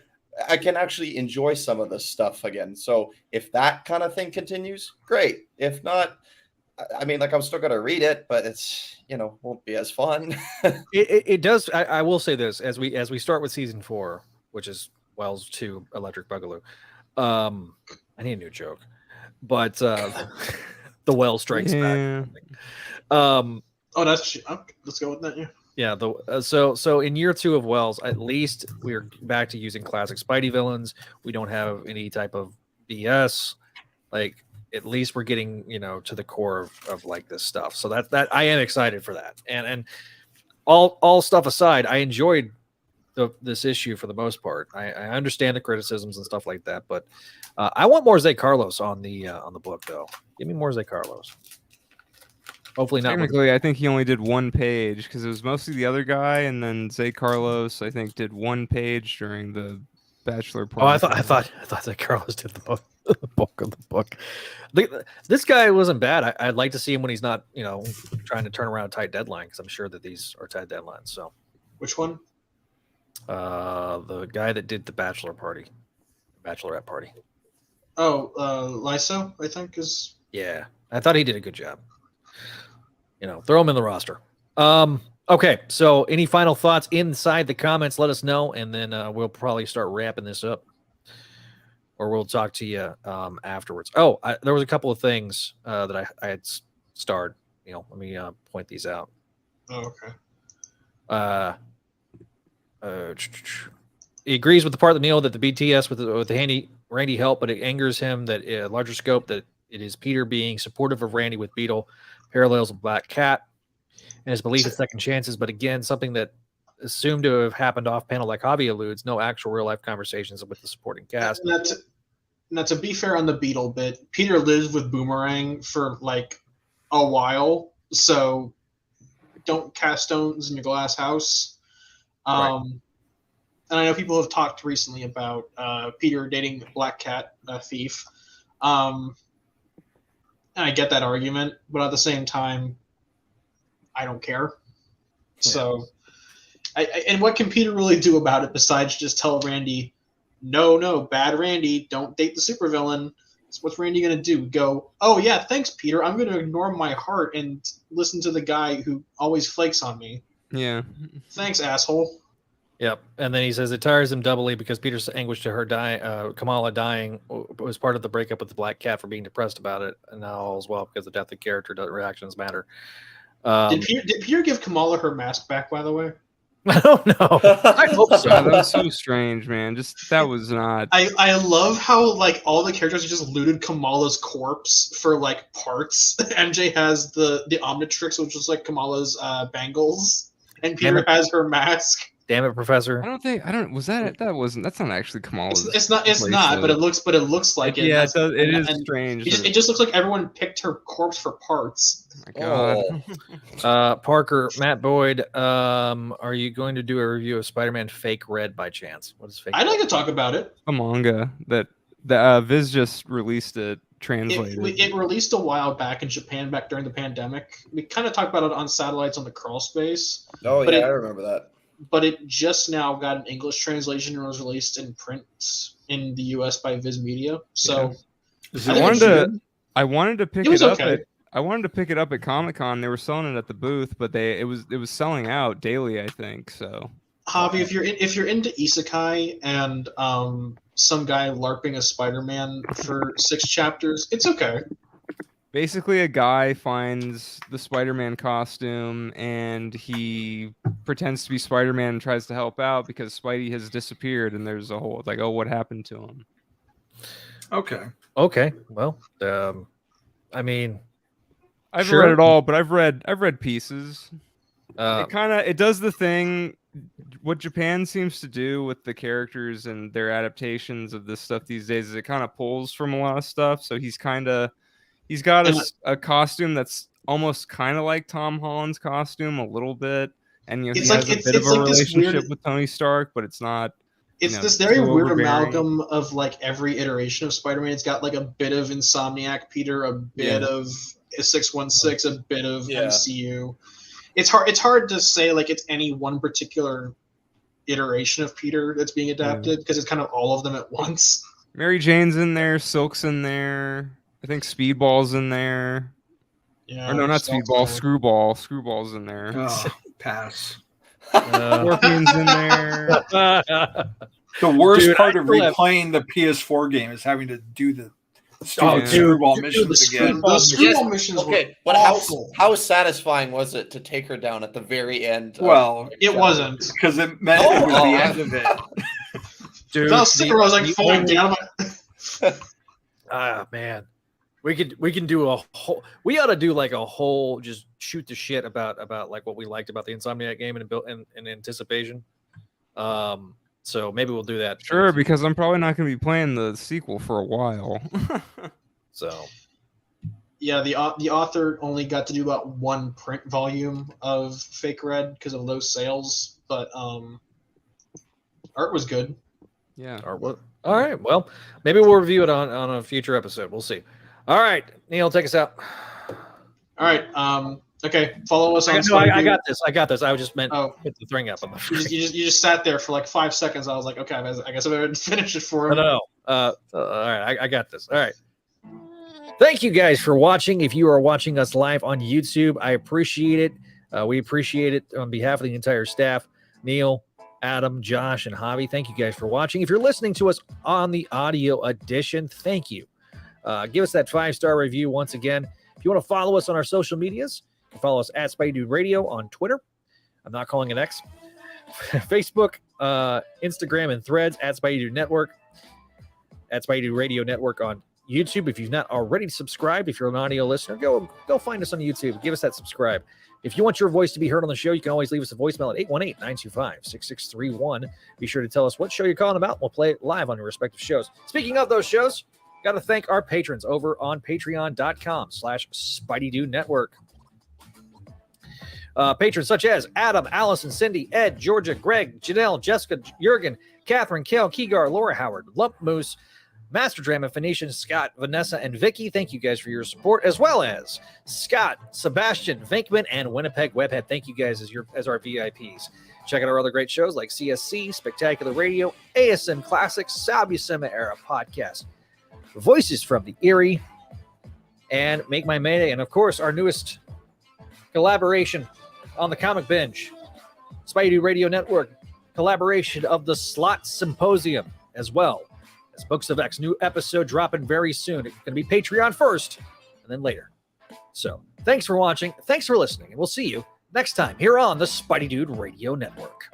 I can actually enjoy some of this stuff again. So if that kind of thing continues, great. If not, I mean, like I'm still gonna read it, but it's won't be as fun. It does. I will say this as we start with season 4, which is Wells 2 Electric Boogaloo. I need a new joke, but the well strikes back. Let's go with that. Yeah. Yeah. So in year 2 of Wells, at least we're back to using classic Spidey villains. We don't have any type of BS. Like at least we're getting to the core of like this stuff. So that I am excited for that. And all stuff aside, I enjoyed this issue for the most part. I understand the criticisms and stuff like that, but I want more Zay Carlos on the book though. Give me more Zay Carlos. Hopefully not. Technically, I think he only did 1 page because it was mostly the other guy, and then Zay Carlos, I think, did 1 page during the Bachelor. Oh, I thought Zay Carlos did the book. The book of the book. This guy wasn't bad. I'd like to see him when he's not, trying to turn around a tight deadline because I'm sure that these are tight deadlines. So, Which one? The guy that did the Bachelorette party. Oh, Lyso, I think is. Yeah, I thought he did a good job. Throw him in the roster. Okay, so any final thoughts inside the comments? Let us know, and then we'll probably start wrapping this up, or we'll talk to you afterwards. Oh, there was a couple of things that I had starred. Let me point these out. Oh, okay. He agrees with the part of Neil that the BTS with the Randy help, but it angers him that a larger scope that it is Peter being supportive of Randy with Beetle parallels with Black Cat and his belief in second chances. But again, something that assumed to have happened off panel, like Javi alludes, no actual real life conversations with the supporting cast. Now, to be fair on the Beetle bit, Peter lived with Boomerang for like a while, so don't cast stones in your glass house. Right. And I know people have talked recently about Peter dating Black Cat Thief. And I get that argument, but at the same time, I don't care. Yeah. So, and what can Peter really do about it besides just tell Randy, No, bad Randy, don't date the supervillain. So what's Randy going to do? Go, oh yeah, thanks, Peter. I'm going to ignore my heart and listen to the guy who always flakes on me. Yeah. Thanks, asshole. Yep. And then he says it tires him doubly because Peter's anguish to her Kamala dying was part of the breakup with the Black Cat for being depressed about it. And now all's well because the death of character reactions matter. Did Peter give Kamala her mask back, by the way? I don't know. I hope so. God, that was so strange, man. Just that was not. I love how like all the characters just looted Kamala's corpse for like parts. MJ has the Omnitrix, which is like Kamala's bangles, and Peter has her mask. Damn it, Professor! That's not actually Kamala's. It's not. But it looks like it. Yeah, it is strange. It just looks like everyone picked her corpse for parts. Oh my God. Parker, Matt Boyd, are you going to do a review of Spider-Man Fake Red by chance? What is Fake? I'd like to talk about it. A manga that Viz just released it translated. It released a while back in Japan, back during the pandemic. We kind of talked about it on Satellites on the Crawl Space. Oh yeah, I remember that. But it just now got an English translation and was released in print in the US by Viz Media. So I wanted to pick it up I wanted to pick it up at Comic-Con. They were selling it at the booth, but it was selling out daily, I think. So Javi, if you're into isekai and some guy LARPing a Spider-Man for 6 chapters, it's okay. Basically, a guy finds the Spider-Man costume and he pretends to be Spider-Man and tries to help out because Spidey has disappeared, and there's a whole like, oh, what happened to him? Okay. Well, I mean, I've read it all, but I've read pieces. It does the thing what Japan seems to do with the characters and their adaptations of this stuff these days is it kind of pulls from a lot of stuff. So he's got a costume that's almost kind of like Tom Holland's costume a little bit, and he has a bit of a relationship with Tony Stark, but it's not. It's this very weird amalgam of like every iteration of Spider-Man. It's got like a bit of Insomniac Peter, a bit of 616, a bit of MCU. It's hard to say like it's any one particular iteration of Peter that's being adapted because it's kind of all of them at once. Mary Jane's in there, Silk's in there. I think Speedball's in there. Yeah. Or no, not Speedball, Screwball. Screwball's in there. Oh, pass. Scorpion's in there. The worst part of replaying the PS4 game is having to do the Screwball missions again. Those Screwball missions okay, were but awful. how satisfying was it to take her down at the very end? Well, it wasn't. Because it meant it was the end of it. Dude, I was like falling down. Man. We can do a whole. We ought to do like a whole just shoot the shit about like what we liked about the Insomniac game and built in anticipation. So maybe we'll do that. Sure, because I'm probably not going to be playing the sequel for a while. So yeah, the author only got to do about 1 print volume of Fake Red because of low sales, but art was good. Yeah. All right. Well, maybe we'll review it on a future episode. We'll see. All right, Neil, take us out. All right. Okay. Follow us on. I got this. I just meant hit the thing up on the. You just sat there for like 5 seconds. I was like, okay, I guess I better finish it for him. No. All right, I got this. All right. Thank you guys for watching. If you are watching us live on YouTube, I appreciate it. We appreciate it on behalf of the entire staff. Neil, Adam, Josh, and Javi, thank you guys for watching. If you're listening to us on the audio edition, thank you. Give us that 5-star review once again. If you want to follow us on our social medias, you can follow us at Spideydude Radio on Twitter. I'm not calling it X. Facebook, Instagram, and Threads at Spideydude Network. At Spideydude Radio Network on YouTube. If you've not already subscribed, if you're an audio listener, go find us on YouTube. Give us that subscribe. If you want your voice to be heard on the show, you can always leave us a voicemail at 818-925-6631. Be sure to tell us what show you're calling about. We'll play it live on your respective shows. Speaking of those shows, got to thank our patrons over on patreon.com/Spideydude Network. Patrons such as Adam, Allison, Cindy, Ed, Georgia, Greg, Janelle, Jessica, Jurgen, Catherine, Kale, Keegar, Laura Howard, Lump Moose, Master Drama, Phoenician, Scott, Vanessa, and Vicky, thank you guys for your support, as well as Scott, Sebastian, Vinkman, and Winnipeg Webhead. Thank you guys as our VIPs. Check out our other great shows like CSC, Spectacular Radio, ASM Classics, Sabusema Era Podcast, Voices from the Eyrie, and Make My Mayday, and of course, our newest collaboration on the Comic Binge, Spideydude Radio Network, collaboration of the Slot Symposium, as well as Books of X. New episode dropping very soon. It's going to be Patreon first, and then later. So, thanks for watching, thanks for listening, and we'll see you next time here on the Spideydude Radio Network.